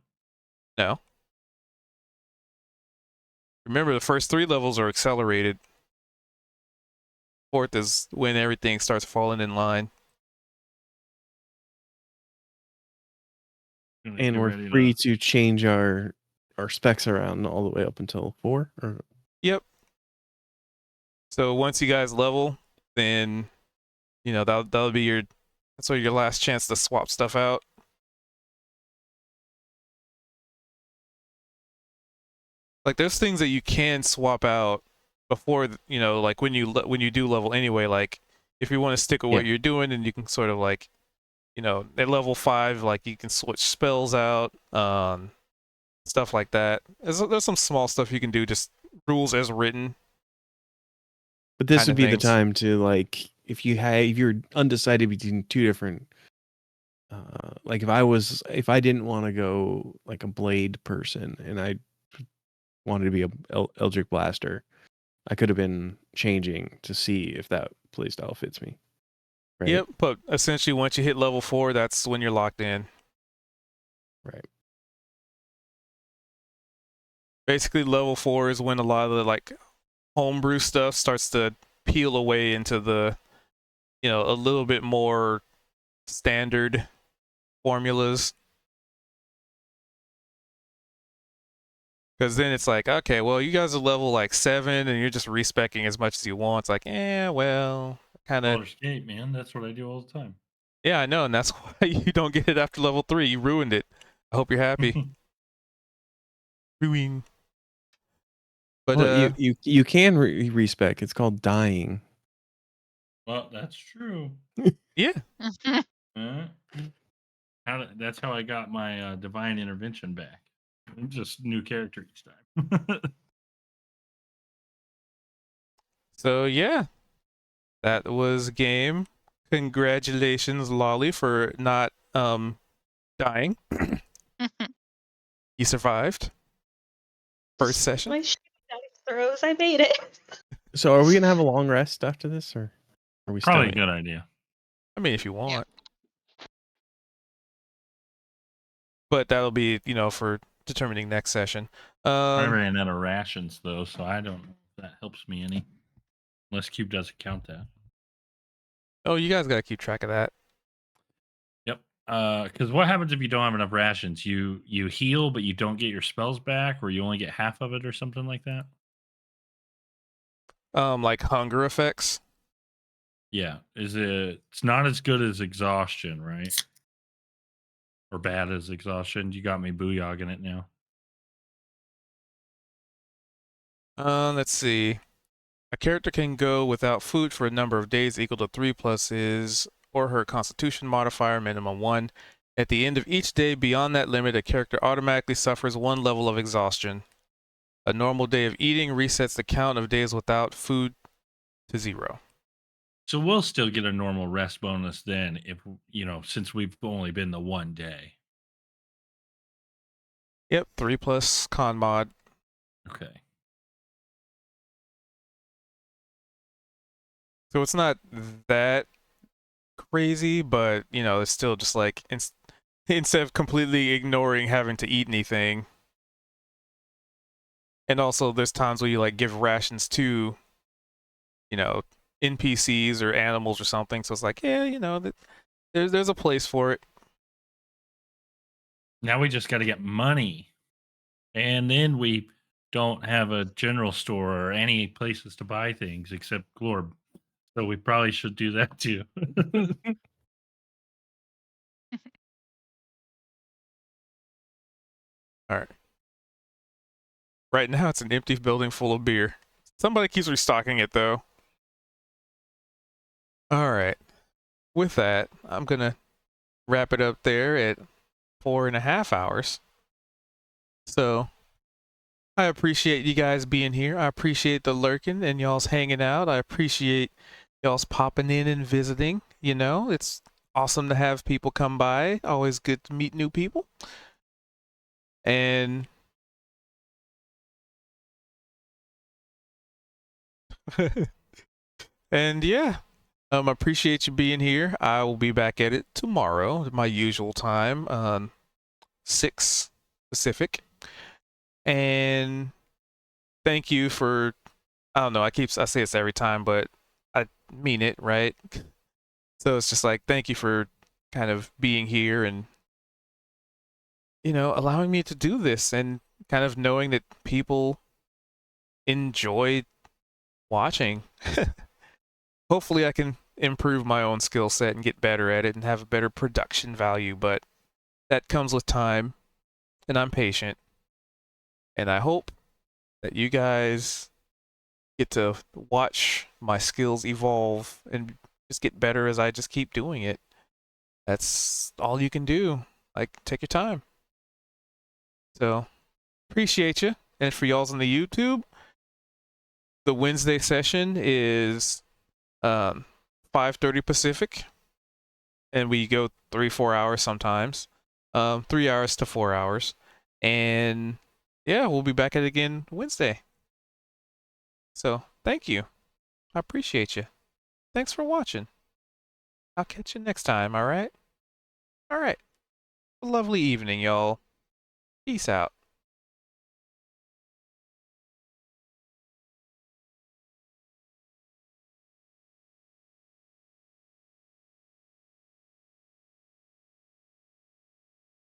No. Remember, the first 3 levels are accelerated. 4th is when everything starts falling in line.
and we're free to change our our specs around all the way up until 4? Or
Yep. So once you guys level, then that'll be that's your last chance to swap stuff out. Like there's things that you can swap out before like when you do level anyway. Like if you want to stick with what you're doing, and you can sort of like at level 5, like you can switch spells out, stuff like that. There's some small stuff you can do, just rules as written.
But this
kind
would
of
be the
things.
time to, like, if you're undecided between two different, like if I didn't want to go like a blade person and I wanted to be a Eldritch Blaster, I could have been changing to see if that playstyle fits me. Right?
Yep, but essentially once you hit level 4, that's when you're locked in.
Right.
Basically level 4 is when a lot of the like homebrew stuff starts to peel away into the a little bit more standard formulas. Because then it's like, okay, well, you guys are level like 7 and you're just respecking as much as you want. It's like, well, kind of.
Baldur's Gate, man. That's what I do all the time.
Yeah, I know, and that's why you don't get it after level 3. You ruined it. I hope you're happy. Ruin. But
well, you can respec. It's called dying.
Well, that's true.
Yeah.
That's how I got my divine intervention back. Just new character each time.
So yeah, that was game. Congratulations, Lolly, for not dying. You survived. First session.
My dice throws. I made it.
So are we gonna have a long rest after this, or are we
Probably a
starting?
good idea.
I mean, if you want. But that'll be, for determining next session.
I ran out of rations though, so I don't know if that helps me any. Unless Cube doesn't count that.
Oh, you guys got to keep track of that.
Yep. Because what happens if you don't have enough rations? You heal, but you don't get your spells back, or you only get half of it, or something like that.
Like hunger effects.
Yeah. It's not as good as exhaustion, right? Or bad as exhaustion. You got me booyogging it now.
Let's see. A character can go without food for a number of days equal to 3 plus his or her constitution modifier, minimum 1. At the end of each day beyond that limit, a character automatically suffers 1 level of exhaustion. A normal day of eating resets the count of days without food to 0.
So we'll still get a normal rest bonus then, if since we've only been the 1 day.
Yep, 3 plus con mod.
Okay.
So it's not that crazy, but it's still just like instead of completely ignoring having to eat anything. And also there's times where you like give rations to NPCs or animals or something, so it's like, there's a place for it.
Now we just got to get money, and then we don't have a general store or any places to buy things except Glorb. So we probably should do that too.
All right. Right now it's an empty building full of beer. Somebody keeps restocking it though. All right. With that, I'm gonna wrap it up there at 4.5 hours. So I appreciate you guys being here. I appreciate the lurking and y'all's hanging out. I appreciate y'all's popping in and visiting. It's awesome to have people come by. Always good to meet new people. And yeah, appreciate you being here. I will be back at it tomorrow, my usual time, 6 Pacific. And thank you for, I don't know, I say this every time, but I mean it, right? So it's just like, thank you for kind of being here and allowing me to do this and kind of knowing that people enjoy watching. Hopefully I can improve my own skill set and get better at it and have a better production value, but that comes with time, and I'm patient. And I hope that you guys get to watch my skills evolve and just get better as I just keep doing it. That's all you can do. Like, take your time. So, appreciate you. And for y'all's on the YouTube, the Wednesday session is 5:30 Pacific, and we go 3-4 hours sometimes, 3 hours to 4 hours, and yeah, we'll be back at it again Wednesday. So thank you, I appreciate you. Thanks for watching. I'll catch you next time. All right. A lovely evening, y'all. Peace out.